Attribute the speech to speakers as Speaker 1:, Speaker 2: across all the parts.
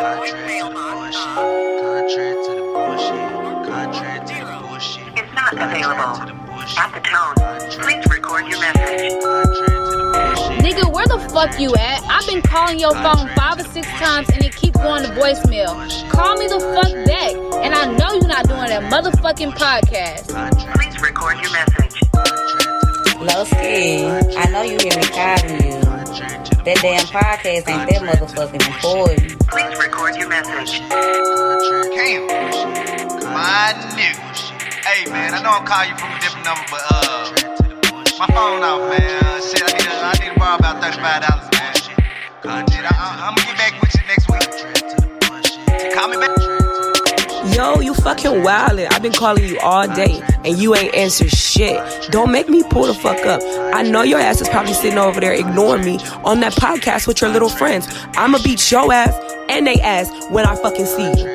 Speaker 1: Contrary to the bullshit. Contrary to the bullshit. Contrary to the bullshit.
Speaker 2: Is not available. At the tone, please record your message.
Speaker 3: Nigga, where the fuck you at? I've been calling your phone 5 or 6 times and it keeps going to voicemail. Call me the fuck back. And I know you're not doing that motherfucking podcast.
Speaker 2: Please record your message.
Speaker 4: Lowski, I know you hear me calling you. That damn podcast ain't that motherfucking important.
Speaker 2: Please record your message.
Speaker 5: Cam, my nigga. Hey man, I know I'm calling you from a different number, but my phone off, man. Shit, I need to borrow about $35, man. Shit, I'm gonna get back with you next week. Call me back.
Speaker 6: Yo, you fucking wildin'. I've been calling you all day and you ain't answered shit. Don't make me pull the fuck up. I know your ass is probably sitting over there ignoring me on that podcast with your little friends. I'ma beat your ass and they ass when I fucking see you.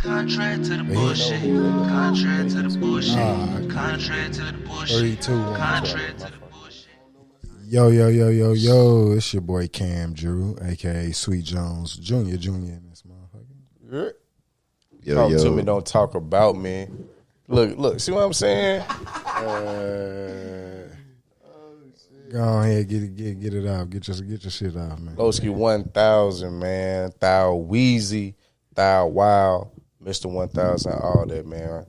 Speaker 1: Contrary to the bullshit. Contrary to the bullshit. Contrary to the bullshit.
Speaker 7: 3, 2, 1.
Speaker 1: Contrary to the bullshit.
Speaker 7: Yo, it's your boy Cam Drew, aka Sweet Jones Jr. in this motherfucker.
Speaker 8: Talk to me, don't talk about me. Look, see what I'm saying?
Speaker 7: Go ahead, get it off. Get your shit off, man.
Speaker 8: Lowski 1000, man. Thou Weezy, Thou Wild, Mr. 1000, all that, man.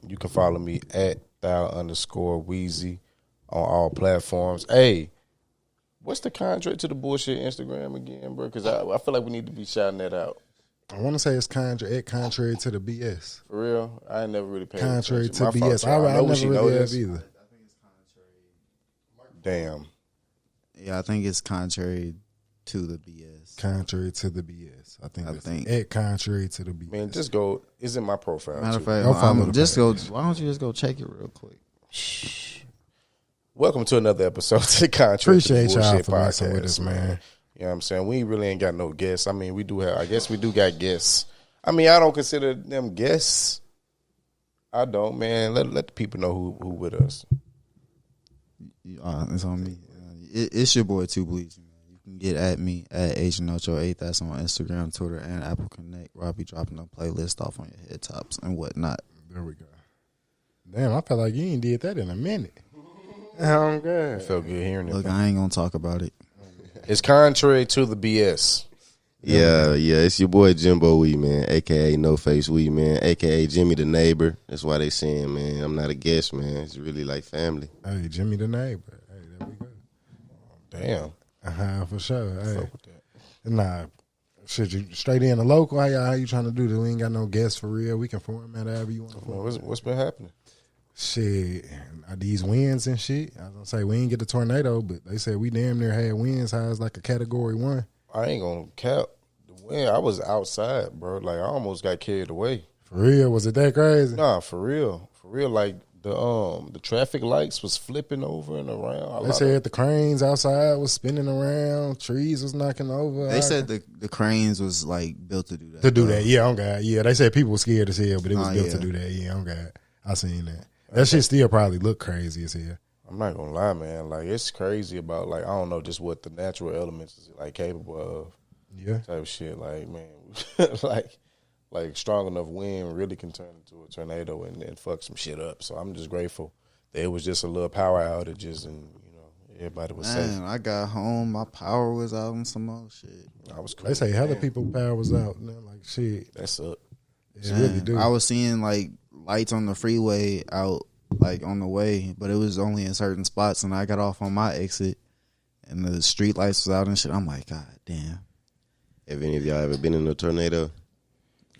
Speaker 8: You can follow me at Thou_Weezy on all platforms. Hey, what's the contrary to the bullshit Instagram again, bro? Because I feel like we need to be shouting that out.
Speaker 7: I want to say it's contrary to the BS.
Speaker 8: For real? I ain't never really paid
Speaker 7: Contrary
Speaker 8: attention.
Speaker 7: to
Speaker 8: My
Speaker 7: BS.
Speaker 8: fault,
Speaker 7: I
Speaker 8: know
Speaker 7: never
Speaker 8: she
Speaker 7: really
Speaker 8: know
Speaker 7: have
Speaker 8: this.
Speaker 7: either.
Speaker 8: Damn.
Speaker 9: Yeah, I think it's contrary to the BS.
Speaker 7: Contrary to the BS. I think at contrary to the BS.
Speaker 8: Man, just go. It's in my profile.
Speaker 9: Matter of
Speaker 8: too.
Speaker 9: fact,
Speaker 7: Go follow the
Speaker 9: just go.
Speaker 7: page.
Speaker 9: Why don't you just go check it real quick?
Speaker 8: Welcome to another episode of the Contrary to the
Speaker 7: Appreciate y'all
Speaker 8: Bullshit
Speaker 7: for messing with
Speaker 8: podcast,
Speaker 7: us, man.
Speaker 8: You know what I'm saying? We really ain't got no guests. I mean, we do have, I guess we do got guests. I mean, I don't consider them guests. I don't, man. Let the people know who with us.
Speaker 9: It's on me. It's your boy Two Bleach. You can get at me at AsianOcho8. That's on Instagram, Twitter, and Apple Connect. Where I'll be dropping a playlist off on your head tops and whatnot.
Speaker 7: There we go. Damn, I felt like you ain't did that in a minute. I'm good.
Speaker 8: It felt good hearing it.
Speaker 9: Look, I ain't gonna talk about it.
Speaker 8: It's contrary to the BS.
Speaker 10: Yeah, it's your boy Jimbo Wee, man, a.k.a. No Face Wee, man, a.k.a. Jimmy the Neighbor. That's why they saying, man, I'm not a guest, man. It's really like family.
Speaker 7: Hey, Jimmy the Neighbor. Hey, there we go.
Speaker 8: Damn.
Speaker 7: For sure. Hey.
Speaker 8: Fuck with that.
Speaker 7: Nah, shit, you straight in the local. How you trying to do this? We ain't got no guests for real. We can format however you want to format.
Speaker 8: What's been happening?
Speaker 7: Shit, these winds and shit. I was gonna say we ain't get the tornado, but they said we damn near had winds high as like a Category 1.
Speaker 8: I ain't gonna cap the wind. I was outside, bro. Like I almost got carried away.
Speaker 7: For real? Was it that crazy?
Speaker 8: Nah, for real. Like the traffic lights was flipping over and around.
Speaker 7: They said the cranes outside was spinning around, trees was knocking over.
Speaker 9: They said the cranes was like built to do that.
Speaker 7: To do that, yeah, on God. Yeah, they said people were scared as hell, but it was built
Speaker 9: yeah.
Speaker 7: to do that. Yeah, on God. I seen that. That shit still probably look crazy as hell.
Speaker 8: I'm not gonna lie, man. Like it's crazy about like I don't know just what the natural elements is like capable of.
Speaker 7: Yeah.
Speaker 8: Type of shit. Like man, like strong enough wind really can turn into a tornado and fuck some shit up. So I'm just grateful that it was just a little power outages and everybody was safe.
Speaker 9: I got home, my power was out and some more shit.
Speaker 8: I was cool.
Speaker 7: They say hella people power was out. Like shit.
Speaker 8: That's up.
Speaker 7: It really do.
Speaker 9: I was seeing like lights on the freeway out like on the way, but it was only in certain spots, and I got off on my exit and the street lights was out and shit. I'm like, God damn.
Speaker 10: Have any of y'all ever been in a tornado?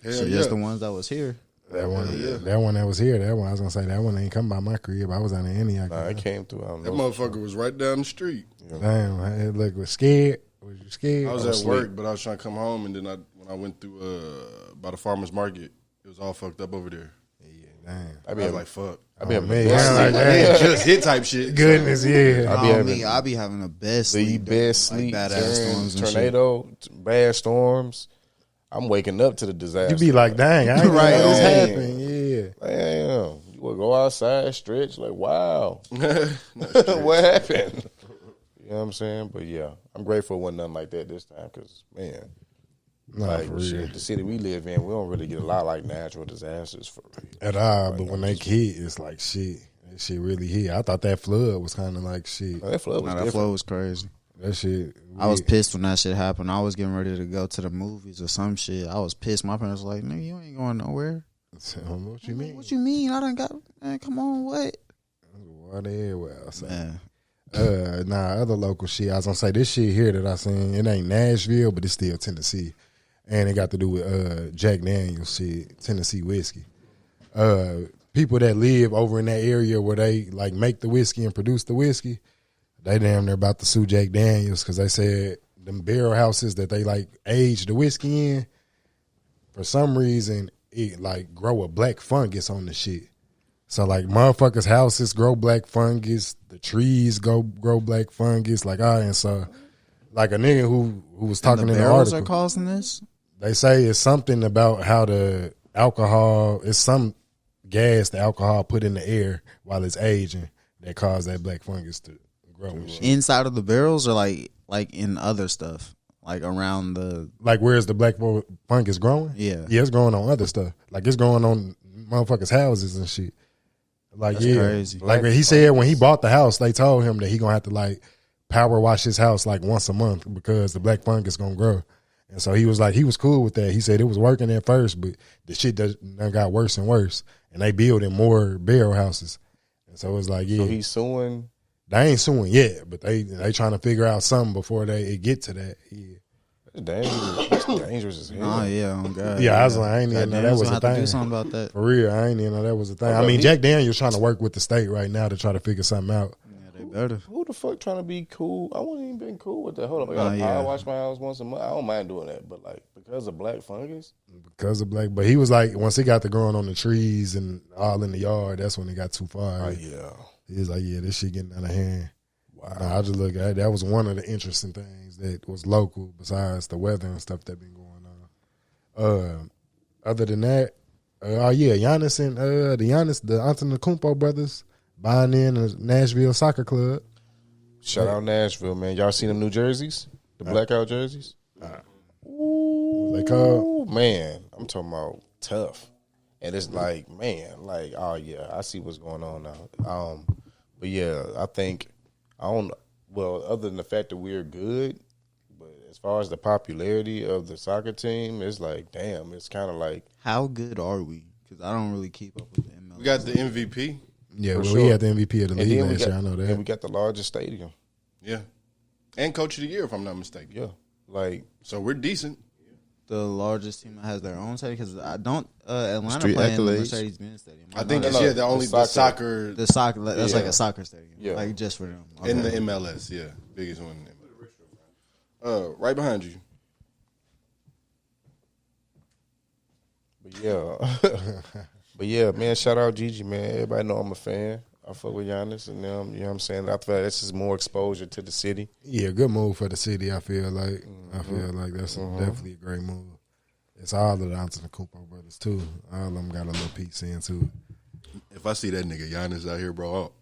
Speaker 9: So just the ones that was here.
Speaker 7: That one that was here. That one I was gonna say that one ain't come by my crib. I was on the Antioch.
Speaker 8: Nah, it came through. I don't
Speaker 11: That
Speaker 8: know.
Speaker 11: motherfucker was right down the street.
Speaker 7: Damn, I was scared. Was you scared?
Speaker 11: I was at work, but I was trying to come home, and then when I went through by the farmer's market, it was all fucked up over there.
Speaker 7: Damn.
Speaker 11: I was like, fuck.
Speaker 8: I be having the
Speaker 7: man,
Speaker 8: best
Speaker 7: like
Speaker 8: sleep.
Speaker 7: that.
Speaker 11: Just hit type shit.
Speaker 7: Goodness, yeah.
Speaker 9: I be having the best
Speaker 8: The
Speaker 9: sleep,
Speaker 8: best
Speaker 9: like
Speaker 8: sleep
Speaker 9: badass
Speaker 8: during
Speaker 9: storms and
Speaker 8: tornado, bad storms. I'm waking up to the disaster.
Speaker 7: You be like, dang, I ain't
Speaker 9: Right.
Speaker 7: know this
Speaker 8: Dang.
Speaker 7: happened. Yeah.
Speaker 8: Damn, you would go outside, stretch, like, wow. What happened? You know what I'm saying? But yeah, I'm grateful it wasn't nothing like that this time because, man,
Speaker 7: Nah,
Speaker 8: like
Speaker 7: for real.
Speaker 8: shit, the city we live in, we don't really get a lot like natural disasters for real.
Speaker 7: At all, but when they hit, it's like shit. That shit really hit. I thought that flood was kind of like shit.
Speaker 8: That flood was
Speaker 9: Nah, that
Speaker 8: different.
Speaker 9: flow was crazy.
Speaker 7: That shit.
Speaker 9: I was pissed when that shit happened. I was getting ready to go to the movies or some shit. I was pissed. My parents were like, "Nigga, you ain't going nowhere."
Speaker 7: What you mean?
Speaker 9: What you mean? I done got, man, come on, what?
Speaker 7: Water everywhere. So.
Speaker 9: Man.
Speaker 7: Other local shit. I was gonna say this shit here that I seen. It ain't Nashville, but it's still Tennessee, and it got to do with Jack Daniels shit, Tennessee whiskey. People that live over in that area where they like make the whiskey and produce the whiskey, they damn near about to sue Jack Daniels because they said them barrel houses that they like age the whiskey in, for some reason it like grow a black fungus on the shit. So like motherfuckers' houses grow black fungus, the trees grow black fungus, like and so like a nigga who was talking
Speaker 9: And the
Speaker 7: in the
Speaker 9: barrels
Speaker 7: article.
Speaker 9: are causing this?
Speaker 7: They say it's something about how the alcohol, it's some gas the alcohol put in the air while it's aging that caused that black fungus to grow and shit.
Speaker 9: Inside of the barrels or like in other stuff? Like around the...
Speaker 7: Like where's the black fungus growing?
Speaker 9: Yeah.
Speaker 7: Yeah, it's growing on other stuff. Like it's growing on motherfuckers' houses and shit. Like,
Speaker 9: That's
Speaker 7: yeah.
Speaker 9: crazy.
Speaker 7: Like he said when he bought the house, they told him that he gonna have to like power wash his house like once a month because the black fungus gonna grow. And so he was like, he was cool with that. He said it was working at first, but the shit done got worse and worse. And they building more barrel houses. And so it was like, yeah.
Speaker 8: So he's suing.
Speaker 7: They ain't suing yet, but they trying to figure out something before it get to that. Yeah.
Speaker 8: It's dangerous. It's dangerous as hell.
Speaker 9: Oh, yeah, oh, God.
Speaker 7: Yeah, I was like, I ain't even know that was a
Speaker 9: gonna have to
Speaker 7: thing.
Speaker 9: do something about that.
Speaker 7: For real, I ain't even know that was a thing. I mean, Jack Daniels trying to work with the state right now to try to figure something out.
Speaker 9: Yeah, they better.
Speaker 8: Who the fuck trying to be cool? I wouldn't even been cool with that. Hold up, I gotta power wash my house once a month. I don't mind doing that, but like because of black fungus.
Speaker 7: Because of black, but he was like, once he got to growing on the trees and all in the yard, that's when it got too far.
Speaker 8: Oh yeah,
Speaker 7: he was like, yeah, this shit getting out of hand. Wow, I just look at that was one of the interesting things that was local besides the weather and stuff that been going on. Other than that, Giannis and the Antetokounmpo brothers buying in a Nashville soccer club.
Speaker 8: Shout out Nashville, man. Y'all seen them new jerseys? The blackout jerseys?
Speaker 7: What they called?
Speaker 8: Ooh, man. I'm talking about tough. And it's like, man, like, oh yeah, I see what's going on now. But yeah, I think other than the fact that we're good, but as far as the popularity of the soccer team, it's like, damn, it's kind of like,
Speaker 9: how good are we? Because I don't really keep up with the MLS.
Speaker 11: We got the MVP.
Speaker 7: Yeah,
Speaker 8: For
Speaker 7: we
Speaker 8: sure.
Speaker 7: had the MVP of the league last year. I know that.
Speaker 8: And we got the largest stadium.
Speaker 11: Yeah. And Coach of the Year, if I'm not mistaken.
Speaker 8: Yeah. Like,
Speaker 11: so we're decent.
Speaker 9: The largest team that has their own stadium, because I don't Atlanta
Speaker 10: Street
Speaker 9: play in the
Speaker 10: accolades.
Speaker 9: Mercedes-Benz Stadium.
Speaker 11: I think
Speaker 8: no,
Speaker 11: it's
Speaker 8: no,
Speaker 11: the only
Speaker 8: the
Speaker 11: soccer
Speaker 9: The soccer, that's
Speaker 8: Yeah.
Speaker 9: like a soccer stadium,
Speaker 8: Yeah.
Speaker 9: like just for them.
Speaker 11: in the
Speaker 9: Okay.
Speaker 11: MLS. Yeah, biggest one. In the MLS. Right behind you.
Speaker 8: But yeah, man, shout out Gigi, man. Everybody know I'm a fan. I fuck with Giannis and them, you know what I'm saying? I feel like that's just more exposure to the city.
Speaker 7: Yeah, good move for the city. I feel like that's definitely a great move. It's all of the Antetokounmpo brothers too. All of them got a little piece in too.
Speaker 11: If I see that nigga Giannis out here, bro,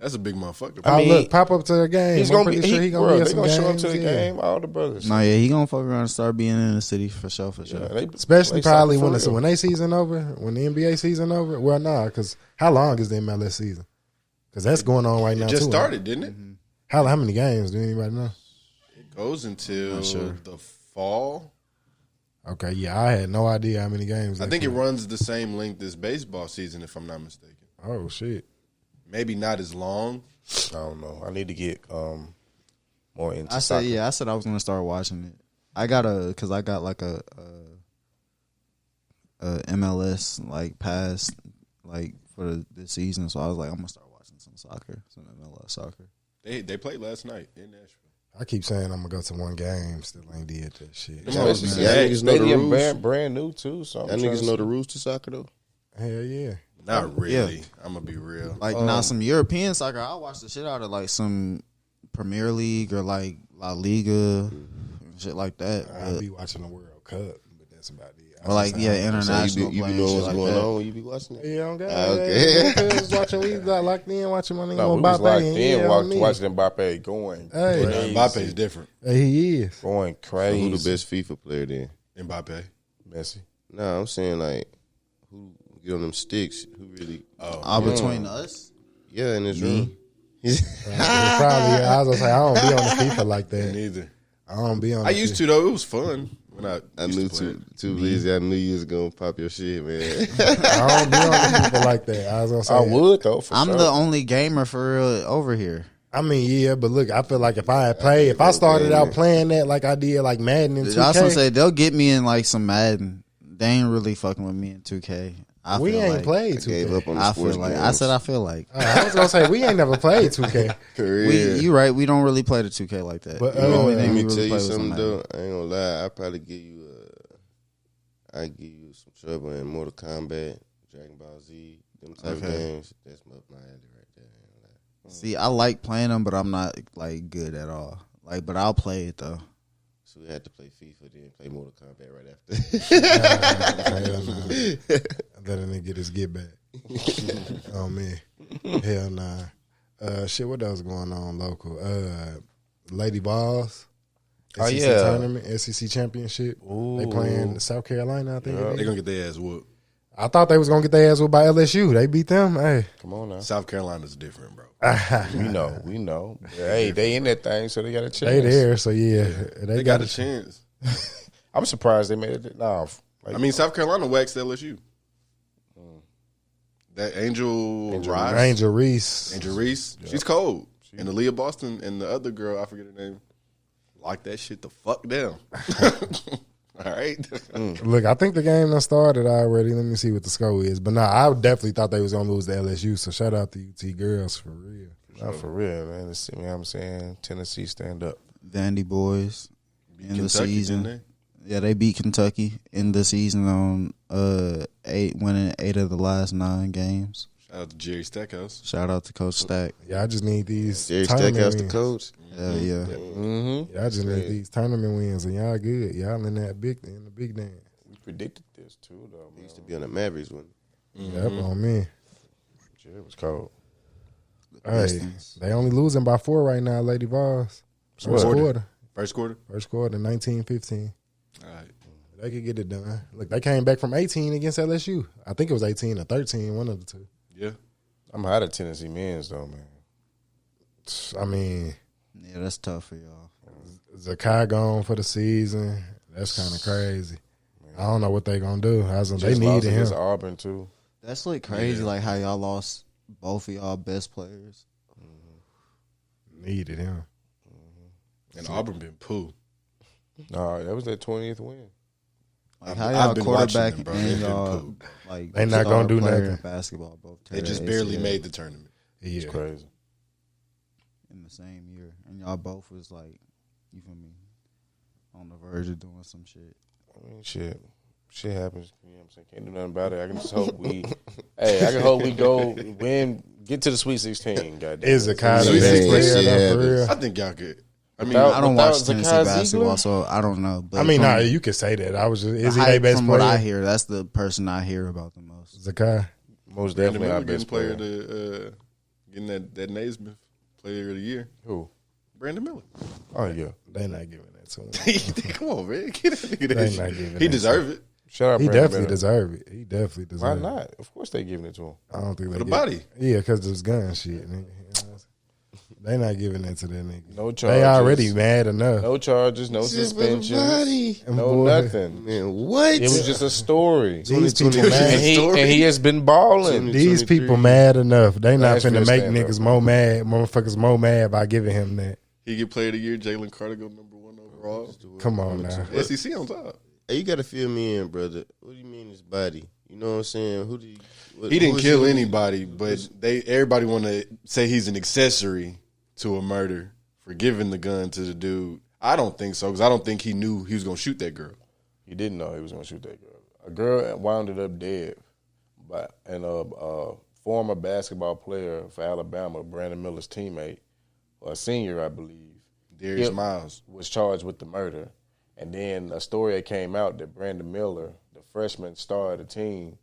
Speaker 11: that's a big motherfucker.
Speaker 7: I mean, look, pop up to the game.
Speaker 8: He's
Speaker 7: I'm
Speaker 8: gonna be,
Speaker 7: pretty sure he gonna
Speaker 8: bro,
Speaker 7: be at
Speaker 8: they
Speaker 7: some
Speaker 8: gonna
Speaker 7: games.
Speaker 8: show up to the
Speaker 7: yeah.
Speaker 8: game. All the brothers.
Speaker 9: No, yeah, he gonna fuck around and start being in the city for sure.
Speaker 8: Yeah, they
Speaker 7: Especially
Speaker 8: play
Speaker 7: probably
Speaker 8: soccer
Speaker 7: when
Speaker 8: for real.
Speaker 7: they season over, when the NBA season over. Well, nah, because how long is the MLS season? Because that's going on right now.
Speaker 11: It just
Speaker 7: too,
Speaker 11: started,
Speaker 7: right?
Speaker 11: didn't it?
Speaker 7: How many games? Do anybody know?
Speaker 11: It goes until
Speaker 9: Not sure.
Speaker 11: the fall.
Speaker 7: Okay, yeah, I had no idea how many games.
Speaker 11: I
Speaker 7: they
Speaker 11: think it
Speaker 7: play.
Speaker 11: runs the same length as baseball season, if I'm not mistaken.
Speaker 7: Oh shit!
Speaker 11: Maybe not as long.
Speaker 8: I don't know. I need to get more into
Speaker 9: I
Speaker 8: soccer.
Speaker 9: said I was gonna start watching it. I got like a MLS like pass like for this season, so I was like, I'm gonna start watching some soccer, some MLS soccer.
Speaker 11: They played last night in Nashville.
Speaker 7: I keep saying I'm gonna go to one game, still ain't did that shit.
Speaker 11: Come on,
Speaker 8: Especially
Speaker 11: man.
Speaker 10: Y'all niggas know the
Speaker 8: stadium
Speaker 10: rules.
Speaker 8: brand new too. So
Speaker 10: Y'all niggas know the rules to soccer though.
Speaker 7: Hell yeah.
Speaker 11: Not really. I'm gonna be real.
Speaker 9: Like now, some European soccer, I watch the shit out of like some Premier League or like La Liga, shit like that.
Speaker 7: I'll be watching the World Cup, but that's about it.
Speaker 9: Or like, yeah, international
Speaker 10: you be
Speaker 9: playing
Speaker 10: knowing
Speaker 9: shit
Speaker 10: what's
Speaker 9: like
Speaker 10: going
Speaker 9: that.
Speaker 10: on when you be watching it?
Speaker 7: Yeah, okay.
Speaker 10: Okay.
Speaker 7: We was watching. We got locked in watching my nigga
Speaker 8: No, we was
Speaker 7: Mbappe.
Speaker 8: locked
Speaker 7: and
Speaker 8: in
Speaker 7: yeah, on me.
Speaker 8: watching Mbappe going
Speaker 7: Hey.
Speaker 8: crazy.
Speaker 11: Mbappe's different.
Speaker 7: Hey, he is.
Speaker 8: Going
Speaker 10: So
Speaker 8: crazy.
Speaker 10: who the best FIFA player then?
Speaker 11: Mbappe.
Speaker 8: Messi.
Speaker 10: Nah, I'm saying like who get on them sticks? Who really?
Speaker 9: Between us,
Speaker 10: Yeah, in this
Speaker 9: Me.
Speaker 10: room.
Speaker 7: Probably. I was gonna say I don't be on the FIFA like that.
Speaker 11: Neither.
Speaker 7: I don't be on.
Speaker 11: I
Speaker 7: the
Speaker 11: used
Speaker 7: FIFA.
Speaker 11: to though. It was fun when
Speaker 10: I knew too lazy. I knew you was gonna pop your shit, man.
Speaker 7: I don't be on the FIFA like that. I was gonna say
Speaker 8: I would though. For
Speaker 9: I'm
Speaker 8: sure.
Speaker 9: the only gamer for real over here.
Speaker 7: I mean, yeah, but look, I feel like if I had played, if I started out playing that like I did, like Madden and 2K,
Speaker 9: I was gonna say they'll get me in like some Madden. They ain't really fucking with me in 2K.
Speaker 7: we
Speaker 9: feel
Speaker 7: ain't
Speaker 9: like,
Speaker 7: played
Speaker 10: I gave
Speaker 7: 2K.
Speaker 10: up on the
Speaker 9: I
Speaker 10: sports
Speaker 9: feel like
Speaker 10: games.
Speaker 9: I said I feel like
Speaker 7: I was gonna say we ain't never played 2K.
Speaker 9: you right. We don't really play the 2K like that.
Speaker 7: But,
Speaker 9: The only
Speaker 10: Let
Speaker 9: thing
Speaker 10: me
Speaker 9: we
Speaker 10: tell
Speaker 9: really
Speaker 10: you
Speaker 9: play was
Speaker 10: something
Speaker 9: some
Speaker 10: though.
Speaker 9: Madden.
Speaker 10: I ain't gonna lie. I probably give you I give you some trouble in Mortal Kombat, Dragon Ball Z, them type of games. That's up my alley right there. I ain't gonna lie.
Speaker 9: See, I like playing them, but I'm not like good at all. Like, but I'll play it though.
Speaker 10: So we had to play FIFA, then play Mortal Kombat right after.
Speaker 7: Hell no. Let a nigga get his get back. Oh man, hell nah. Shit, what else going on local? Lady Balls. SEC
Speaker 8: yeah.
Speaker 7: tournament, SEC championship. They playing South Carolina, I think.
Speaker 11: They're gonna get their ass whooped.
Speaker 7: I thought they was gonna get their ass whooped by LSU. They beat them. Hey,
Speaker 8: Come on now.
Speaker 11: South Carolina's different, bro.
Speaker 8: We know. Hey, they in that thing, so they got a chance.
Speaker 7: they there. So yeah,
Speaker 11: They got a chance.
Speaker 8: I'm surprised they made it. Nah, like,
Speaker 11: I mean, South Carolina waxed LSU. That Angel Rice,
Speaker 7: Angel Reese.
Speaker 11: Angel Reese, she's cold. And Aaliyah Boston and the other girl, I forget her name, locked that shit the fuck down. All right.
Speaker 7: Look, I think the game done started already. Let me see what the score is. But nah, I definitely thought they was gonna lose to LSU. So shout out to UT girls for real.
Speaker 8: not for real, man. Let's see, you know what I'm saying? Tennessee stand up.
Speaker 9: Vandy boys in the
Speaker 11: Kentucky,
Speaker 9: season.
Speaker 11: didn't
Speaker 9: Yeah, they beat Kentucky in the season on winning 8 of the last 9 games.
Speaker 11: Shout out to Jerry Stackhouse.
Speaker 9: Shout out to Coach Stack.
Speaker 7: Yeah, I just need these
Speaker 10: Jerry
Speaker 7: tournament
Speaker 10: Stackhouse, the
Speaker 7: wins.
Speaker 10: coach.
Speaker 9: Hell yeah.
Speaker 8: Mm-hmm.
Speaker 7: Yeah, I just need these tournament wins, and y'all good. Y'all in the big dance.
Speaker 8: We predicted this too, though.
Speaker 10: He used to be on the Mavericks one.
Speaker 7: Yep, on me.
Speaker 8: It was cold.
Speaker 7: Hey, they only losing by 4 right now, Lady Voss. First quarter.
Speaker 11: First quarter?
Speaker 7: First quarter, 19-15.
Speaker 11: All right.
Speaker 7: They could get it done. Look, they came back from 18 against LSU. I think it was 18 or 13, one of the two.
Speaker 11: Yeah.
Speaker 8: I'm hot at Tennessee men's, though, man.
Speaker 7: I mean,
Speaker 9: Yeah, that's tough for y'all.
Speaker 7: Zakai gone for the season. That's kind of crazy. I don't know what they going to do. They
Speaker 8: Just lost
Speaker 7: needed him.
Speaker 8: against Auburn, too.
Speaker 9: That's like crazy, like how y'all lost both of y'all best players.
Speaker 7: Needed him.
Speaker 11: And Auburn been poo.
Speaker 8: No, that was their 20th win.
Speaker 9: Like how
Speaker 11: I've
Speaker 9: y'all
Speaker 11: been
Speaker 9: quarterback
Speaker 11: watching them, bro.
Speaker 9: and
Speaker 11: They've been
Speaker 9: y'all
Speaker 11: poo.
Speaker 9: like
Speaker 7: They not gonna do
Speaker 9: player
Speaker 7: nothing.
Speaker 9: in basketball. Both
Speaker 11: They
Speaker 9: tear
Speaker 11: just
Speaker 9: their
Speaker 11: barely
Speaker 9: ACL
Speaker 11: made the tournament.
Speaker 7: Yeah.
Speaker 8: It's crazy.
Speaker 9: in the same year, and y'all both was like, you feel me, on the verge of doing some shit.
Speaker 8: I mean, shit happens. You know what I'm saying? Can't do nothing about it. I can just hope I can hope we go win, get to the Sweet 16. Goddamn.
Speaker 7: Is Zakai the
Speaker 11: Sweet
Speaker 7: best
Speaker 11: 16
Speaker 7: player
Speaker 10: shit
Speaker 7: though, for
Speaker 10: happens.
Speaker 7: real?
Speaker 11: I think y'all could. I mean,
Speaker 8: Without-
Speaker 9: I don't
Speaker 8: without
Speaker 9: watch Tennessee
Speaker 8: Zakai
Speaker 9: basketball,
Speaker 8: Ziegler?
Speaker 9: so I don't know. But
Speaker 7: I mean,
Speaker 9: from
Speaker 7: nah, you could say that. I was just,
Speaker 9: the
Speaker 7: is he
Speaker 9: hype
Speaker 7: their best
Speaker 9: from
Speaker 7: player?
Speaker 9: what I hear, that's the person I hear about the most.
Speaker 7: Zakai.
Speaker 8: Most
Speaker 11: Brandon
Speaker 8: definitely our
Speaker 11: Miller getting
Speaker 8: best
Speaker 11: player
Speaker 8: player.
Speaker 11: to getting that Naismith player of the year.
Speaker 8: Who?
Speaker 11: Brandon Miller.
Speaker 8: Oh, yeah.
Speaker 7: They not giving that to him.
Speaker 11: Come on, man. Get that nigga
Speaker 7: They
Speaker 11: that
Speaker 7: not
Speaker 11: shit.
Speaker 7: giving
Speaker 11: He
Speaker 7: that
Speaker 11: deserve it.
Speaker 8: Shout out
Speaker 7: He
Speaker 8: Brandon
Speaker 7: definitely
Speaker 8: Miller.
Speaker 7: deserve it. He definitely
Speaker 8: Why
Speaker 7: deserve it.
Speaker 8: not? Of course they giving it to him.
Speaker 7: I don't think they
Speaker 11: the
Speaker 7: give
Speaker 11: body.
Speaker 7: it. Yeah, because there's gun shit. Nigga. They not giving that to that nigga.
Speaker 8: No charges.
Speaker 7: They already mad enough.
Speaker 8: No charges, no suspensions, no
Speaker 7: Boy.
Speaker 8: nothing.
Speaker 10: Man, what?
Speaker 8: It was just a story.
Speaker 7: These people
Speaker 8: And
Speaker 7: mad.
Speaker 8: he has been balling.
Speaker 7: These people mad enough. They not
Speaker 8: Last
Speaker 7: finna
Speaker 8: year
Speaker 7: make
Speaker 8: stand
Speaker 7: niggas
Speaker 8: up.
Speaker 7: more mad, motherfuckers more mad by giving him that.
Speaker 11: He get player of the year. Jalen Carter go number 1 overall.
Speaker 7: Come on now.
Speaker 11: SEC on top.
Speaker 10: Hey, you gotta fill me in, brother. What do you mean his body? You know what I'm saying? Who do you?
Speaker 11: He didn't kill anybody, but everybody want to say he's an accessory to a murder for giving the gun to the dude. I don't think so, because I don't think he knew he was going to shoot that girl.
Speaker 8: He didn't know he was going to shoot that girl. A girl wound up dead, and a former basketball player for Alabama, Brandon Miller's teammate, or a senior, I believe,
Speaker 11: Darius Miles.
Speaker 8: was charged with the murder. And then a story that came out that Brandon Miller, the freshman star of the team,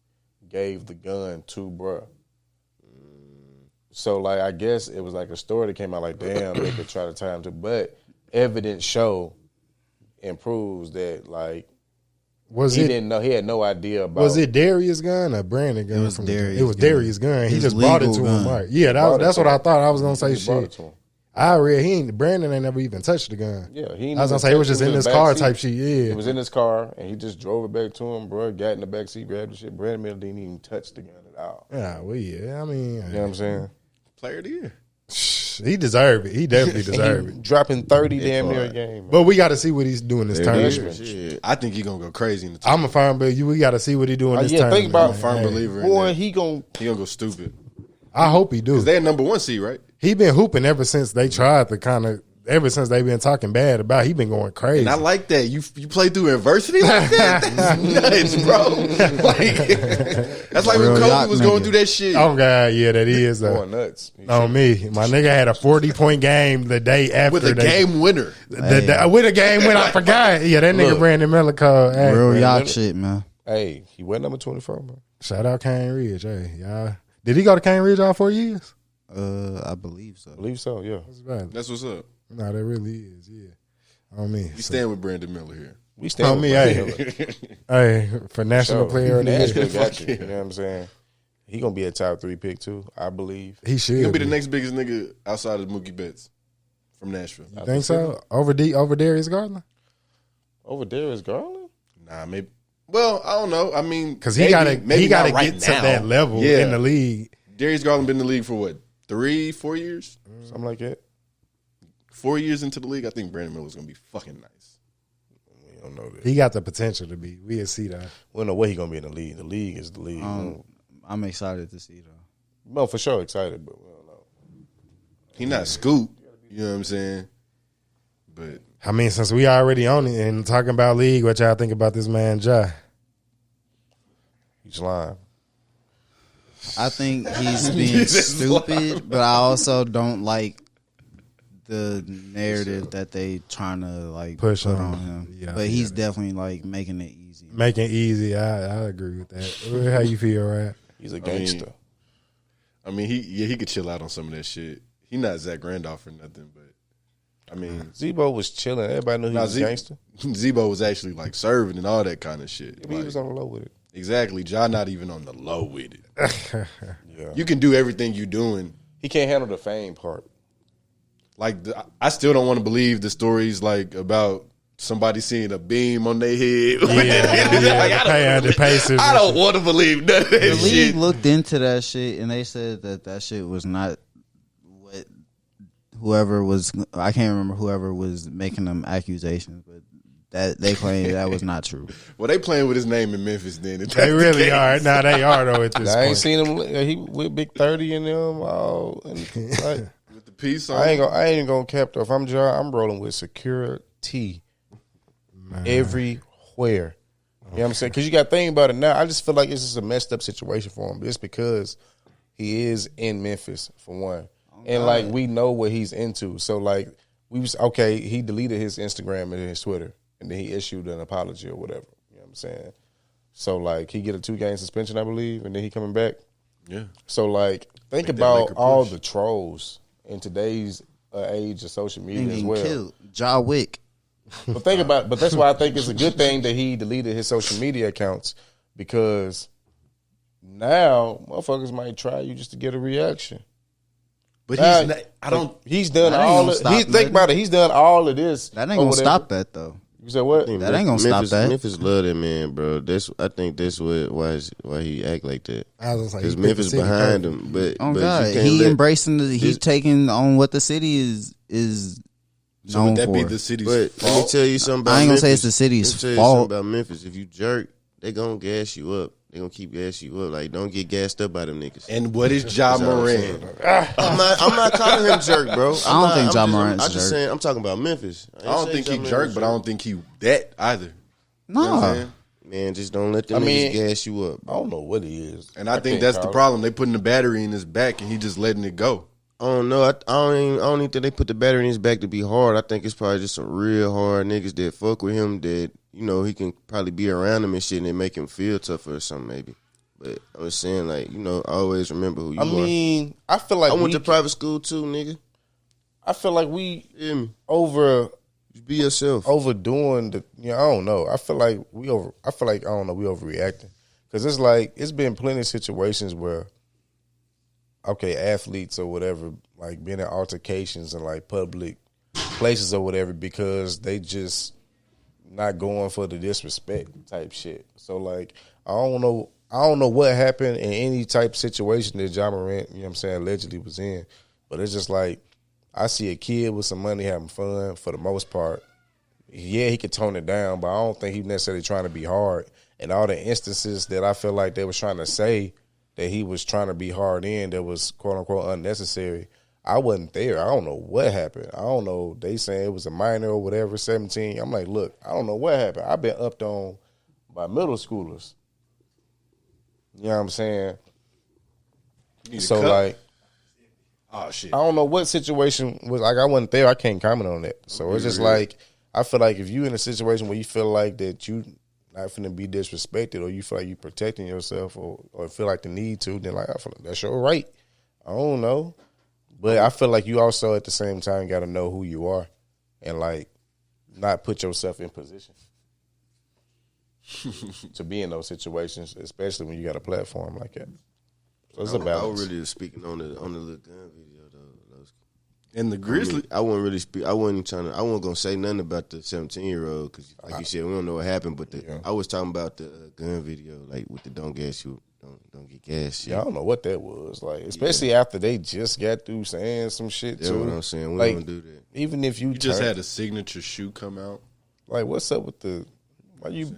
Speaker 8: gave the gun to bruh. So, like, I guess it was like a story that came out like, damn, they could try to tie him to, but evidence show and proves that, like, didn't know, he had no idea about.
Speaker 7: Was it Darius' gun or Brandon gun?
Speaker 9: It was Darius'
Speaker 7: It was
Speaker 9: gun.
Speaker 7: Darius' gun. He
Speaker 9: His
Speaker 7: just brought it to
Speaker 9: legal
Speaker 7: him.
Speaker 9: gun.
Speaker 7: Right. Yeah, that's what I thought. I was gonna say
Speaker 8: He brought it
Speaker 7: shit.
Speaker 8: to him.
Speaker 7: I read Brandon ain't never even touched the gun.
Speaker 8: Yeah,
Speaker 7: I was gonna say it was just in his car type shit. Yeah,
Speaker 8: it was in his car, and he just drove it back to him, bro. Got in the back seat, grabbed the shit. Brandon Miller didn't even touch the gun at all.
Speaker 7: Yeah, well, yeah. I mean,
Speaker 8: You know what I'm saying?
Speaker 11: Player of the year.
Speaker 7: he deserved it. He definitely deserved it.
Speaker 8: Dropping 30 damn near a game. Man.
Speaker 7: But we got to see what he's doing this tournament.
Speaker 8: Shit.
Speaker 11: I think he's gonna go crazy in the
Speaker 7: I'm a firm believer. We got to see what he doing this
Speaker 8: yeah,
Speaker 7: tournament.
Speaker 8: think about
Speaker 11: I'm a firm believer in
Speaker 8: boy,
Speaker 11: that.
Speaker 8: he gonna
Speaker 11: go stupid.
Speaker 7: I hope he do.
Speaker 11: Because they're number 1 seed, right?
Speaker 7: He been hooping ever since they tried to kind of. Ever since they've been talking bad about, he been going crazy.
Speaker 11: And I like that. You play through adversity like that? That's nuts, bro. Like, that's like when
Speaker 9: Real
Speaker 11: Kobe
Speaker 9: yacht
Speaker 11: was
Speaker 9: nigga.
Speaker 11: going through that shit.
Speaker 7: Oh God, yeah, that is
Speaker 8: going nuts.
Speaker 7: on me. My nigga had a 40-point game the day after
Speaker 11: With a game winner.
Speaker 7: With a game winner, I forgot. Yeah, that nigga
Speaker 8: Look.
Speaker 7: Brandon Miller called. Hey,
Speaker 9: Real
Speaker 7: man.
Speaker 9: yacht shit, man.
Speaker 8: Hey, he went number 24, man.
Speaker 7: Shout out Cane Ridge. Hey, y'all. Did he go to Cane Ridge all 4 years?
Speaker 9: I believe so.
Speaker 8: I believe so, yeah.
Speaker 11: That's what's up.
Speaker 7: No, that really is. Yeah, on me.
Speaker 11: We stand with Brandon Miller here.
Speaker 8: We stand
Speaker 7: On
Speaker 8: with
Speaker 7: me,
Speaker 8: Brandon
Speaker 7: hey,
Speaker 8: Miller.
Speaker 7: hey, for national
Speaker 8: So,
Speaker 7: player of the
Speaker 8: Nashville
Speaker 7: year.
Speaker 8: got you. You know what I'm saying? He gonna be a top 3 pick too, I believe.
Speaker 7: He should.
Speaker 11: He's gonna be the next biggest nigga outside of Mookie Betts from Nashville.
Speaker 7: You think so? Over Darius Garland?
Speaker 8: Over Darius Garland?
Speaker 11: Nah, maybe. Well, I don't know. I mean,
Speaker 7: Because he gotta get to that level in the league.
Speaker 11: Darius Garland been in the league for what, 3-4 years?
Speaker 8: Something like that.
Speaker 11: 4 years into the league, I think Brandon Miller's gonna be fucking nice.
Speaker 8: We don't know that.
Speaker 7: He got the potential to be. We'll see that.
Speaker 8: We don't know what he gonna be in the league. The league is the league.
Speaker 9: I'm excited to see though.
Speaker 8: No, for sure excited, but we don't know.
Speaker 11: He not Scoop, you know what I'm saying? But
Speaker 7: I mean, since we already on it and talking about league, what y'all think about this man, Ja?
Speaker 8: He's lying.
Speaker 9: I think he's being stupid, but I also don't like the narrative that they trying to like
Speaker 7: Push
Speaker 9: put
Speaker 7: on
Speaker 9: on him.
Speaker 7: Yeah,
Speaker 9: but he's definitely like making it easy.
Speaker 7: Making it easy. I agree with that. How you feel, right?
Speaker 8: He's a gangster.
Speaker 11: I mean, he could chill out on some of that shit. He not Zach Randolph or nothing, but I mean,
Speaker 8: Zebo was chilling. Everybody knew he was a gangster.
Speaker 11: Zebo was actually like serving and all that kind of shit.
Speaker 8: Yeah, he was on the low with it.
Speaker 11: Exactly. Ja not even on the low with it.
Speaker 8: Yeah.
Speaker 11: You can do everything you doing.
Speaker 8: He can't handle the fame part.
Speaker 11: Like I still don't want to believe the stories like about somebody seeing a beam on their head. I don't want to believe none of that
Speaker 9: The league
Speaker 11: shit.
Speaker 9: looked into that shit and they said that shit was not what whoever was. I can't remember whoever was making them accusations, but that they claimed that was not true.
Speaker 11: Well, they playing with his name in Memphis. Then if
Speaker 7: They
Speaker 11: that's the
Speaker 7: really
Speaker 11: case.
Speaker 7: are. Now they are though. At this
Speaker 8: I
Speaker 7: point,
Speaker 8: ain't seen him. He with Big 30 in them. All and, like,
Speaker 11: With the piece on.
Speaker 8: I ain't gonna cap though. If I'm Ja, I'm rolling with security everywhere. You know what I'm saying? Because you got to think about it now. I just feel like it's just a messed up situation for him. Just because he is in Memphis for one, and like we know what he's into. So like he deleted his Instagram and his Twitter, and then he issued an apology or whatever. You know what I'm saying? So like he get a 2-game suspension, I believe, and then he coming back.
Speaker 11: Yeah.
Speaker 8: So like think
Speaker 11: Make that
Speaker 8: about
Speaker 11: Laker
Speaker 8: all
Speaker 11: push.
Speaker 8: the trolls in today's age of social media
Speaker 9: And
Speaker 8: as
Speaker 9: getting
Speaker 8: well.
Speaker 9: killed. Ja Wick.
Speaker 8: But think about, but that's why I think it's a good thing that he deleted his social media accounts, because now motherfuckers might try you just to get a reaction.
Speaker 11: But
Speaker 8: Now,
Speaker 11: he's not, I don't.
Speaker 8: He's done
Speaker 9: That ain't
Speaker 8: all.
Speaker 9: gonna
Speaker 8: Of,
Speaker 9: stop
Speaker 8: he think
Speaker 9: nothing.
Speaker 8: about it. He's done all of this.
Speaker 9: That ain't
Speaker 8: or
Speaker 9: gonna
Speaker 8: whatever.
Speaker 9: stop that though.
Speaker 8: You said what?
Speaker 9: That ain't gonna stop that.
Speaker 10: Memphis love that man, bro. I think that's why he act like that.
Speaker 7: I was gonna say,
Speaker 10: Because
Speaker 7: he picked
Speaker 10: Memphis
Speaker 7: the city
Speaker 10: behind
Speaker 7: perfect.
Speaker 10: him, but
Speaker 9: Oh
Speaker 10: but
Speaker 9: God,
Speaker 10: you can't
Speaker 9: he
Speaker 10: let-
Speaker 9: embracing he's
Speaker 10: this-
Speaker 9: taking on what the city is
Speaker 11: So
Speaker 9: known
Speaker 11: would that
Speaker 9: for.
Speaker 11: be the city's
Speaker 10: But
Speaker 11: fault?
Speaker 10: let me tell you something about
Speaker 9: I ain't gonna
Speaker 10: Memphis.
Speaker 9: say it's the city's
Speaker 10: Let me tell you
Speaker 9: fault.
Speaker 10: something about Memphis. If you jerk, they gonna gas you up. They gonna keep gassing you up. Like, don't get gassed up by them niggas.
Speaker 11: And what is Ja
Speaker 10: That's all I'm
Speaker 11: Morant?
Speaker 10: saying. I'm not calling him jerk, bro.
Speaker 9: I don't think Ja Morant's
Speaker 10: I'm just
Speaker 9: jerk.
Speaker 10: saying. I'm talking about Memphis.
Speaker 11: I don't think he jerk, but I don't think he that either.
Speaker 9: No,
Speaker 11: You know what I'm saying?
Speaker 10: Man, just don't let them niggas gas you up.
Speaker 8: I don't know what he is.
Speaker 11: And I think
Speaker 8: can't
Speaker 11: that's the
Speaker 8: call it.
Speaker 11: problem. They putting the battery in his back, and he just letting it go.
Speaker 10: I don't know. I don't even think they put the battery in his back to be hard. I think it's probably just some real hard niggas that fuck with him that, you know, he can probably be around them and shit and they make him feel tougher or something maybe. But I was saying, like, you know, always remember who you are.
Speaker 8: I mean, I feel like
Speaker 10: I went to private school too, nigga.
Speaker 8: I feel like we
Speaker 10: Be yourself.
Speaker 8: overdoing the. You know, I don't know. I feel like we overreacting because it's like it's been plenty of situations where, okay, athletes or whatever, like being in altercations in like public places or whatever because they just not going for the disrespect type shit. So like, I don't know what happened in any type of situation that Ja Morant, you know what I'm saying, allegedly was in. But it's just like, I see a kid with some money having fun for the most part. Yeah, he could tone it down, but I don't think he necessarily trying to be hard. And all the instances that I feel like they was trying to say that he was trying to be hard in that was quote unquote unnecessary, I wasn't there. I don't know what happened. I don't know. They saying it was a minor or whatever, 17. I'm like, look, I don't know what happened. I've been upped on by middle schoolers. You know what I'm saying? So like,
Speaker 11: oh shit,
Speaker 8: I don't know what situation was like. I wasn't there. I can't comment on that. So it's just like, I feel like if you in a situation where you feel like that you not finna be disrespected or you feel like you protecting yourself or feel like the need to, then like I feel like that's your right. I don't know. But I feel like you also at the same time got to know who you are and like not put yourself in position to be in those situations, especially when you got a platform like that. So it's a balance.
Speaker 10: I was really speaking on the little gun video though.
Speaker 11: And the Grizzly,
Speaker 10: I wasn't really speak. I wasn't gonna say nothing about the 17-year-old because, like you said, we don't know what happened. But I was talking about the gun video, like with the don't gas you, don't get gas.
Speaker 8: Yeah, I don't know what that was like, especially after they just got through saying some shit.
Speaker 10: That's
Speaker 8: too.
Speaker 10: what I'm saying. We
Speaker 8: like,
Speaker 10: don't do that.
Speaker 8: Even if you
Speaker 11: just had a signature shoe come out.
Speaker 8: Like, what's up with the? Why you?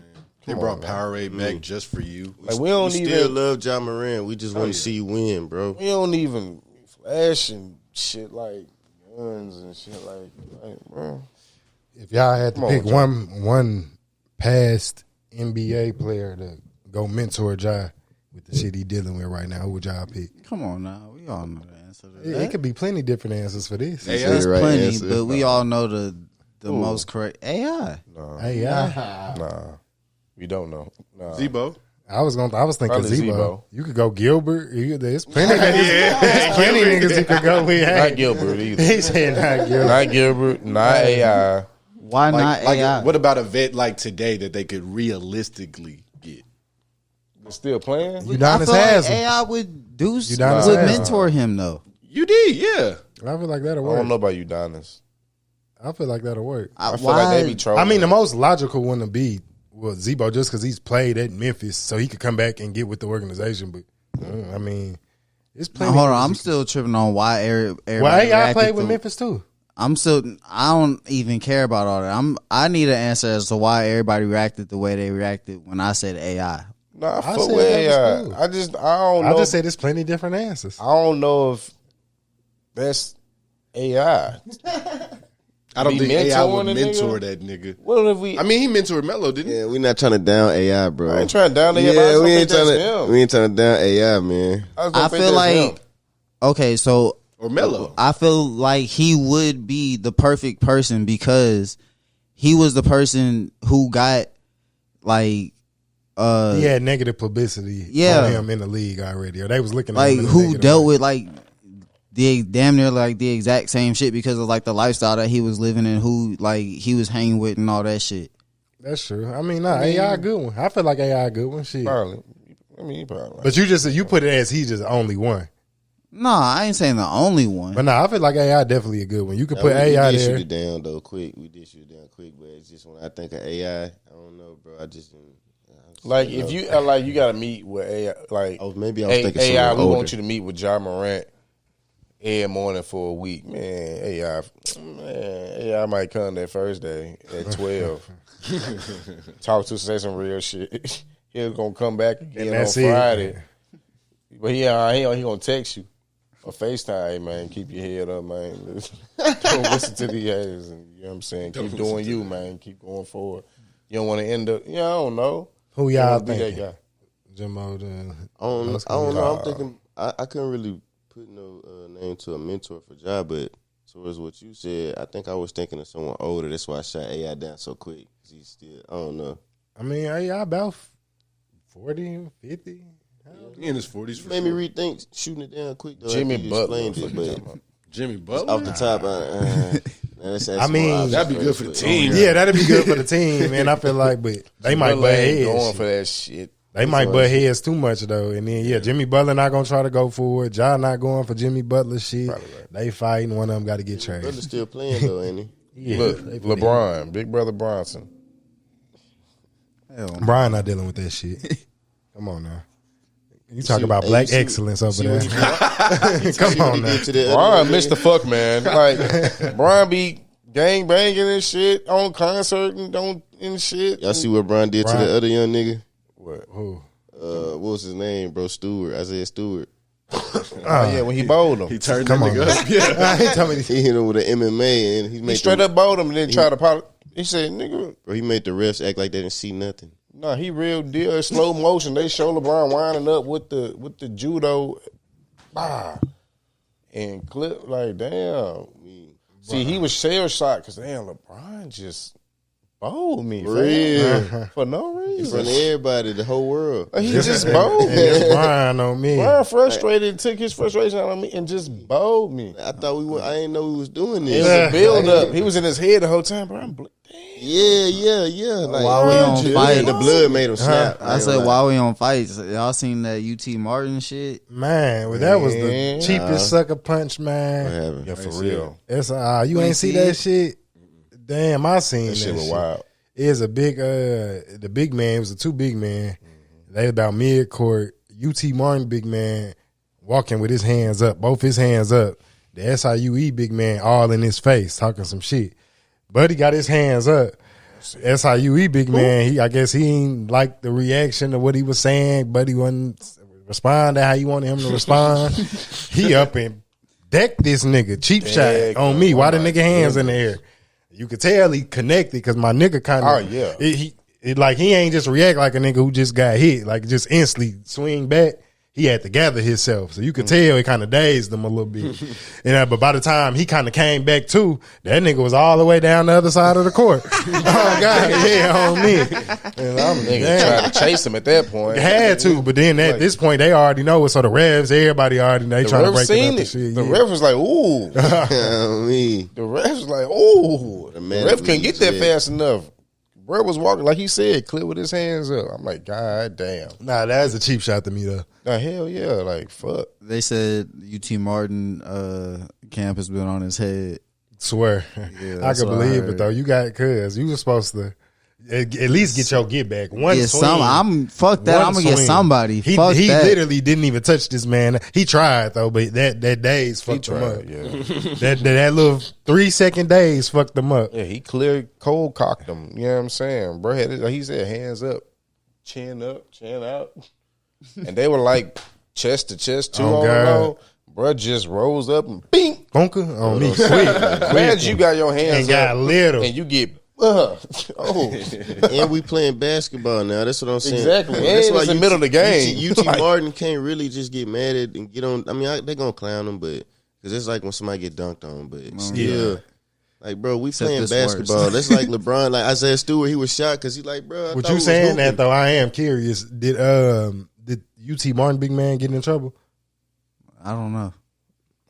Speaker 11: They brought Powerade back just for you.
Speaker 8: Like we don't even
Speaker 10: still love Ja Morant. We just want to see you win, bro.
Speaker 8: We don't even flash and shit like guns and shit like bro.
Speaker 7: If y'all had to pick one past NBA player to go mentor Ja with the shit he dealing with right now, who would y'all pick?
Speaker 9: Come on now, we all know the answer to
Speaker 7: It
Speaker 9: that.
Speaker 7: could be plenty different answers for this.
Speaker 9: There's plenty, but we all know the most correct AI.
Speaker 8: Nah, we don't know. Nah.
Speaker 11: Zebo.
Speaker 7: I was thinking
Speaker 8: Probably
Speaker 7: Zebo. You could go Gilbert. There's plenty niggas you could go with.
Speaker 8: Not Gilbert either.
Speaker 7: He said not Gilbert.
Speaker 8: Not Gilbert. Not AI.
Speaker 9: Why not AI?
Speaker 11: What about a vet like today that they could realistically get?
Speaker 8: They're still playing?
Speaker 7: Udonis
Speaker 9: like
Speaker 7: has him.
Speaker 9: AI would
Speaker 7: Udonis
Speaker 9: would
Speaker 7: has
Speaker 9: mentor him though.
Speaker 11: You did, yeah.
Speaker 7: I feel like that'll
Speaker 8: I
Speaker 7: work.
Speaker 8: don't know about Udonis.
Speaker 7: I feel like that'll work.
Speaker 8: I feel like they be trolling.
Speaker 7: I mean, the most logical one to be Zebo, just because he's played at Memphis, so he could come back and get with the organization. But I mean, it's plenty.
Speaker 9: Hold on, I'm still tripping on why everybody.
Speaker 7: Why y'all
Speaker 9: reacted
Speaker 7: played with
Speaker 9: to-
Speaker 7: Memphis too?
Speaker 9: I don't even care about all that. I need an answer as to why everybody reacted the way they reacted when I said AI.
Speaker 8: No, I
Speaker 7: I
Speaker 8: fuck
Speaker 7: said
Speaker 8: with
Speaker 7: that was
Speaker 8: AI.
Speaker 7: cool.
Speaker 8: I don't know.
Speaker 7: I just said there's plenty different answers.
Speaker 8: I don't know if that's AI.
Speaker 11: I don't
Speaker 8: Be
Speaker 11: think AI would
Speaker 8: mentoring a
Speaker 11: mentor
Speaker 8: nigga?
Speaker 11: that nigga.
Speaker 8: What if we?
Speaker 11: I mean, he mentored Melo, didn't he?
Speaker 10: Yeah, we not trying to down AI, bro.
Speaker 8: I ain't trying to down AI.
Speaker 10: Yeah,
Speaker 8: but I
Speaker 10: we
Speaker 8: just
Speaker 10: ain't
Speaker 8: don't think
Speaker 10: trying
Speaker 8: that's
Speaker 10: to.
Speaker 8: him.
Speaker 10: We ain't trying to down AI, man.
Speaker 9: I feel like okay, so
Speaker 11: Or Melo.
Speaker 9: I feel like he would be the perfect person because he was the person who got like
Speaker 7: He had negative publicity on him in the league already, or they was looking at
Speaker 9: like
Speaker 7: him in a
Speaker 9: who
Speaker 7: negative
Speaker 9: dealt
Speaker 7: way.
Speaker 9: with like the damn near like the exact same shit because of like the lifestyle that he was living and who like he was hanging with and all that shit.
Speaker 7: That's true. I mean, AI a good one. I feel like AI a good one. Shit.
Speaker 8: Probably. I mean, probably.
Speaker 7: But you put it as he's just the only one.
Speaker 9: Nah, I ain't saying the only one.
Speaker 7: But I feel like AI definitely a good one. You could put
Speaker 10: we
Speaker 7: AI
Speaker 10: did
Speaker 7: there.
Speaker 10: shoot it down though, quick. We did shoot it down quick, but it's just when I think of AI, I don't know, bro. I just
Speaker 8: Like if you like, you got to meet with AI. Like
Speaker 10: maybe I was thinking
Speaker 8: AI. We
Speaker 10: someone
Speaker 8: want
Speaker 10: older.
Speaker 8: you to meet with Ja Morant every morning for a week, man. AI might come that first day at 12. Talk to, say some real shit. He's gonna come back again on
Speaker 7: that's it.
Speaker 8: Friday. But he gonna text you or FaceTime, hey, man. Keep your head up, man. Don't listen to the haters, and you know what I'm saying. Keep doing you, man. Keep going forward. You don't want to end up. Yeah, I don't know.
Speaker 7: Who
Speaker 8: You
Speaker 7: y'all
Speaker 8: wanna be that
Speaker 7: think?
Speaker 8: guy.
Speaker 7: Jimbo.
Speaker 10: I don't know. I'm thinking I couldn't really put no name to a mentor for Ja, but towards what you said, I think I was thinking of someone older. That's why I shot AI down so quick. 'Cause he's still, I don't know.
Speaker 7: I mean, AI about 40, 50.
Speaker 11: He in his 40s for
Speaker 10: Made
Speaker 11: sure.
Speaker 10: me rethink shooting it down quick, though.
Speaker 8: Jimmy
Speaker 10: after you
Speaker 8: Butler.
Speaker 10: explained it, but
Speaker 11: Jimmy Butler?
Speaker 10: off the top, that's
Speaker 7: I mean,
Speaker 11: that'd be good for the team.
Speaker 7: Yeah, that'd be good for the team, man. I feel like, but they might
Speaker 8: Butler
Speaker 7: butt
Speaker 8: ain't
Speaker 7: heads.
Speaker 8: going for that shit.
Speaker 7: They might butt heads too much though, and then Jimmy Butler not gonna try to go for it. Ja not going for Jimmy Butler shit.
Speaker 8: Right.
Speaker 7: They fighting. One of them got to get traded.
Speaker 10: Butler's still playing though, ain't he?
Speaker 7: Yeah,
Speaker 8: Look,
Speaker 7: they playing.
Speaker 8: LeBron, Big Brother Bronson.
Speaker 9: Hell,
Speaker 7: Brian not dealing with that shit. Come on now. You talk
Speaker 10: See-
Speaker 7: about
Speaker 10: hey,
Speaker 7: black
Speaker 10: you see-
Speaker 7: excellence over
Speaker 10: see
Speaker 7: there.
Speaker 10: what
Speaker 7: Come on now.
Speaker 10: To the
Speaker 8: Brian missed the fuck, man. Like, Brian be gang banging and shit on concert and shit.
Speaker 10: Y'all see what Brian did to
Speaker 7: Brian.
Speaker 10: the other young nigga?
Speaker 8: What?
Speaker 7: Who?
Speaker 10: What was his name, bro? Isaiah Stewart.
Speaker 8: Oh, yeah, when he bowled him.
Speaker 11: He turned
Speaker 7: Come
Speaker 11: that
Speaker 7: on,
Speaker 11: nigga
Speaker 7: man.
Speaker 11: up. Yeah.
Speaker 7: He told me
Speaker 10: He hit him with an MMA, and he
Speaker 8: He
Speaker 10: made
Speaker 8: straight
Speaker 10: the,
Speaker 8: up bowled him and then tried to apologize. He said, nigga,
Speaker 10: Bro, he made the refs act like they didn't see nothing.
Speaker 8: nah, he real deal. It's slow motion. They show LeBron winding up with the judo. Bah. And clip, like, damn. See, he was shell shocked because, damn, LeBron just bowled me. fam.
Speaker 10: Real.
Speaker 8: For no
Speaker 10: In
Speaker 8: reason.
Speaker 10: front of everybody, the whole world.
Speaker 8: He just bowled me.
Speaker 7: That's Brian on me.
Speaker 8: Brian frustrated, took his frustration out on me and just bowled me.
Speaker 10: I thought I didn't know we was doing
Speaker 8: It
Speaker 10: this.
Speaker 8: was a build up. He was in his head the whole time, bro.
Speaker 10: Yeah. Like,
Speaker 9: While we on
Speaker 10: yeah,
Speaker 9: fight,
Speaker 10: the blood made him snap.
Speaker 9: I said, while we on fights, y'all seen that UT Martin shit?
Speaker 7: Man, well, that was the
Speaker 8: Man.
Speaker 7: cheapest sucker punch,
Speaker 10: What
Speaker 7: man.
Speaker 10: happened?
Speaker 8: Yeah, for real.
Speaker 7: It's you ain't see
Speaker 9: see
Speaker 7: that
Speaker 9: it?
Speaker 7: shit. Damn, I seen
Speaker 8: That
Speaker 7: that
Speaker 8: shit was wild.
Speaker 7: It's a big the big man, it was a two big man. They about mid court. UT Martin big man walking with his hands up, both his hands up. The SIUE big man all in his face talking some shit. Buddy got his hands up. SIUE big man, I guess he ain't like the reaction of what he was saying. Buddy wasn't responding how he wanted him to respond. He up and decked this nigga, cheap shot on me. Why the nigga hands in the air? You could tell he connected because my nigga kind of.
Speaker 8: Oh, yeah.
Speaker 7: He ain't just react like a nigga who just got hit, like just instantly swing back. He had to gather himself, so you could tell it kind of dazed him a little bit. But by the time he kind of came back too, that nigga was all the way down the other side of the court. Oh God, yeah, on me. And I'm
Speaker 8: Nigga tried to chase him at that point.
Speaker 7: had to, but then at this point they already know it. So the refs, everybody already know. They
Speaker 8: The
Speaker 7: trying to
Speaker 8: ref
Speaker 7: break it
Speaker 8: seen
Speaker 7: up
Speaker 8: it.
Speaker 7: and shit.
Speaker 8: The
Speaker 7: yeah.
Speaker 8: ref was like, ooh.
Speaker 10: Me.
Speaker 8: The ref was like, ooh. The
Speaker 10: man
Speaker 8: ref couldn't get that
Speaker 10: yeah.
Speaker 8: fast enough. Bro was walking, like he said, clear with his hands up. I'm like, God damn.
Speaker 7: Nah, that's a cheap shot to me though.
Speaker 8: Nah, hell yeah. Like, fuck.
Speaker 9: They said UT Martin camp has been on his head.
Speaker 7: Swear,
Speaker 9: Yeah,
Speaker 7: I
Speaker 9: that's
Speaker 7: can
Speaker 9: what I
Speaker 7: believe it
Speaker 9: heard.
Speaker 7: though. You got cuz you were supposed to at least get your get back. One
Speaker 9: Yeah,
Speaker 7: swing.
Speaker 9: fuck that.
Speaker 7: One
Speaker 9: I'm gonna get
Speaker 7: swing.
Speaker 9: somebody.
Speaker 7: He
Speaker 9: Fuck that.
Speaker 7: literally didn't even touch this man. He tried though, but that days fucked him up.
Speaker 8: Yeah.
Speaker 7: That little 3-second days fucked him up.
Speaker 8: Yeah, he clear cold cocked him. You know what I'm saying? Bro had like he said, hands up, chin out. And they were like chest to chest, two
Speaker 7: Oh,
Speaker 8: on the
Speaker 7: God.
Speaker 8: low. Bro just rose up and bing.
Speaker 7: Bunker on me quick.
Speaker 8: Imagine you got your hands
Speaker 7: And got
Speaker 8: up
Speaker 7: little.
Speaker 8: and you get
Speaker 10: And we playing basketball now. That's what I'm saying.
Speaker 8: Exactly.
Speaker 10: That's
Speaker 8: And it's the middle of the game.
Speaker 10: UT
Speaker 8: Like-
Speaker 10: Martin can't really just get mad at and get on. I mean, they gonna clown him, but because it's like when somebody get dunked on. But still, like, bro, we
Speaker 9: Except
Speaker 10: playing
Speaker 9: this
Speaker 10: basketball.
Speaker 9: worse.
Speaker 10: That's like LeBron. Like Isaiah Stewart, he was shot because he like, bro.
Speaker 7: What you saying that though? I am curious. Did UT Martin big man get in trouble
Speaker 9: I don't know.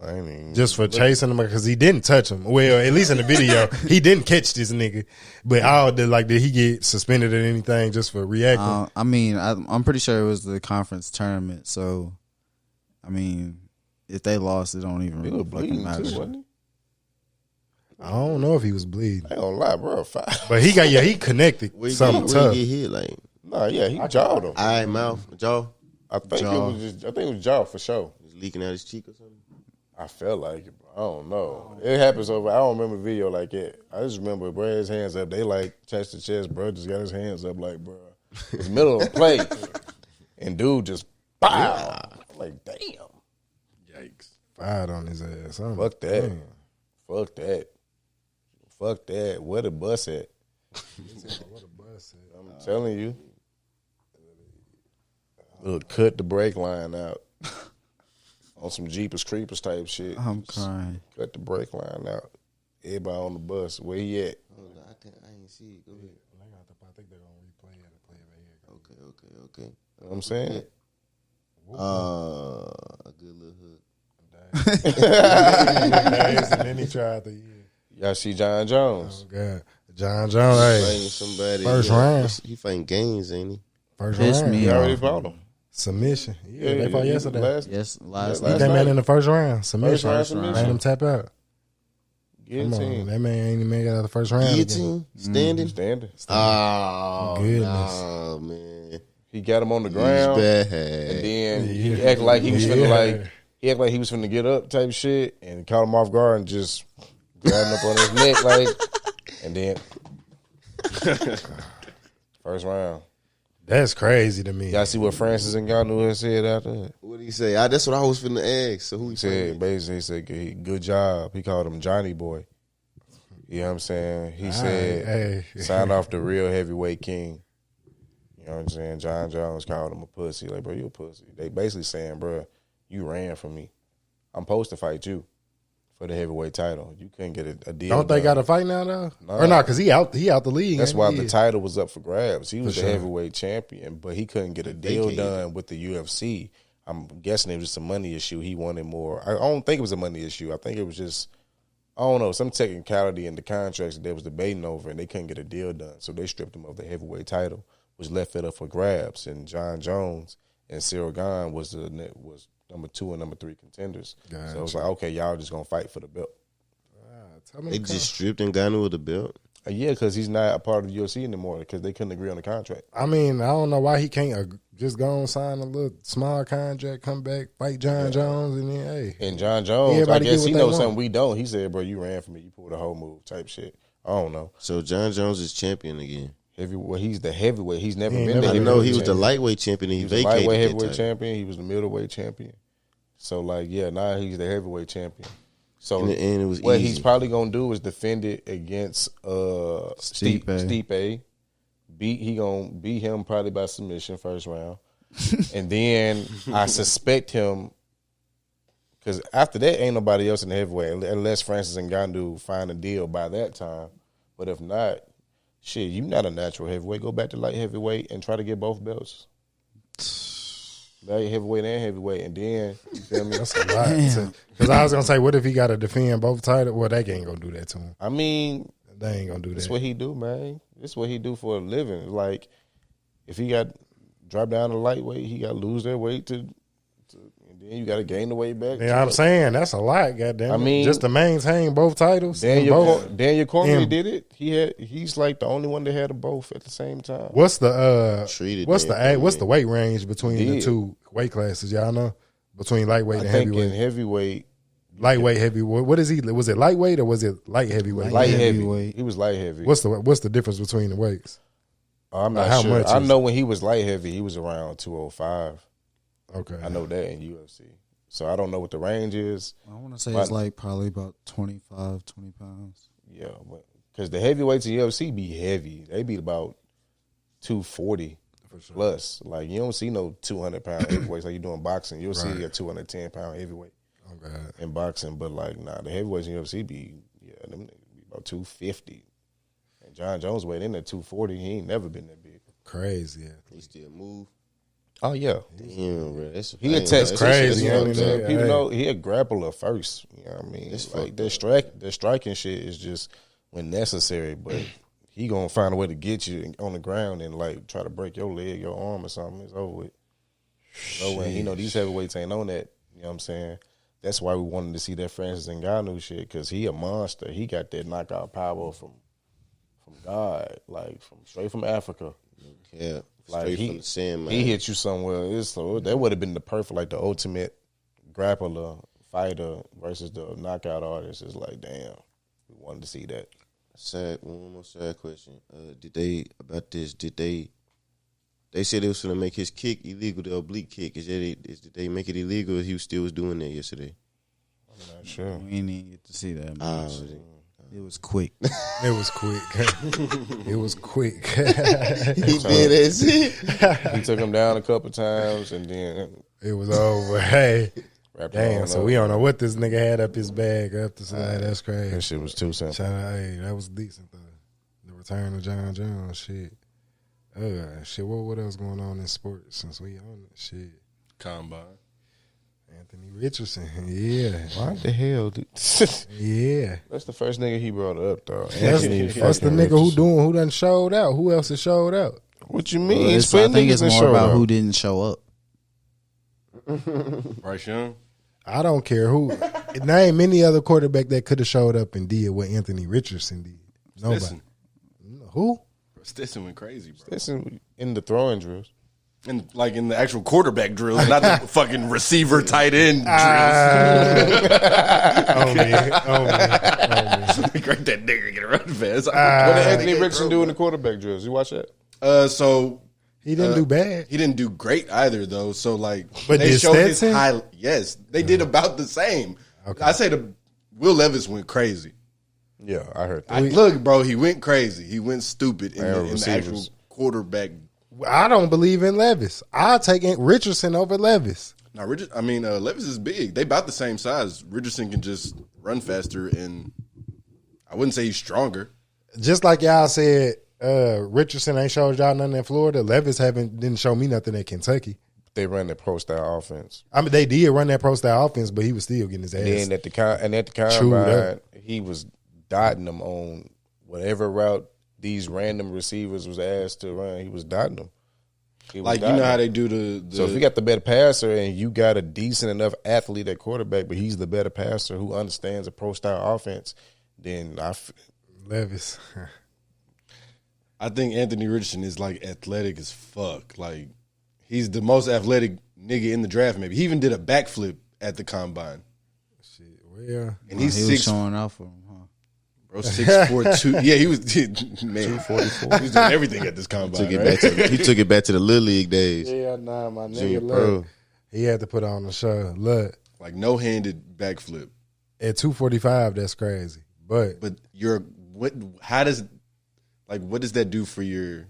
Speaker 8: I mean,
Speaker 7: just for chasing him because he didn't touch him? Well, at least in the video, he didn't catch this nigga. But did he get suspended or anything just for reacting?
Speaker 9: I mean, I'm pretty sure it was the conference tournament. So, I mean, if they lost, it don't even
Speaker 8: he
Speaker 9: really
Speaker 8: was
Speaker 9: fucking
Speaker 8: bleeding
Speaker 9: matter.
Speaker 8: too, wasn't he?
Speaker 7: I don't know if he was bleeding,
Speaker 8: I ain't gonna lie, bro.
Speaker 7: but he connected
Speaker 10: Where
Speaker 7: something
Speaker 10: he
Speaker 7: tough.
Speaker 10: get hit? Like
Speaker 8: Nah, yeah, he jawed him.
Speaker 10: eye, mouth, jaw.
Speaker 8: I think
Speaker 9: Jaw.
Speaker 8: it was jaw for sure.
Speaker 10: He's leaking out his cheek or something.
Speaker 8: I felt like it, but I don't know. It happens over. I don't remember the video like that. I just remember bro his hands up. They like chest to chest. Bro just got his hands up like bro. It was middle of the play, and dude just bow. I'm like damn.
Speaker 11: Yikes.
Speaker 7: Fired on his ass. I'm-
Speaker 8: Fuck that.
Speaker 7: damn.
Speaker 8: Fuck that. Fuck that. Where the bus at? I'm telling you. Little cut the brake line out. on some Jeepers Creepers type shit.
Speaker 9: I'm crying.
Speaker 8: Cut the brake line out. Everybody on the bus. Where he at?
Speaker 10: I ain't see it. Go ahead.
Speaker 7: I think they're gonna replay it and play it right here.
Speaker 10: Okay.
Speaker 8: You know what I'm saying?
Speaker 10: A good little hook.
Speaker 7: And then he tried to.
Speaker 8: Y'all see John Jones?
Speaker 7: Oh God, John Jones.
Speaker 10: Fighting
Speaker 7: Hey,
Speaker 10: somebody.
Speaker 7: first round.
Speaker 10: He fighting games, ain't he?
Speaker 7: First
Speaker 9: Piss
Speaker 7: round.
Speaker 9: me
Speaker 8: He already
Speaker 9: off.
Speaker 8: fought him.
Speaker 7: Submission. Yeah, they fought yesterday.
Speaker 8: Last
Speaker 9: Yes,
Speaker 8: Last
Speaker 9: last
Speaker 7: He
Speaker 9: night.
Speaker 7: came
Speaker 8: night.
Speaker 7: in the first round. Submission.
Speaker 8: First round
Speaker 7: Made him tap out. Come on,
Speaker 8: guillotine.
Speaker 7: that man ain't even made it out of the first round. again.
Speaker 10: Guillotine, standing.
Speaker 8: Standing.
Speaker 10: Oh,
Speaker 7: Goodness.
Speaker 10: nah, man.
Speaker 8: He got him on the
Speaker 10: He's
Speaker 8: ground.
Speaker 10: bad.
Speaker 8: And then he acted like he was finna get up type shit and caught him off guard and just grabbed him up on his neck like, and then first round.
Speaker 7: That's crazy to me.
Speaker 8: Y'all see what Francis Ngannou had said after that?
Speaker 10: What did he say? That's what I was finna ask. So who
Speaker 8: He
Speaker 10: he
Speaker 8: said, basically, he said, good job. He called him Johnny Boy. You know what I'm saying? He said,
Speaker 7: Hey.
Speaker 8: sign off the real heavyweight king. You know what I'm saying? John Jones called him a pussy. Like, bro, you a pussy. They basically saying, bro, you ran from me. I'm supposed to fight you for the heavyweight title. You couldn't get a deal.
Speaker 7: Don't they
Speaker 8: done.
Speaker 7: got a fight now though?
Speaker 8: Nah.
Speaker 7: Or not? Because he out the league.
Speaker 8: That's
Speaker 7: ain't
Speaker 8: why
Speaker 7: he?
Speaker 8: the title was up for grabs. He was
Speaker 7: For
Speaker 8: the
Speaker 7: sure.
Speaker 8: heavyweight champion, but he couldn't get a deal
Speaker 10: Vacated.
Speaker 8: done with the UFC. I'm guessing it was just a money issue. He wanted more. I don't think it was a money issue. I think it was just, I don't know, some technicality in the contracts that they was debating over, and they couldn't get a deal done. So they stripped him of the heavyweight title, which left it up for grabs. And John Jones and Cyril Gane was number 2 and number 3 contenders.
Speaker 7: Gotcha.
Speaker 8: So it was like, okay, y'all just gonna fight for the belt.
Speaker 7: Tell me
Speaker 10: They
Speaker 7: to
Speaker 10: just stripped Ngannou of the belt.
Speaker 8: Yeah, because he's not a part of the UFC anymore because they couldn't agree on the contract.
Speaker 7: I mean, I don't know why he can't just go and sign a little small contract, come back, fight John Jones, and then hey.
Speaker 8: And John Jones,
Speaker 7: Everybody
Speaker 8: I guess
Speaker 7: get
Speaker 8: he
Speaker 7: what they
Speaker 8: knows
Speaker 7: want.
Speaker 8: something we don't. He said, bro, you ran for me. You pulled a whole move type shit. I don't know.
Speaker 10: So John Jones is champion again.
Speaker 8: Well, he's the heavyweight. He's never
Speaker 7: He ain't
Speaker 8: been the
Speaker 7: never
Speaker 10: I
Speaker 7: been
Speaker 10: know
Speaker 8: heavyweight
Speaker 10: he was the
Speaker 8: champion.
Speaker 10: lightweight champion. And
Speaker 8: He
Speaker 10: he
Speaker 8: was the
Speaker 10: vacated
Speaker 8: lightweight
Speaker 10: that
Speaker 8: heavyweight
Speaker 10: title.
Speaker 8: champion. He was the middleweight champion. So, like, yeah, now he's the heavyweight champion. So,
Speaker 10: And it was
Speaker 8: what
Speaker 10: easy.
Speaker 8: he's probably going to do is defend it against Stipe. He going to beat him probably by submission first round. And then I suspect him, because after that, ain't nobody else in the heavyweight, unless Francis Ngannou find a deal by that time. But if not, shit, you not a natural heavyweight. Go back to light heavyweight and try to get both belts. Light heavyweight and heavyweight, and then you feel me?
Speaker 7: That's a lot. Because I was gonna say, what if he got to defend both titles? Well, they ain't gonna do that to him.
Speaker 8: I mean,
Speaker 7: They ain't gonna do
Speaker 8: that's
Speaker 7: that.
Speaker 8: what he do, man. That's what he do for a living. Like, if he got drop down to lightweight, he got to lose that weight and then you got to gain the weight back.
Speaker 7: Yeah, I'm saying that's a lot. Goddamn,
Speaker 8: I mean,
Speaker 7: just to maintain both titles.
Speaker 8: Daniel Cormier
Speaker 7: and-
Speaker 8: did it. He's like the only one that had them both at the same time.
Speaker 7: What's the
Speaker 10: Treated
Speaker 7: what's
Speaker 10: Daniel
Speaker 7: the weight range between the
Speaker 8: Did.
Speaker 7: two weight classes? Y'all know between lightweight
Speaker 8: I
Speaker 7: and
Speaker 8: think in
Speaker 7: heavyweight.
Speaker 8: heavyweight,
Speaker 7: Lightweight, heavyweight. What is he? Was it lightweight or was it light heavyweight?
Speaker 8: light heavy.
Speaker 9: heavyweight.
Speaker 8: He was light heavy.
Speaker 7: What's the difference between the weights?
Speaker 8: I'm
Speaker 7: Like,
Speaker 8: not
Speaker 7: how
Speaker 8: sure.
Speaker 7: much
Speaker 8: I
Speaker 7: is
Speaker 8: know when he was light heavy, he was around 205.
Speaker 7: Okay,
Speaker 8: I know that in UFC. So I don't know what the range is.
Speaker 9: I want to say
Speaker 8: But-
Speaker 9: it's like probably about 25, 20 pounds.
Speaker 8: Yeah, because the heavyweights in UFC be heavy. They be about 240 plus. Like, you don't see no 200-pound heavyweights like you do in boxing. You'll see a 210-pound heavyweight in boxing. But, like, nah, the heavyweights in UFC be, them niggas be about 250. And John Jones weighed in at 240. He ain't never been that big.
Speaker 7: crazy. Yeah.
Speaker 10: He still move.
Speaker 8: Oh, yeah.
Speaker 10: Damn, bro. That's
Speaker 8: He a test
Speaker 7: crazy,
Speaker 8: You know what I'm
Speaker 7: yeah,
Speaker 8: saying?
Speaker 7: yeah,
Speaker 8: People
Speaker 7: hey.
Speaker 8: know he a grappler first. You know what I mean?
Speaker 10: That's
Speaker 8: Like
Speaker 10: fucked
Speaker 8: the striking shit is just when necessary, but he gonna find a way to get you on the ground and like try to break your leg, your arm, or something. It's over with. So when you know these heavyweights ain't on that, you know what I'm saying? That's why we wanted to see that Francis Ngannou shit, because he a monster. He got that knockout power from God, like straight from Africa.
Speaker 10: Yeah,
Speaker 8: Like
Speaker 10: straight from the sand, man.
Speaker 8: he hit you somewhere. That would have been the perfect, like the ultimate grappler fighter versus the knockout artist. It's like, damn, we wanted to see that.
Speaker 10: One more side question. Did they said they was gonna make his kick illegal, the oblique kick? Did they make it illegal? Or he still was doing that yesterday.
Speaker 8: I'm not sure.
Speaker 9: We didn't even get to see that.
Speaker 10: Ah,
Speaker 9: much.
Speaker 10: was it?
Speaker 9: It was quick.
Speaker 7: It was quick. It was quick.
Speaker 10: He did that shit.
Speaker 8: He took him down a couple times, and then
Speaker 7: It was over. Hey, Damn, so we don't know what this nigga had up his bag up to say. That's crazy.
Speaker 8: That shit was too simple.
Speaker 7: Shout out, hey, that was decent though. The return of John Jones, shit. Shit, what else going on in sports since we on it? Shit.
Speaker 11: Combine.
Speaker 7: Anthony Richardson, yeah.
Speaker 8: Why the hell? Dude?
Speaker 7: Yeah.
Speaker 8: That's the first nigga he brought up, though.
Speaker 7: That's the nigga who done showed out. Who else has showed out?
Speaker 8: What you mean?
Speaker 9: I think it's more about who didn't show up.
Speaker 11: Bryce Young.
Speaker 7: I don't care who. Name any other quarterback that could have showed up and did what Anthony Richardson did. Nobody.
Speaker 11: Stetson.
Speaker 7: Who?
Speaker 11: Stetson went crazy, bro.
Speaker 8: Stetson in the throwing drills.
Speaker 11: In the actual quarterback drills, not the fucking receiver tight end drills.
Speaker 7: Oh man.
Speaker 11: Great that nigga get around fast.
Speaker 8: What did Anthony Richardson do in the quarterback drills? You watch that?
Speaker 11: So
Speaker 7: he didn't do bad.
Speaker 11: He didn't do great either, though. So like,
Speaker 7: but
Speaker 11: they
Speaker 7: did
Speaker 11: showed his
Speaker 7: Stetson?
Speaker 11: high. Yes, they did about the same.
Speaker 7: Okay.
Speaker 11: I say Will Levis went crazy.
Speaker 8: Yeah, I heard that.
Speaker 11: Look, bro, he went crazy. He went stupid in the
Speaker 8: receivers.
Speaker 11: actual quarterback.
Speaker 7: I don't believe in Levis. I'll take Richardson over Levis.
Speaker 11: Now, Levis is big. They about the same size. Richardson can just run faster, and I wouldn't say he's stronger.
Speaker 7: Just like y'all said, Richardson ain't showed y'all nothing in Florida. Levis didn't show me nothing at Kentucky.
Speaker 8: They run the pro style offense.
Speaker 7: I mean, they did run that pro style offense, but he was still getting his ass.
Speaker 8: And at the combine, he was dotting them on whatever route these random receivers was asked to run. He was dotting them.
Speaker 11: Like, you know how they do the
Speaker 8: So if you got the better passer and you got a decent enough athlete at quarterback, but he's the better passer who understands a pro style offense, then
Speaker 7: Levis.
Speaker 11: I think Anthony Richardson is like athletic as fuck. Like, he's the most athletic nigga in the draft. Maybe he even did a backflip at the combine.
Speaker 7: Shit, well,
Speaker 11: and he's
Speaker 9: he was showing out for him, huh?
Speaker 11: Bro, 6'4", Yeah, he was
Speaker 8: 244.
Speaker 11: He was doing everything at this combine.
Speaker 10: He took it back to the Little League days.
Speaker 7: Yeah, nah, my
Speaker 10: Junior
Speaker 7: nigga.
Speaker 10: pro.
Speaker 7: Look, he had to put on the show. Look,
Speaker 11: like no-handed backflip
Speaker 7: at 245. That's crazy. But
Speaker 11: what does that do for your?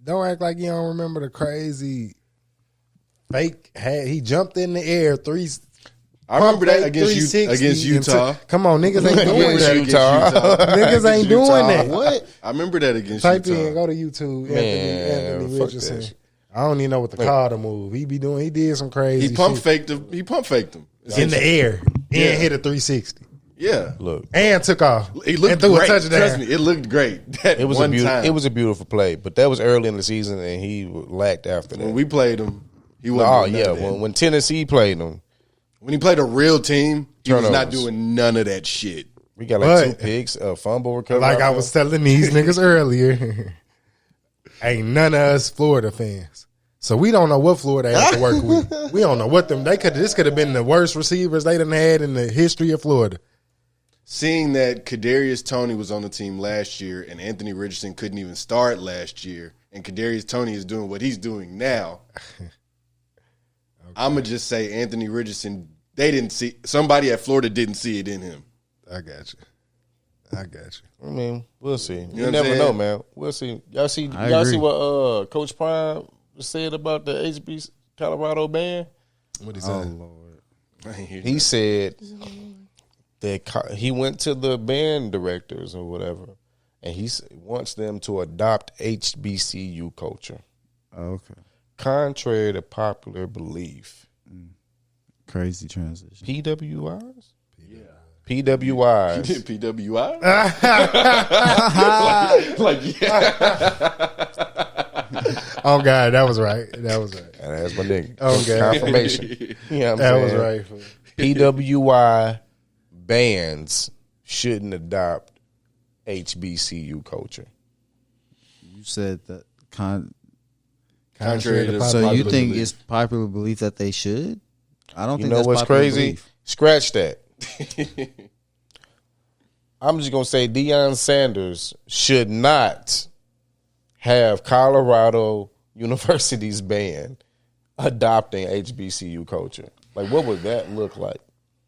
Speaker 7: Don't act like you don't remember the crazy fake. He jumped in the air
Speaker 11: I remember that against Utah.
Speaker 7: Come on, niggas ain't doing that.
Speaker 11: Utah.
Speaker 7: Niggas ain't doing that.
Speaker 11: What? I remember that against
Speaker 7: Type
Speaker 11: Utah.
Speaker 7: in, go to YouTube.
Speaker 8: Man,
Speaker 7: Anthony
Speaker 8: fuck
Speaker 7: Richardson.
Speaker 8: that.
Speaker 7: I don't even know what to call the move. He did some crazy.
Speaker 11: He pump
Speaker 7: shit.
Speaker 11: faked him. He pump faked him
Speaker 7: In the air and hit a 360.
Speaker 11: Yeah,
Speaker 8: look,
Speaker 7: and took off.
Speaker 11: He looked
Speaker 7: and threw
Speaker 11: great.
Speaker 7: a touchdown.
Speaker 11: Trust me, it looked great.
Speaker 8: It was a beautiful play, but that was early in the season, and he lacked after that.
Speaker 11: When we played him, he wasn't.
Speaker 8: When Tennessee played him,
Speaker 11: when he played a real team, he was not
Speaker 8: Turnovers.
Speaker 11: doing none of that shit.
Speaker 8: we got like 2 picks, a fumble recovery.
Speaker 7: Like I was telling these niggas earlier, ain't none of us Florida fans. So we don't know what Florida has to work with. We don't know what this could have been the worst receivers they done had in the history of Florida.
Speaker 11: Seeing that Kadarius Toney was on the team last year and Anthony Richardson couldn't even start last year, and Kadarius Toney is doing what he's doing now, I'm gonna just say Anthony Richardson. Somebody at Florida didn't see it in him.
Speaker 7: I got you.
Speaker 8: I mean, we'll see.
Speaker 11: know
Speaker 8: You
Speaker 11: what
Speaker 8: never
Speaker 11: I'm
Speaker 8: know,
Speaker 11: saying?
Speaker 8: man. We'll see. Y'all see
Speaker 9: agree.
Speaker 8: what Coach Prime said about the HB Colorado band?
Speaker 7: What he said?
Speaker 11: Oh Lord,
Speaker 8: He said that he went to the band directors or whatever, and he wants them to adopt HBCU culture.
Speaker 9: Oh, okay.
Speaker 8: Contrary to popular belief.
Speaker 9: Crazy transition.
Speaker 8: PWIs? Yeah. PWIs.
Speaker 11: PWI? like
Speaker 7: Oh God, that was right.
Speaker 8: And that's my nigga.
Speaker 7: Okay.
Speaker 8: Confirmation. You know what I'm
Speaker 7: That was
Speaker 8: saying?
Speaker 7: right.
Speaker 8: PWI bands shouldn't adopt HBCU culture.
Speaker 9: You said that
Speaker 11: Contrary to
Speaker 9: so
Speaker 11: popular
Speaker 9: you think
Speaker 11: belief.
Speaker 9: it's popular belief that they should? I don't
Speaker 8: You
Speaker 9: think
Speaker 8: know
Speaker 9: that's
Speaker 8: what's
Speaker 9: popular
Speaker 8: crazy?
Speaker 9: belief.
Speaker 8: Scratch that. I'm just gonna say Deion Sanders should not have Colorado University's band adopting HBCU culture. Like, what would that look like?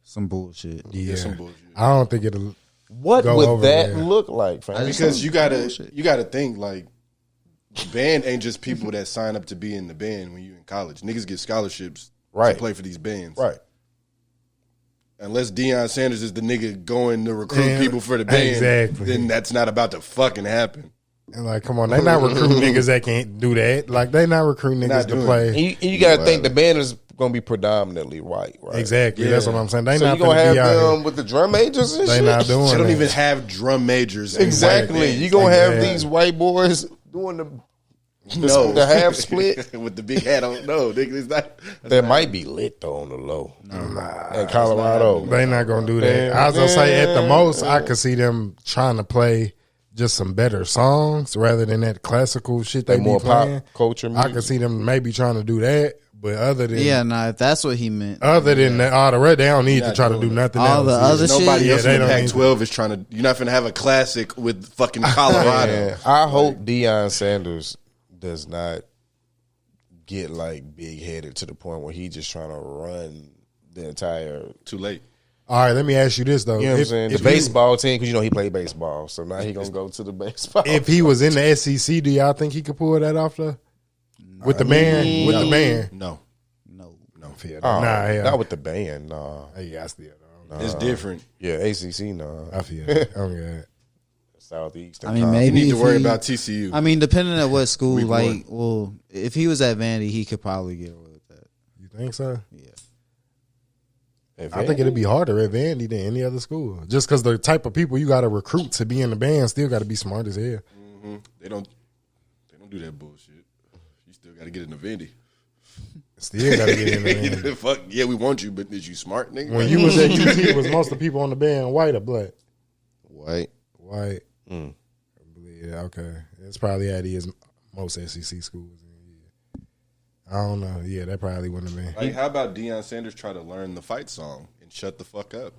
Speaker 9: Some bullshit.
Speaker 7: Yeah,
Speaker 11: some bullshit.
Speaker 7: I don't think it'll.
Speaker 8: What
Speaker 7: go
Speaker 8: would
Speaker 7: over
Speaker 8: that
Speaker 7: there.
Speaker 8: look like, fam?
Speaker 11: Because you gotta think like the band ain't just people that sign up to be in the band when you in college. Niggas get scholarships
Speaker 8: Right.
Speaker 11: to play for these bands.
Speaker 8: Right.
Speaker 11: unless Deion Sanders is the nigga going to recruit people for the band, then that's not about to fucking happen.
Speaker 7: And like, come on, they not recruiting niggas that can't do that. Like, they not recruiting niggas to play.
Speaker 8: You got to think the band is going to be predominantly white, right?
Speaker 7: Exactly. Yeah. That's what I'm saying. They
Speaker 8: so
Speaker 7: not
Speaker 8: you going to have them
Speaker 7: here
Speaker 8: with the drum majors and shit?
Speaker 7: They not doing
Speaker 11: They don't
Speaker 7: that.
Speaker 11: even have drum majors.
Speaker 8: Exactly. You going to have these white boys doing the half split?
Speaker 11: With the big hat on. No, nigga, it's not.
Speaker 8: That might be lit, though, on the low. In Colorado.
Speaker 7: They not going to do that. I was going to say, at the most, I could see them trying to play just some better songs rather than that classical shit they be
Speaker 8: more
Speaker 7: playing.
Speaker 8: Pop culture music.
Speaker 7: I could see them maybe trying to do that, but other than
Speaker 9: if that's what he meant.
Speaker 7: Other than that, all the rest, they don't need to try to do nothing
Speaker 9: all
Speaker 7: else.
Speaker 9: the other shit.
Speaker 11: Nobody else
Speaker 7: they
Speaker 11: in the
Speaker 7: don't
Speaker 11: Pac-12 is trying to. You're not finna have a classic with fucking Colorado.
Speaker 8: Man, I hope Deion Sanders does not get like big headed to the point where he just trying to run the entire.
Speaker 11: Too late.
Speaker 7: All right, let me ask you this though.
Speaker 8: You know what I'm saying? The baseball team, because he played baseball, so now he gonna go to the baseball.
Speaker 7: If he was in the SEC, do y'all think he could pull that off though? With the band? With the band?
Speaker 11: No.
Speaker 8: Not with the band, nah.
Speaker 7: Yeah, I still
Speaker 8: Nah.
Speaker 11: It's different.
Speaker 8: Yeah, ACC, nah.
Speaker 7: I feel it. Oh, yeah.
Speaker 8: Southeast.
Speaker 9: I mean, maybe
Speaker 11: you need to
Speaker 9: if
Speaker 11: worry
Speaker 9: he-
Speaker 11: about TCU.
Speaker 9: I mean, depending on what school,
Speaker 11: Week
Speaker 9: like, well, if he was at Vandy, he could probably get away with that.
Speaker 7: You think so?
Speaker 9: Yeah.
Speaker 7: I think it'd be harder at Vandy than any other school. Just because the type of people you got to recruit to be in the band still got to be smart as hell.
Speaker 11: Mm-hmm. They don't do that bullshit. You still got to get in the Vandy.
Speaker 7: Still got to get in the band.
Speaker 11: Fuck yeah, we want you, but is you smart, nigga?
Speaker 7: When you was at UT, was most of the people on the band white or black?
Speaker 10: White.
Speaker 7: White.
Speaker 8: Mm.
Speaker 7: Yeah, okay. That's probably how it is most SEC schools. I don't know. Yeah, that probably wouldn't have been.
Speaker 11: Like, how about Deion Sanders try to learn the fight song and shut the fuck up?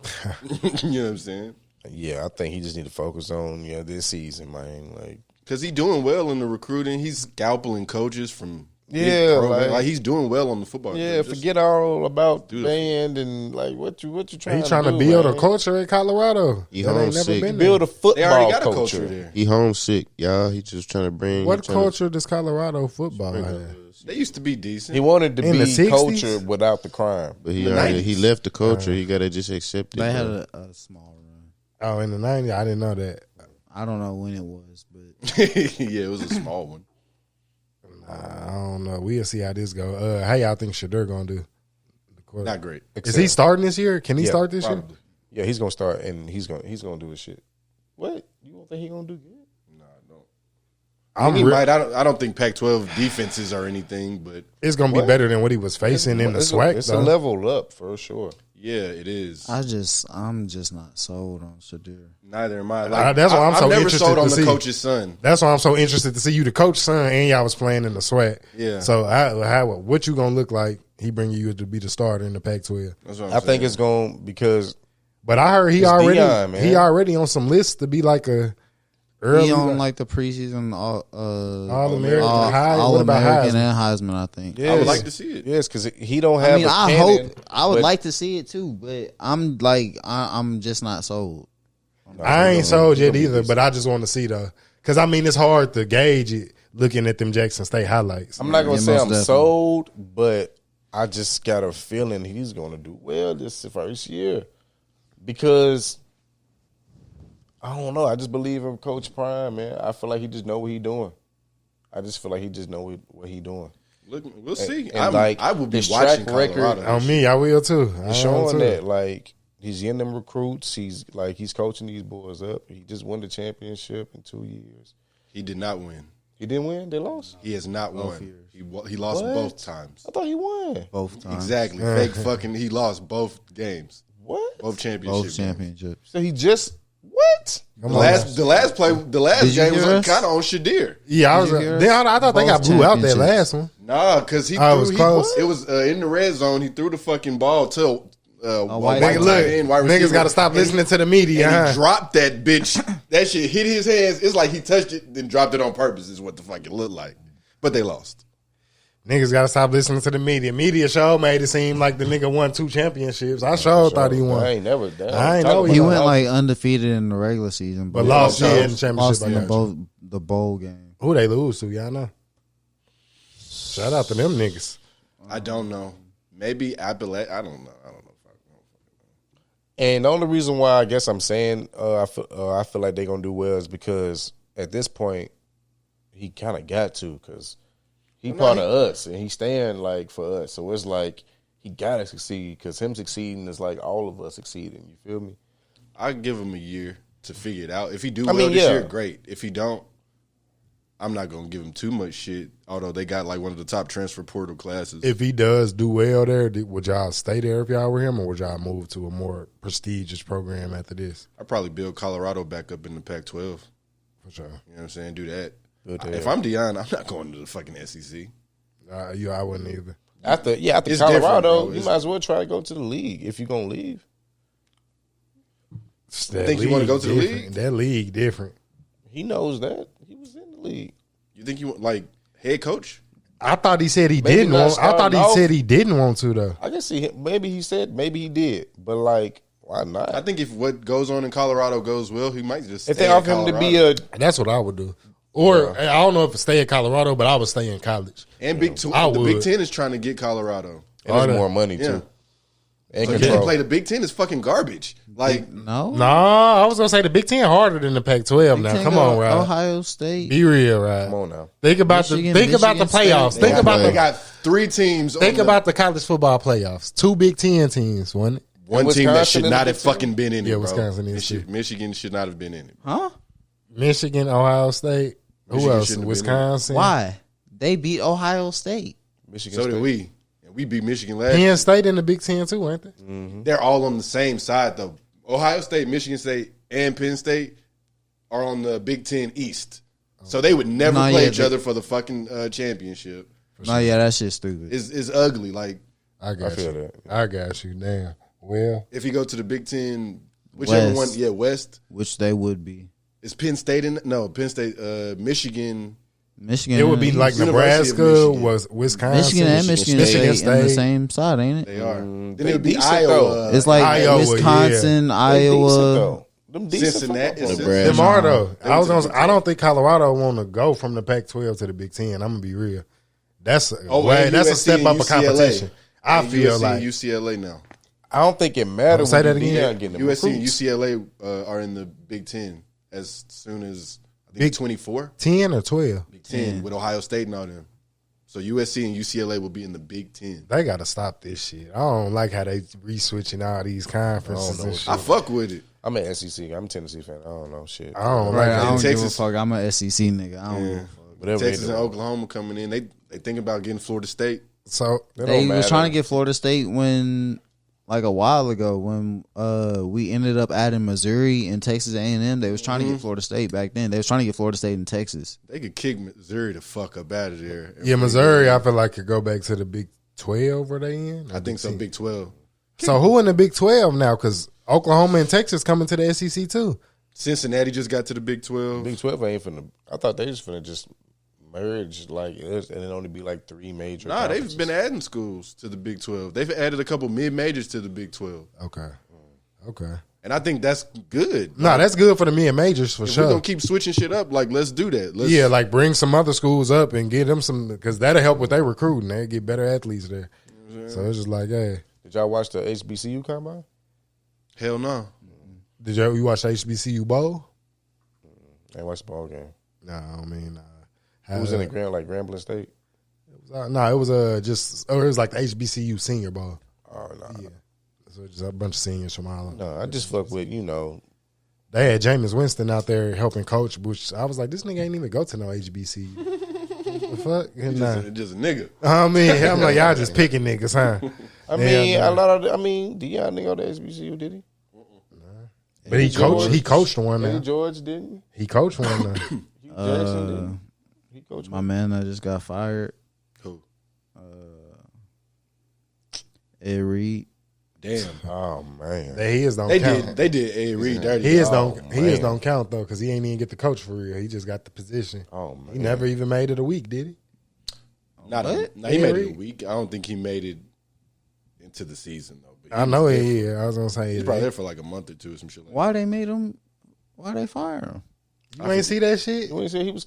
Speaker 11: You know what I'm saying?
Speaker 8: Yeah, I think he just need to focus on this season, man. Like,
Speaker 11: because he doing well in the recruiting. He's scalping coaches from
Speaker 8: like
Speaker 11: he's doing well on the football.
Speaker 8: Yeah,
Speaker 11: team.
Speaker 8: forget all about band and like what you trying.
Speaker 7: He trying to
Speaker 8: do,
Speaker 7: build
Speaker 8: man?
Speaker 7: a culture at Colorado.
Speaker 10: He
Speaker 7: that ain't never
Speaker 10: homesick.
Speaker 7: been
Speaker 8: Build a
Speaker 7: there.
Speaker 8: football
Speaker 11: They already got a
Speaker 8: culture.
Speaker 11: culture there.
Speaker 10: He homesick, y'all. He just trying to bring.
Speaker 7: What
Speaker 10: trying to-
Speaker 7: culture does Colorado football have?
Speaker 11: They used to be decent.
Speaker 8: He wanted to
Speaker 7: In the
Speaker 8: be
Speaker 7: 60s?
Speaker 8: culture without the crime.
Speaker 10: But he
Speaker 11: The
Speaker 10: already,
Speaker 11: 90s.
Speaker 10: he left the culture. He got to just accept it.
Speaker 9: They had
Speaker 10: bro.
Speaker 9: a small run.
Speaker 7: Oh, in the 90s? I didn't know that.
Speaker 9: I don't know when it was, but
Speaker 11: yeah, it was a small one.
Speaker 7: I don't know. We'll see how this go. How y'all think Shadur gonna do?
Speaker 11: Not great.
Speaker 7: Is he starting this year? Can he start this year?
Speaker 11: Probably.
Speaker 8: Yeah, he's gonna start and he's gonna do his shit. What? You don't think he gonna do good?
Speaker 11: No, I don't.
Speaker 7: I'm
Speaker 11: He
Speaker 7: re-
Speaker 11: might. I don't think Pac-12 defenses are anything, but
Speaker 7: It's gonna be better than what he was facing in the SWAC.
Speaker 8: It's
Speaker 7: though.
Speaker 8: a level up for sure.
Speaker 11: yeah, it is.
Speaker 9: I'm just not sold on Shadur.
Speaker 11: Neither am I.
Speaker 7: that's why I'm so
Speaker 11: I've never
Speaker 7: interested
Speaker 11: sold
Speaker 7: to
Speaker 11: on
Speaker 7: see.
Speaker 11: the coach's son.
Speaker 7: That's why I'm so interested to see you, the coach son, and y'all was playing in the SWAC.
Speaker 11: Yeah.
Speaker 7: So what you gonna look like? He bring you to be the starter in the Pac-12.
Speaker 11: That's what I'm
Speaker 8: I think
Speaker 11: saying.
Speaker 8: it's going because
Speaker 7: But I heard he
Speaker 8: It's
Speaker 7: already
Speaker 8: Deion, man.
Speaker 7: he already on some lists to be like a early
Speaker 9: He on like the preseason
Speaker 7: All-American.
Speaker 9: All
Speaker 7: What about
Speaker 9: American
Speaker 7: Heisman?
Speaker 9: and Heisman. I think.
Speaker 11: I would like to see it.
Speaker 8: Yes, because he don't have.
Speaker 9: I mean,
Speaker 8: a
Speaker 9: I
Speaker 8: cannon,
Speaker 9: hope I would
Speaker 8: but-
Speaker 9: like to see it too, but I'm just not sold.
Speaker 7: I ain't sold yet either, but I just want to see though, because I mean it's hard to gauge it looking at them Jackson State highlights.
Speaker 8: I'm not gonna
Speaker 9: Yeah,
Speaker 8: say
Speaker 9: most
Speaker 8: I'm
Speaker 9: definitely.
Speaker 8: sold, but I just got a feeling he's gonna do well this first year because I don't know. I just believe in Coach Prime, man. I feel like he just know what he doing. I just feel like he just know what he doing.
Speaker 11: Look, we'll see.
Speaker 8: and like,
Speaker 11: I will be
Speaker 8: his
Speaker 11: watching
Speaker 8: track record-
Speaker 11: Colorado.
Speaker 7: On me, I will too. I
Speaker 8: It's
Speaker 7: will
Speaker 8: showing
Speaker 7: too.
Speaker 8: that like he's getting them recruits. He's coaching these boys up. He just won the championship in 2 years.
Speaker 11: He did not win.
Speaker 8: He didn't win. They lost.
Speaker 11: He has not won. He lost
Speaker 8: What?
Speaker 11: both times.
Speaker 8: I thought he won.
Speaker 9: Both times.
Speaker 11: Exactly. Fake fucking. He lost both games.
Speaker 8: What?
Speaker 11: Both championships.
Speaker 9: Both championships.
Speaker 8: So he just what?
Speaker 11: The last
Speaker 9: Did you
Speaker 11: game was
Speaker 9: hear us?
Speaker 11: kind of on Shadir.
Speaker 7: Yeah, I was.
Speaker 9: Did you hear
Speaker 7: Then I thought they got
Speaker 9: Both
Speaker 7: blew out that
Speaker 9: championships.
Speaker 7: last one.
Speaker 11: Nah, because he
Speaker 7: Oh, it
Speaker 11: threw.
Speaker 7: was
Speaker 11: He,
Speaker 7: close.
Speaker 11: it was in the red zone. He threw the fucking ball to
Speaker 9: white
Speaker 11: white
Speaker 9: tight
Speaker 7: Look,
Speaker 11: end, wide receiver.
Speaker 7: niggas got to stop
Speaker 11: And he-
Speaker 7: listening to the media.
Speaker 11: And
Speaker 7: huh?
Speaker 11: he dropped that bitch. That shit hit his hands. It's like he touched it, then dropped it on purpose. Is what the fuck it looked like. But they lost.
Speaker 7: Niggas got to stop listening to the media. Media show made it seem like the nigga won 2 championships. I sure thought he won.
Speaker 8: I ain't never done.
Speaker 7: I ain't know
Speaker 9: He
Speaker 7: Yeah.
Speaker 9: went like undefeated in the regular season,
Speaker 7: But lost, yeah, in the championship,
Speaker 9: Lost
Speaker 7: I
Speaker 9: in
Speaker 7: got you.
Speaker 9: the bowl game.
Speaker 7: Who they lose to? Y'all know. Shout out to them niggas.
Speaker 11: I don't know. Maybe Appalachia. I don't know.
Speaker 8: And the only reason why I guess I'm saying I feel like they're gonna do well is because at this point he kind of got to, because he part of us and he's staying like for us. So it's like he gotta succeed, because him succeeding is like all of us succeeding. You feel me?
Speaker 11: I give him a year to figure it out. If he do well this year, great. If he don't, I'm not gonna give him too much shit. Although they got like one of the top transfer portal classes.
Speaker 7: If he does do well there, would y'all stay there if y'all were him, or would y'all move to a more prestigious program after this?
Speaker 11: I'd probably build Colorado back up in the Pac-12.
Speaker 7: For sure.
Speaker 11: You know what I'm saying? Do that. If I'm Deion, I'm not going to the fucking SEC.
Speaker 7: I wouldn't either.
Speaker 8: After
Speaker 11: It's
Speaker 8: Colorado,
Speaker 11: different,
Speaker 8: you might as well try to go to the league if you're gonna leave.
Speaker 11: Think you want to go to the league?
Speaker 7: That league different.
Speaker 8: He knows that. He was in the league.
Speaker 11: You think you want like head coach?
Speaker 7: I thought he said he
Speaker 8: Maybe
Speaker 7: didn't
Speaker 8: not
Speaker 7: want. I thought he
Speaker 8: starting
Speaker 7: said he didn't want to though.
Speaker 8: I guess maybe he said, maybe he did, but like, why not?
Speaker 11: I think if what goes on in Colorado goes well, he might just.
Speaker 8: If they offer him to be a,
Speaker 7: that's what I would do. Or I don't know if it stay in Colorado, but I would stay in college.
Speaker 11: And Big Ten is trying to get Colorado.
Speaker 8: And there's more money too. And
Speaker 11: so
Speaker 8: control.
Speaker 11: Can't play the Big Ten is fucking garbage. Like
Speaker 9: no,
Speaker 7: I was gonna say the Big Ten harder than the Pac-12. Now, come on, Rod.
Speaker 9: Ohio State.
Speaker 7: Be real, Rod.
Speaker 8: Come on now.
Speaker 7: Think about
Speaker 9: Michigan,
Speaker 7: the playoffs.
Speaker 9: State.
Speaker 11: They got 3 teams.
Speaker 7: Think about the college football playoffs. 2 Big Ten teams. One
Speaker 11: team that should not have fucking been in it.
Speaker 7: Yeah,
Speaker 11: bro.
Speaker 7: Wisconsin is too.
Speaker 11: Michigan should not have been in it.
Speaker 9: Huh?
Speaker 7: Michigan, Ohio State. Who
Speaker 11: Michigan
Speaker 7: else?
Speaker 11: shouldn't have been in it.
Speaker 7: Wisconsin.
Speaker 9: Why? They beat Ohio State.
Speaker 8: Michigan
Speaker 11: So
Speaker 8: State.
Speaker 11: did we. And we beat Michigan last
Speaker 7: Penn
Speaker 11: year.
Speaker 7: State in the Big Ten too, ain't they?
Speaker 8: Mm-hmm.
Speaker 11: They're all on the same side though. Ohio State, Michigan State, and Penn State are on the Big Ten East. So they would never play each other for the fucking championship.
Speaker 9: That shit's stupid.
Speaker 11: It's ugly. Like
Speaker 7: I
Speaker 8: feel
Speaker 7: you.
Speaker 8: that.
Speaker 7: I got you. Damn. Well,
Speaker 11: if you go to the Big Ten, whichever
Speaker 9: West.
Speaker 11: one, West.
Speaker 9: Which they would be.
Speaker 11: Is Penn State in? No, Penn State, Michigan.
Speaker 9: Michigan.
Speaker 7: it would be like
Speaker 11: University of
Speaker 7: Nebraska,
Speaker 11: Michigan.
Speaker 7: was Wisconsin,
Speaker 9: Michigan and Michigan State in the same side, ain't it?
Speaker 11: They are. Then
Speaker 8: they
Speaker 11: it would be
Speaker 8: decent,
Speaker 11: Iowa.
Speaker 8: though.
Speaker 9: It's like
Speaker 7: Iowa,
Speaker 9: Wisconsin,
Speaker 8: They
Speaker 9: Iowa.
Speaker 8: decent, though. Them decent
Speaker 11: Cincinnati.
Speaker 8: football
Speaker 11: Nebraska.
Speaker 8: players.
Speaker 7: Them are though.
Speaker 11: Them
Speaker 7: I don't think Colorado want to go from the Pac-12 to the Big Ten. I'm gonna be real. That's
Speaker 11: and
Speaker 7: that's a
Speaker 11: USC
Speaker 7: step
Speaker 11: and
Speaker 7: up of
Speaker 11: UCLA.
Speaker 7: competition. I
Speaker 11: And
Speaker 7: feel
Speaker 11: USC
Speaker 7: like
Speaker 11: and UCLA now.
Speaker 8: I don't think it matters.
Speaker 7: Say that
Speaker 8: when
Speaker 7: again.
Speaker 8: Deion getting the
Speaker 11: USC and
Speaker 8: recruits.
Speaker 11: UCLA are in the Big Ten as soon as I think 24.
Speaker 7: 10 or 12.
Speaker 11: Big 10 with Ohio State and all them. So USC and UCLA will be in the Big 10.
Speaker 7: They got to stop this shit. I don't like how they re-switching all these conferences and shit.
Speaker 11: I fuck with it.
Speaker 8: I'm an SEC. I'm a Tennessee fan. I don't know shit.
Speaker 7: I don't
Speaker 9: Right,
Speaker 7: like
Speaker 9: I
Speaker 7: that.
Speaker 9: don't
Speaker 11: Texas-
Speaker 9: give a fuck. I'm a SEC nigga. I don't give a fuck.
Speaker 8: Whatever
Speaker 11: Texas
Speaker 8: they
Speaker 11: and
Speaker 8: do.
Speaker 11: Oklahoma coming in. They think about getting Florida State.
Speaker 7: So
Speaker 8: They
Speaker 9: They
Speaker 8: don't
Speaker 9: was
Speaker 8: matter.
Speaker 9: trying to get Florida State when, like a while ago, when we ended up adding Missouri and Texas A&M. They was trying to get Florida State back then. They was trying to get Florida State and Texas.
Speaker 11: They could kick Missouri the fuck up out of there.
Speaker 7: yeah, Missouri, I feel like could go back to the Big 12 where they in.
Speaker 11: I think so. Big 12.
Speaker 7: So who in the Big 12 now? Because Oklahoma and Texas coming to the SEC too.
Speaker 11: Cincinnati just got to the Big 12.
Speaker 8: Big 12 ain't finna. I thought they just finna just merge like it and it only be like 3 major.
Speaker 11: Nah, they've
Speaker 8: conferences.
Speaker 11: been adding schools to the Big 12. They've added a couple mid-majors to the Big 12.
Speaker 7: Okay.
Speaker 11: And I think that's good.
Speaker 7: Nah, that's good for the mid majors for
Speaker 11: If
Speaker 7: sure.
Speaker 11: we're going to keep switching shit up, like, let's do that. Let's,
Speaker 7: Yeah, like bring some other schools up and get them some, because that'll help with their recruiting. They get better athletes there. So it's just like, hey,
Speaker 8: Did y'all watch the HBCU combine?
Speaker 11: Hell no.
Speaker 7: did you watch HBCU Bowl?
Speaker 8: I ain't watched the ball game.
Speaker 7: No, I mean,
Speaker 8: Who was in the Grand Grambling State?
Speaker 7: no, it was it was like the HBCU Senior Bowl.
Speaker 8: Oh no,
Speaker 7: Yeah, so just a bunch of seniors from Ireland.
Speaker 8: no, I just fuck with
Speaker 7: They had Jameis Winston out there helping coach, which I was like, this nigga ain't even go to no HBCU. The fuck?
Speaker 11: Just a nigga.
Speaker 7: I mean, I'm like, y'all just picking niggas, huh?
Speaker 8: I mean, a lot of. Deion didn't go to HBCU, did he?
Speaker 7: But he
Speaker 8: George-
Speaker 7: coached one
Speaker 8: Eddie
Speaker 7: now.
Speaker 8: George didn't.
Speaker 7: He coached one now.
Speaker 8: Hugh Jackson didn't. He coached
Speaker 9: My
Speaker 8: one.
Speaker 9: man that just got fired,
Speaker 11: Who?
Speaker 9: Ed Reed.
Speaker 11: Damn.
Speaker 8: Oh man,
Speaker 7: His don't
Speaker 11: They
Speaker 7: count.
Speaker 11: did Ed Reed dirty.
Speaker 7: His
Speaker 8: Oh, man.
Speaker 7: don't count though, because he ain't even get the coach for real. He just got the position.
Speaker 8: oh man.
Speaker 7: He never even made it a week, did he?
Speaker 11: He
Speaker 7: Ed
Speaker 11: made it a
Speaker 7: Reed?
Speaker 11: week. I don't think he made it into the season, though. But
Speaker 7: I know he is. I was gonna say
Speaker 11: He's probably there for like a month or two or some shit like
Speaker 9: Why they made him? Why they fire him?
Speaker 7: You ain't see that shit?
Speaker 8: When he said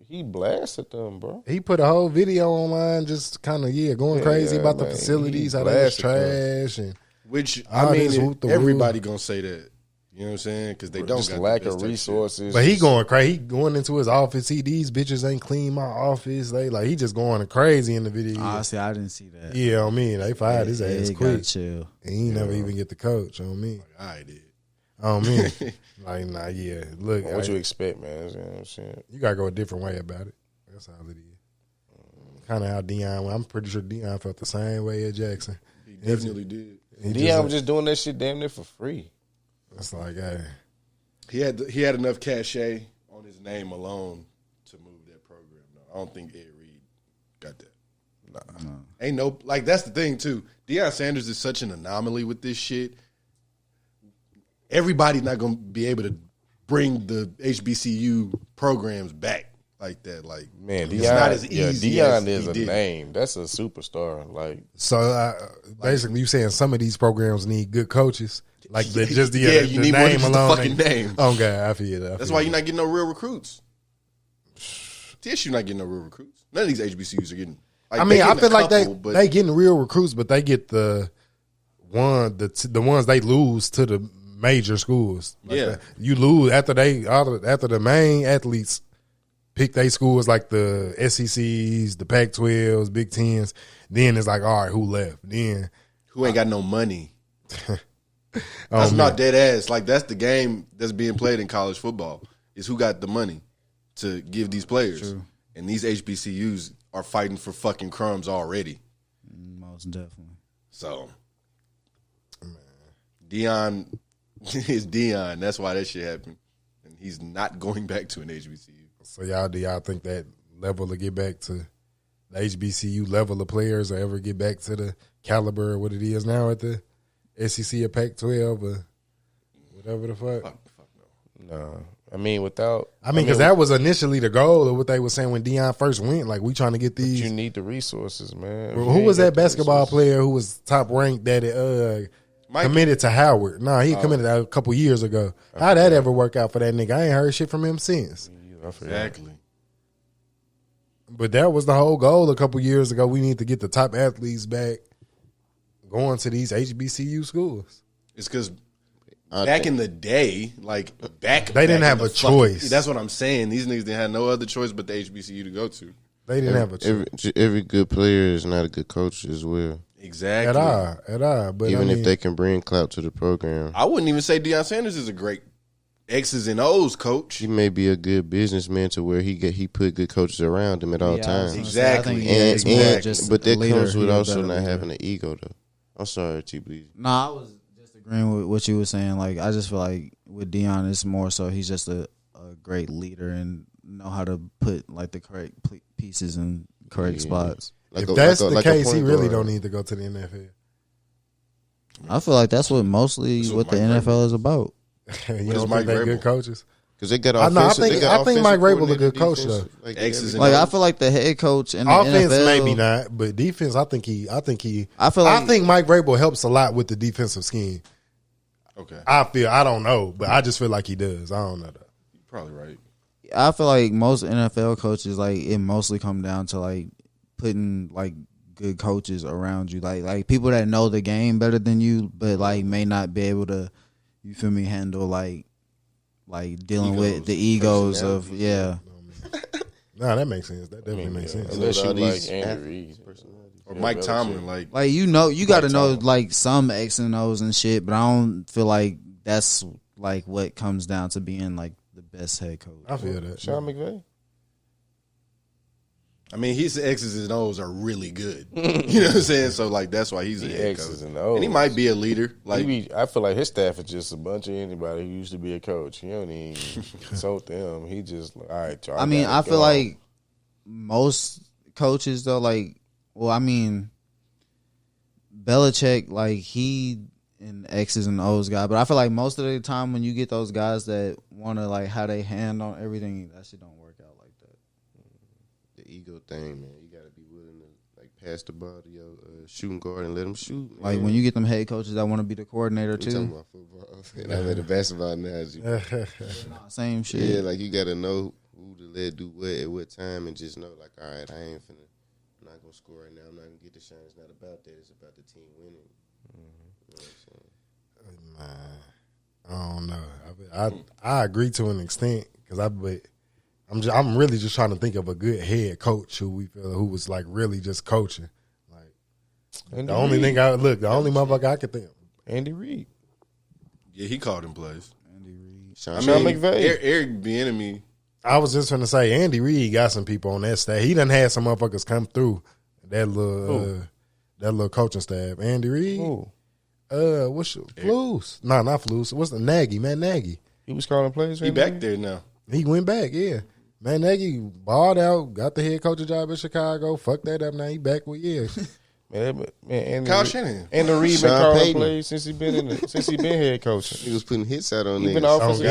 Speaker 8: he blasted them, bro.
Speaker 7: He put a whole video online, just kind of going crazy
Speaker 8: yeah,
Speaker 7: about the
Speaker 8: man.
Speaker 7: facilities,
Speaker 8: He
Speaker 7: how they was
Speaker 8: blasted them.
Speaker 7: trash, and
Speaker 11: Which
Speaker 7: All
Speaker 11: I mean,
Speaker 7: this whoop the
Speaker 11: everybody gonna say that. You know what I'm saying? Because they don't
Speaker 8: Just
Speaker 11: got
Speaker 8: lack
Speaker 11: the best
Speaker 8: of
Speaker 11: type
Speaker 8: resources.
Speaker 7: But he going crazy. He going into his office. These bitches ain't clean my office. They like he just going crazy in the video.
Speaker 9: Honestly, I didn't see that.
Speaker 7: Yeah, on me. They fired his ass quick.
Speaker 9: Chill.
Speaker 7: And he never even get the coach on me.
Speaker 11: shit. I did.
Speaker 7: On me. Like, nah, yeah. Look,
Speaker 8: What you expect, man? You know what I'm saying?
Speaker 7: you gotta go a different way about it. That's all it is. Kind of how Deion. I'm pretty sure Deion felt the same way at Jackson.
Speaker 11: He definitely did.
Speaker 8: Deion was just doing that shit damn near for free.
Speaker 7: It's like, hey,
Speaker 11: He had enough cachet on his name alone to move that program. No, I don't think Ed Reed got that. Nah. Ain't no like that's the thing too. Deion Sanders is such an anomaly with this shit. Everybody's not gonna be able to bring the HBCU programs back like that. Like,
Speaker 8: Man,
Speaker 11: it's not as easy. as
Speaker 8: Deion is
Speaker 11: he
Speaker 8: a
Speaker 11: did.
Speaker 8: name. That's a superstar. Like,
Speaker 7: so basically, you saying some of these programs need good coaches, like the, just the,
Speaker 11: Yeah,
Speaker 7: the
Speaker 11: you need more
Speaker 7: name
Speaker 11: than just the
Speaker 7: alone.
Speaker 11: fucking name.
Speaker 7: Oh God, I feel that.
Speaker 11: That's why you're not getting no real recruits. TSU not getting no real recruits. None of these HBCUs are getting. Like,
Speaker 7: I
Speaker 11: they
Speaker 7: mean, I
Speaker 11: getting a
Speaker 7: feel like
Speaker 11: couple, but
Speaker 7: they getting real recruits, but they get the ones they lose to the major schools. Like
Speaker 11: Yeah.
Speaker 7: you lose after the main athletes pick their schools like the SECs, the Pac-12s, Big Tens. Then it's like, all right, who left? Then
Speaker 11: who ain't got no money?
Speaker 7: Oh,
Speaker 11: That's
Speaker 7: man.
Speaker 11: not dead ass. Like that's the game that's being played in college football. Is who got the money to give these players, and these HBCUs are fighting for fucking crumbs already.
Speaker 9: Most definitely.
Speaker 11: So, Deion is Deion. That's why that shit happened, and he's not going back to an HBCU.
Speaker 7: So do y'all think that level will get back to the HBCU level of players, or ever get back to the caliber of what it is now at the SEC or Pac-12 or whatever the fuck?
Speaker 8: no. I mean, without.
Speaker 7: Because that was initially the goal of what they were saying when Deion first went. Like, we trying to get these.
Speaker 8: You need the resources, man.
Speaker 7: Who was that basketball player who was top ranked that committed to Howard? No, he committed a couple years ago. How'd that ever work out for that nigga? I ain't heard shit from him since.
Speaker 11: Exactly.
Speaker 7: But that was the whole goal a couple years ago. We need to get the top athletes back going to these HBCU schools.
Speaker 11: It's because back in the day,
Speaker 7: they didn't have a choice.
Speaker 11: That's what I'm saying. These niggas didn't have no other choice but the HBCU to go to.
Speaker 7: They didn't have a choice.
Speaker 10: Every good player is not a good coach as well.
Speaker 11: Exactly.
Speaker 7: At all. But
Speaker 10: even if they can bring clout to the program,
Speaker 11: I wouldn't even say Deion Sanders is a great X's and O's coach.
Speaker 10: he may be a good businessman to where he put good coaches around him at all times.
Speaker 11: Exactly.
Speaker 10: But that comes with also not having an ego, though. I'm sorry, T. Bleed.
Speaker 9: No, I was just agreeing with what you were saying. Like, I just feel like with Deion, it's more so he's just a great leader and know how to put like the correct pieces in correct spots.
Speaker 7: If that's the case, he really don't need to go to the NFL.
Speaker 9: I feel like that's what mostly what the NFL is about.
Speaker 7: You don't think they good coaches?
Speaker 10: Because they got
Speaker 7: offensive. I think Mike Vrabel a good coach though.
Speaker 9: Like I feel like the head coach in the
Speaker 7: offense
Speaker 9: NFL,
Speaker 7: maybe not, but defense. I think Mike Vrabel helps a lot with the defensive scheme.
Speaker 11: Okay.
Speaker 7: I don't know, but I just feel like he does. I don't know that.
Speaker 11: You're probably right.
Speaker 9: I feel like most NFL coaches, like it mostly come down to like putting like good coaches around you, like people that know the game better than you, but like may not be able to, you feel me, handle like dealing with the egos of
Speaker 7: No, that makes sense. That definitely makes sense.
Speaker 8: Unless you like Andy Reid
Speaker 11: or Mike Tomlin, like
Speaker 9: you got to know like some X and O's and shit, but I don't feel like that's like what comes down to being like the best head coach.
Speaker 7: I feel that.
Speaker 8: Sean McVay.
Speaker 11: I mean, his X's and O's are really good. You know what I'm saying? So like that's why he's a head
Speaker 8: X's
Speaker 11: coach.
Speaker 8: and O's.
Speaker 11: And he might be a leader. Like
Speaker 8: I feel like his staff is just a bunch of anybody who used to be a coach. He don't even consult them. He just like, all right, y'all.
Speaker 9: I feel like most coaches though, like, well, I mean, Belichick, like he an X's and O's guy, but I feel like most of the time when you get those guys that want to like how they hand on everything, that shit don't work out like that.
Speaker 10: The ego thing, man. You got to be willing to like pass the ball to your shooting guard and let them shoot. Man.
Speaker 9: Like when you get them head coaches that want to be the coordinator too.
Speaker 10: Talking about football, and I made a basketball analogy.
Speaker 9: Same shit.
Speaker 10: Yeah, like you got to know who to let do what at what time, and just know like, all right, I'm not gonna score right now. I'm not gonna get the shine. It's not about that. It's about the team winning.
Speaker 7: I don't know. I agree to an extent because I'm really just trying to think of a good head coach who was like really just coaching. Like the only motherfucker I could think of,
Speaker 8: Andy Reid.
Speaker 11: Yeah, he called him plays.
Speaker 9: Andy Reid.
Speaker 8: Sean McVay.
Speaker 11: Eric Bieniemy.
Speaker 7: I was just gonna say Andy Reid got some people on that staff. He done had some motherfuckers come through that little coaching staff. Andy Reid.
Speaker 8: Ooh.
Speaker 7: What's Flus? No, not Flus. What's the Nagy? Matt Nagy.
Speaker 8: He was calling plays.
Speaker 11: He back there now.
Speaker 7: He went back. Yeah, Matt Nagy balled out. Got the head coaching job in Chicago. Fuck that up. Now he back with
Speaker 8: Man, Andy
Speaker 11: Kyle Shanahan.
Speaker 8: Andy Reid been calling plays since he been head coaching.
Speaker 10: He was putting hits out on
Speaker 8: He
Speaker 10: niggas.
Speaker 8: been offensive.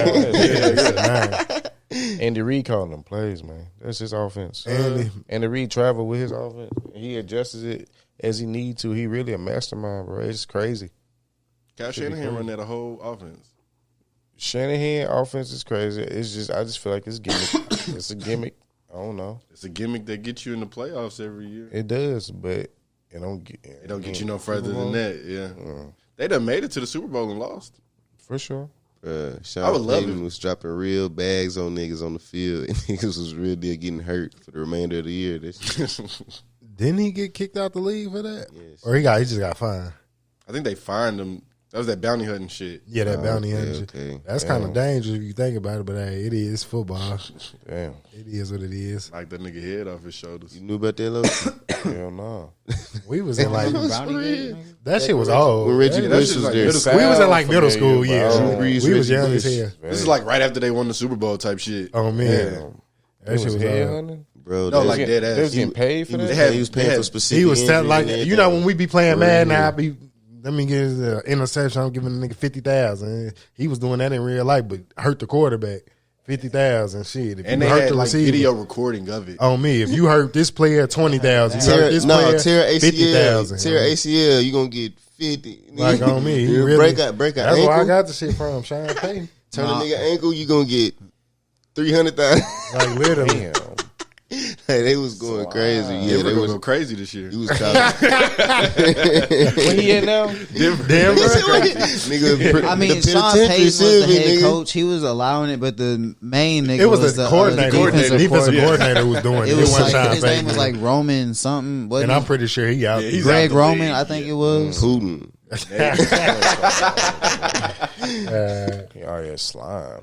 Speaker 7: yeah.
Speaker 8: Andy Reid calling them plays, man. That's his offense. Andy Reid travel with his offense. He adjusts it as he need to. He really a mastermind, bro. It's crazy.
Speaker 11: Kyle Shanahan run that whole offense.
Speaker 8: Shanahan offense is crazy. It's just I just feel like it's gimmick. It's a gimmick. I don't know.
Speaker 11: It's a gimmick that gets you in the playoffs every year.
Speaker 8: It does, but it don't
Speaker 11: get you no further than that. Yeah, they done made it to the Super Bowl and lost
Speaker 8: for sure.
Speaker 10: I would love it. Was dropping real bags on niggas on the field, and niggas was real deal getting hurt for the remainder of the year.
Speaker 7: Didn't he get kicked out the league for that?
Speaker 10: Yes.
Speaker 7: Or he just got fined?
Speaker 11: I think they fined him. That was that bounty hunting shit.
Speaker 7: Yeah, that bounty hunting shit. That's kind of dangerous if you think about it, but hey, it is football.
Speaker 8: Damn.
Speaker 7: It is what it is.
Speaker 11: Like the nigga head off his shoulders.
Speaker 10: You knew about that, Loki?
Speaker 8: Hell no.
Speaker 7: We was in like that shit was old.
Speaker 10: When Reggie Bush was there.
Speaker 7: We was in like middle school, yeah. We was young as hell.
Speaker 11: This is like right after they won the Super Bowl type shit.
Speaker 7: Oh man.
Speaker 8: That shit was head hunting?
Speaker 10: Bro,
Speaker 11: no, like dead ass.
Speaker 8: They was getting paid for that?
Speaker 10: He was paying for specific.
Speaker 7: He was telling like when we be playing Madden, I be let me get an interception. I'm giving the nigga 50,000. He was doing that in real life, but hurt the quarterback. 50,000 shit. If
Speaker 11: and
Speaker 7: you
Speaker 11: they
Speaker 7: hurt
Speaker 11: had
Speaker 7: the
Speaker 11: like
Speaker 7: receiver,
Speaker 11: video recording of it.
Speaker 7: On me, if you hurt this player 20,000, tear
Speaker 10: ACL,
Speaker 7: 50,000.
Speaker 10: Tear ACL, you gonna get 50.
Speaker 7: Like on me, he
Speaker 10: really, break out.
Speaker 7: That's
Speaker 10: ankle.
Speaker 7: where I got the shit from. Sean Payton.
Speaker 10: Turn a nigga ankle, you gonna get 300,000.
Speaker 7: Like literally.
Speaker 10: Hey, they was going crazy. Yeah,
Speaker 11: they was go crazy this year.
Speaker 10: He was college.
Speaker 8: Where he at now?
Speaker 10: Denver. Nigga,
Speaker 9: I mean, Sean Payton was the head coach. He was allowing it, but the main nigga was the
Speaker 7: coordinator. Defensive coordinator who was doing it.
Speaker 9: It was like, his name was like Roman something.
Speaker 7: And I'm pretty sure he out.
Speaker 11: Yeah,
Speaker 9: Greg out Roman, I think it was.
Speaker 10: Putin.
Speaker 8: Oh yeah, slime.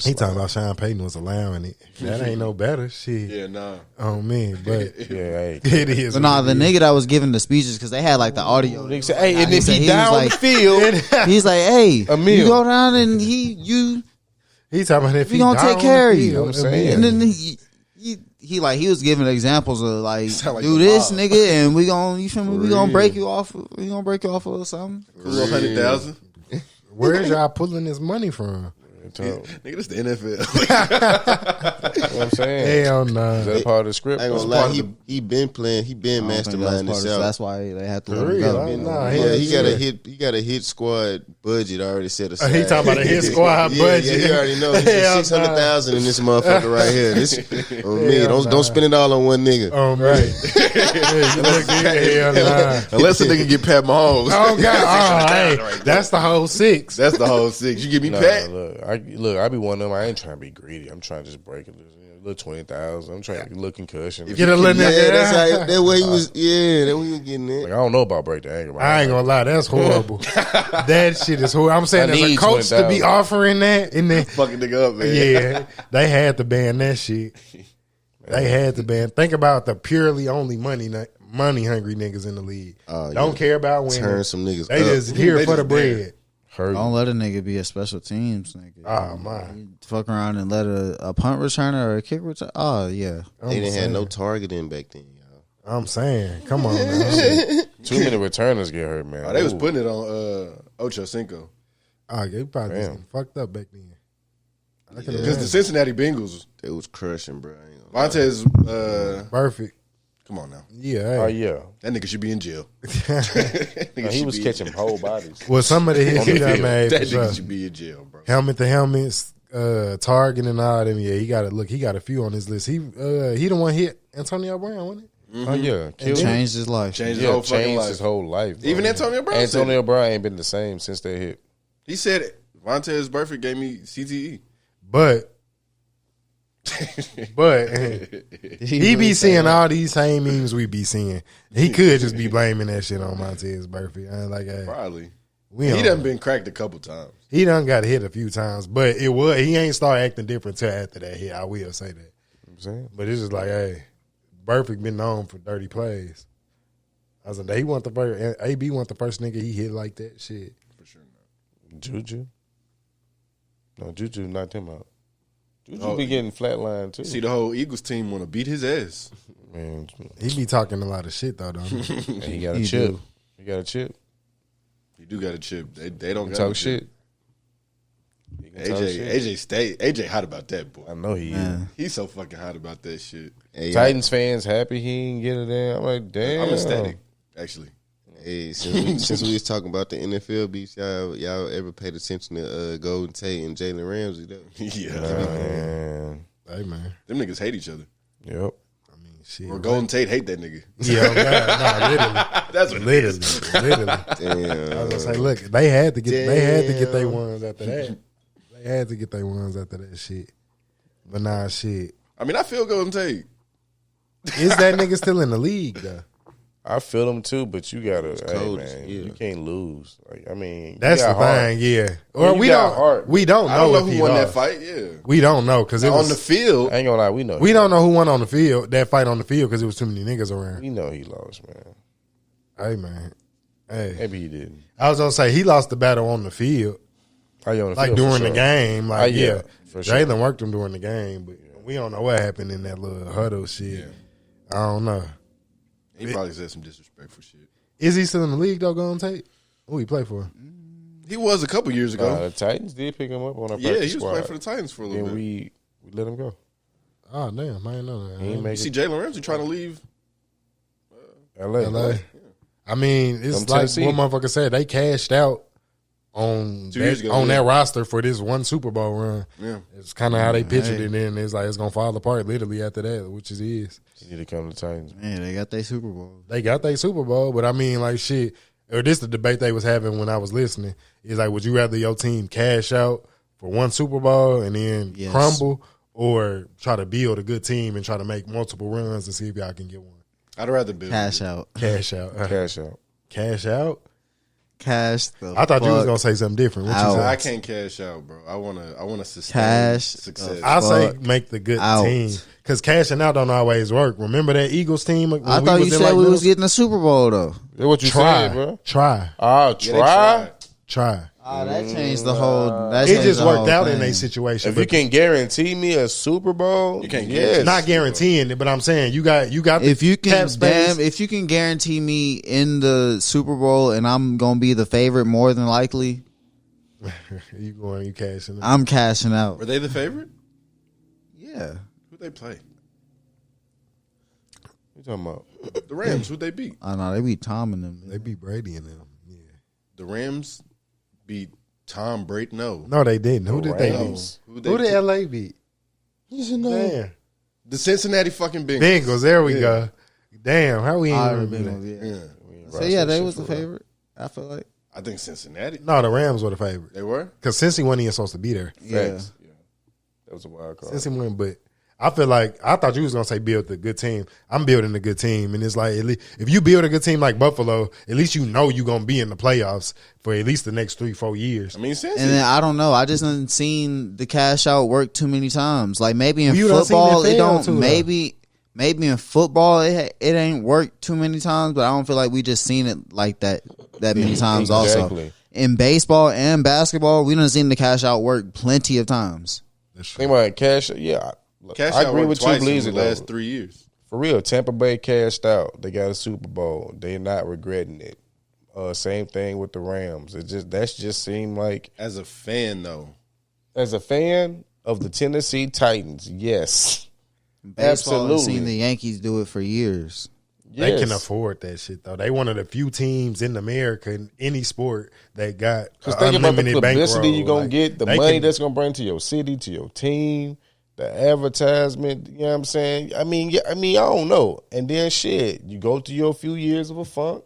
Speaker 7: He talking about Sean Payton was allowing it. That ain't no better shit.
Speaker 11: Yeah, nah.
Speaker 7: Oh man, but
Speaker 8: yeah,
Speaker 7: it is.
Speaker 9: But nah, the nigga that was giving the speeches because they had like the audio.
Speaker 8: They said, hey, and if he down the field,
Speaker 9: he's like, hey,
Speaker 8: Emil,
Speaker 9: you go down and he
Speaker 7: talking about if he
Speaker 9: gonna take care of you.
Speaker 8: I'm saying,
Speaker 9: and then he was giving examples of like do this nigga and we gonna break you off. We gonna break you off of something.
Speaker 11: 100,000.
Speaker 7: Where's y'all pulling this money from?
Speaker 11: Nigga, this the NFL.
Speaker 8: You know what I'm saying?
Speaker 7: Hell no.
Speaker 8: Is that a part of the script?
Speaker 10: I ain't gonna lie, he been playing, he been masterminding this out.
Speaker 9: That's why they had to
Speaker 7: let
Speaker 9: him go.
Speaker 10: He got a hit squad budget already set aside.
Speaker 7: He talking about a hit squad budget.
Speaker 10: Yeah, he already know. There's 600,000 in this motherfucker right here. This on me. Don't spend it all on one nigga.
Speaker 7: Right.
Speaker 11: Unless a nigga get Pat Mahomes.
Speaker 7: Oh God! Hey, that's the whole six.
Speaker 11: That's the whole six. You give me Pat.
Speaker 8: Look, I be one of them. I ain't trying to be greedy. I'm trying to just break it. A little 20,000. I'm trying to get a little concussion.
Speaker 7: Get a little nigga.
Speaker 10: That way he was. Yeah, that way he was getting it.
Speaker 8: Like, I don't know about break the ankle.
Speaker 7: I ain't gonna lie, that's horrible. That shit is horrible. I'm saying as a coach to be offering that and then
Speaker 11: fucking nigga up, man.
Speaker 7: Yeah, they had to ban that shit. They had to ban. Think about the purely only money hungry niggas in the league. Don't care about winning.
Speaker 10: Turn some niggas.
Speaker 7: They just here for the bread.
Speaker 9: Don't let a nigga be a special teams nigga.
Speaker 7: Oh my!
Speaker 9: You fuck around and let a punt returner or a kick return. Oh yeah,
Speaker 10: they didn't have no targeting back then, y'all.
Speaker 7: I'm saying, come on, man.
Speaker 8: Too many returners get hurt, man.
Speaker 11: Oh, they was putting it on Ocho Cinco.
Speaker 7: Oh, they probably just fucked up back then.
Speaker 11: Because the Cincinnati Bengals,
Speaker 10: they was crushing, bro.
Speaker 11: Montez
Speaker 7: perfect.
Speaker 11: Come on now.
Speaker 7: Yeah.
Speaker 8: Hey. Oh yeah.
Speaker 11: That nigga should be in jail.
Speaker 8: He was catching whole bodies.
Speaker 7: Well, some of the hits he done made.
Speaker 11: That nigga should be in jail, bro.
Speaker 7: Helmet to helmets, target and all them. Yeah, he got a few on his list. He the one hit Antonio Brown, wasn't he?
Speaker 8: Oh yeah,
Speaker 9: It changed his life.
Speaker 11: Changed his whole fucking life.
Speaker 8: His whole life. Bro.
Speaker 11: Even Antonio Brown.
Speaker 8: Antonio Brown ain't been the same since that hit.
Speaker 11: He said Vontaze Burfict gave me CTE.
Speaker 7: But he be seeing all these same memes we be seeing. He could just be blaming that shit on Montez Burfict. I ain't like, hey,
Speaker 11: Probably.
Speaker 7: we
Speaker 11: He
Speaker 7: don't-
Speaker 11: done been cracked a couple times.
Speaker 7: He done got hit a few times, but he ain't start acting different till after that hit. I will say that.
Speaker 8: I'm saying,
Speaker 7: But it's just like, hey, Burfict been known for dirty plays. I was like, he wasn't the first. AB wasn't the first nigga he hit like that shit.
Speaker 11: For sure not.
Speaker 8: Juju. No, Juju knocked him out. Juju
Speaker 11: Oh,
Speaker 8: be getting flatlined too.
Speaker 11: See, the whole Eagles team want to beat his ass.
Speaker 8: Man,
Speaker 7: He be talking a lot of shit though, don't he?
Speaker 8: he got a
Speaker 9: He
Speaker 8: chip.
Speaker 9: do.
Speaker 8: He got a chip.
Speaker 11: He do got a chip. They don't
Speaker 8: He
Speaker 11: got
Speaker 8: talk
Speaker 11: no chip.
Speaker 8: shit. He can talk shit.
Speaker 11: AJ stay. AJ hot about that boy.
Speaker 8: I know he is.
Speaker 9: Man.
Speaker 11: He's so fucking hot about that shit.
Speaker 10: Hey,
Speaker 8: Titans fans happy he didn't get it in. I'm like, damn.
Speaker 11: I'm ecstatic, actually.
Speaker 10: Hey, since we was talking about the NFL beats, y'all ever paid attention to Golden Tate and Jalen Ramsey though?
Speaker 11: Yeah,
Speaker 8: Man.
Speaker 7: Hey man,
Speaker 11: them niggas hate each other.
Speaker 8: Yep.
Speaker 7: I mean, shit.
Speaker 11: Or Golden Tate hate that nigga.
Speaker 7: Yeah, nah, literally.
Speaker 11: That's what
Speaker 7: Literally.
Speaker 10: Damn.
Speaker 7: I was gonna say, look, they had to get their ones after that. They had to get their ones after that shit. But nah, shit.
Speaker 11: I mean, I feel Golden Tate.
Speaker 7: Is that nigga still in the league though?
Speaker 8: I feel them too, but you gotta, hey
Speaker 10: cold,
Speaker 8: man,
Speaker 10: yeah.
Speaker 8: you can't lose. Like, I mean,
Speaker 7: That's
Speaker 8: you
Speaker 7: the
Speaker 8: got heart.
Speaker 7: thing, yeah.
Speaker 8: When
Speaker 7: Or
Speaker 8: you
Speaker 7: we
Speaker 8: got
Speaker 7: don't.
Speaker 8: heart.
Speaker 7: We don't
Speaker 11: I don't know
Speaker 7: if
Speaker 11: who
Speaker 7: he
Speaker 11: won that
Speaker 7: lost.
Speaker 11: fight. Yeah,
Speaker 7: We don't know because it
Speaker 11: on
Speaker 7: was
Speaker 11: the field.
Speaker 8: I ain't gonna lie, we know.
Speaker 7: We don't know who won on the field. That fight on the field because it was too many niggas around.
Speaker 8: We know he lost, man.
Speaker 7: Hey man, hey.
Speaker 8: Maybe he didn't.
Speaker 7: I was gonna say he lost the battle on the field,
Speaker 8: Oh, yeah, on the
Speaker 7: like
Speaker 8: field, for
Speaker 7: during the
Speaker 8: sure.
Speaker 7: game. Like yeah,
Speaker 8: for sure.
Speaker 7: Jalen worked him during the game, but we don't know what happened in that little huddle shit.
Speaker 11: Yeah.
Speaker 7: I don't know.
Speaker 11: He probably said some disrespectful shit.
Speaker 7: Is he still in the league though? Golden Tate? Who he play for?
Speaker 11: He was a couple years ago.
Speaker 8: The Titans did pick him up on a
Speaker 11: Yeah,
Speaker 8: practice
Speaker 11: he was
Speaker 8: squad.
Speaker 11: playing for the Titans for a little
Speaker 8: Then
Speaker 11: bit.
Speaker 8: we let him go.
Speaker 7: Oh damn, I didn't know that.
Speaker 8: He ain't
Speaker 11: You
Speaker 8: make
Speaker 11: see
Speaker 8: it.
Speaker 11: Jalen Ramsey trying to leave.
Speaker 8: LA.
Speaker 7: LA. I mean, it's
Speaker 8: From
Speaker 7: like
Speaker 8: Tennessee.
Speaker 7: one motherfucker said they cashed out on
Speaker 11: 2 years
Speaker 7: that,
Speaker 11: ago,
Speaker 7: on
Speaker 11: yeah.
Speaker 7: that roster for this one Super Bowl run.
Speaker 11: Yeah.
Speaker 7: It's kind of how they pictured it, and it's like it's gonna fall apart literally after that, which it is.
Speaker 8: He need to come to the Titans.
Speaker 9: Man, they got their Super Bowl.
Speaker 7: They got their Super Bowl, but I mean, like shit. Or this the debate they was having when I was listening. Is like, would you rather your team cash out for one Super Bowl and then
Speaker 9: Yes.
Speaker 7: crumble, or try to build a good team and try to make multiple runs and see if y'all can get one?
Speaker 11: I'd rather build.
Speaker 9: Cash out.
Speaker 7: Cash out.
Speaker 8: Cash out.
Speaker 7: Cash out.
Speaker 9: Cash the
Speaker 7: I thought you was
Speaker 9: fuck
Speaker 7: gonna say something different. What you
Speaker 9: out.
Speaker 7: say?
Speaker 11: I can't cash out, bro. I wanna sustain
Speaker 9: Cash
Speaker 11: success.
Speaker 9: the
Speaker 7: I say
Speaker 9: fuck
Speaker 7: make the good
Speaker 9: out.
Speaker 7: team because cashing out don't always work. Remember that Eagles team? When
Speaker 9: I
Speaker 7: we
Speaker 9: thought you
Speaker 7: was in,
Speaker 9: said
Speaker 7: like,
Speaker 9: we
Speaker 7: middle
Speaker 9: was getting a Super Bowl though.
Speaker 8: That's what you
Speaker 7: try,
Speaker 8: said, bro.
Speaker 7: try,
Speaker 8: Oh,
Speaker 11: Yeah, they
Speaker 8: try.
Speaker 11: tried.
Speaker 9: Ah, that changed the whole. That
Speaker 7: It
Speaker 9: changed
Speaker 7: just
Speaker 9: the
Speaker 7: worked
Speaker 9: whole
Speaker 7: out in
Speaker 9: thing.
Speaker 7: a situation.
Speaker 8: If you
Speaker 7: but
Speaker 8: can guarantee me a Super Bowl,
Speaker 11: You can't
Speaker 8: yes.
Speaker 11: guarantee.
Speaker 7: not guaranteeing it, but I'm saying you got the
Speaker 9: If you
Speaker 7: cap
Speaker 9: can,
Speaker 7: space.
Speaker 9: if you can guarantee me in the Super Bowl and I'm gonna be the favorite more than likely,
Speaker 7: you cashing out.
Speaker 9: I'm cashing out.
Speaker 11: Were they the favorite?
Speaker 9: Yeah,
Speaker 11: Who they play?
Speaker 8: You talking about?
Speaker 11: The Rams. Who they beat?
Speaker 9: I know they beat Tom and them.
Speaker 7: They beat Brady and them. Yeah.
Speaker 11: The Rams beat Tom Brady. No,
Speaker 7: No, they didn't. Who did they beat?
Speaker 8: Rams.
Speaker 11: Who they
Speaker 7: Who did
Speaker 11: beat?
Speaker 7: LA beat? Damn.
Speaker 11: The Cincinnati fucking Bengals.
Speaker 7: Bengals. There we go. Damn. How we ain't
Speaker 9: Ah, the
Speaker 7: remember that?
Speaker 9: Bengals, yeah.
Speaker 11: Yeah,
Speaker 9: So yeah, they was the favorite. I feel like.
Speaker 11: I think Cincinnati.
Speaker 7: No, the Rams were the favorite
Speaker 11: They were.
Speaker 7: because Cincy wasn't even supposed to be there.
Speaker 9: Yeah.
Speaker 8: Facts. That was a wild card.
Speaker 7: Cincy went, but I feel like I thought you was gonna say build a good team. I'm building a good team, and it's like at least, if you build a good team like Buffalo, at least you know you're gonna be in the playoffs for at least the next 3-4 years.
Speaker 11: I mean, Cincy.
Speaker 9: And then I don't know. I just haven't seen the cash out work too many times. Like maybe in
Speaker 7: You done seen
Speaker 9: football,
Speaker 7: it
Speaker 9: it
Speaker 7: fail
Speaker 9: don't.
Speaker 7: too, though.
Speaker 9: Maybe in football, it ain't worked too many times. But I don't feel like we just seen it like that many times.
Speaker 8: Exactly.
Speaker 9: Also, in baseball and basketball, we done seen the cash out work plenty of times.
Speaker 7: That's true.
Speaker 8: Think about cash. Yeah, look,
Speaker 11: Cash
Speaker 8: I
Speaker 11: out
Speaker 8: agree
Speaker 11: worked
Speaker 8: with you,
Speaker 11: twice in
Speaker 8: Bleezy.
Speaker 11: the last 3 years.
Speaker 8: For real, Tampa Bay cashed out. They got a Super Bowl. They're not regretting it. Same thing with the Rams. That's just seemed like,
Speaker 11: As a fan, though,
Speaker 8: as a fan of the Tennessee Titans, yes,
Speaker 9: Baseball, I've
Speaker 8: absolutely.
Speaker 9: seen the Yankees do it for years.
Speaker 7: They
Speaker 8: Yes.
Speaker 7: can afford that shit though. They one of the few teams in America in any sport that got
Speaker 8: Because think about the
Speaker 7: unlimited
Speaker 8: publicity
Speaker 7: bankroll.
Speaker 8: you're going
Speaker 7: Like,
Speaker 8: to get, the
Speaker 7: they
Speaker 8: money
Speaker 7: can-
Speaker 8: that's going to bring to your city, to your team. the advertisement, you know what I'm saying? I mean, I don't know. And then shit, you go through your few years of a funk,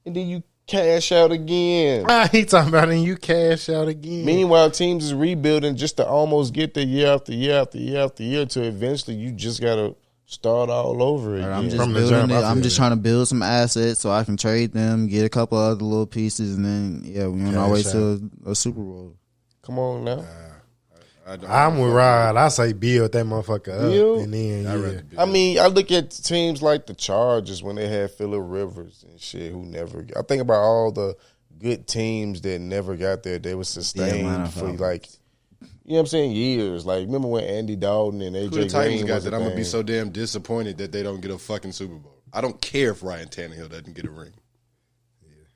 Speaker 8: and then you cash out again.
Speaker 7: He talking about and you cash out again.
Speaker 8: Meanwhile, teams is rebuilding just to almost get there year after year after year after year to eventually you just gotta start all over again.
Speaker 9: I'm just building it. I'm just trying to build some assets so I can trade them, get a couple other little pieces, and then we're on our way to a Super Bowl.
Speaker 8: Come on now.
Speaker 7: I'm with Rod. I say build that motherfucker up. And then,
Speaker 8: I mean, I look at teams like the Chargers when they had Phillip Rivers and shit who never. I think about all the good teams that never got there. They were sustained for like, you know what I'm saying, years. Like, remember when Andy Dalton and AJ
Speaker 11: Who the Titans
Speaker 8: Green
Speaker 11: got
Speaker 8: was
Speaker 11: that
Speaker 8: a
Speaker 11: I'm going to be
Speaker 8: thing?
Speaker 11: so damn disappointed that they don't get a fucking Super Bowl. I don't care if Ryan Tannehill doesn't get a ring.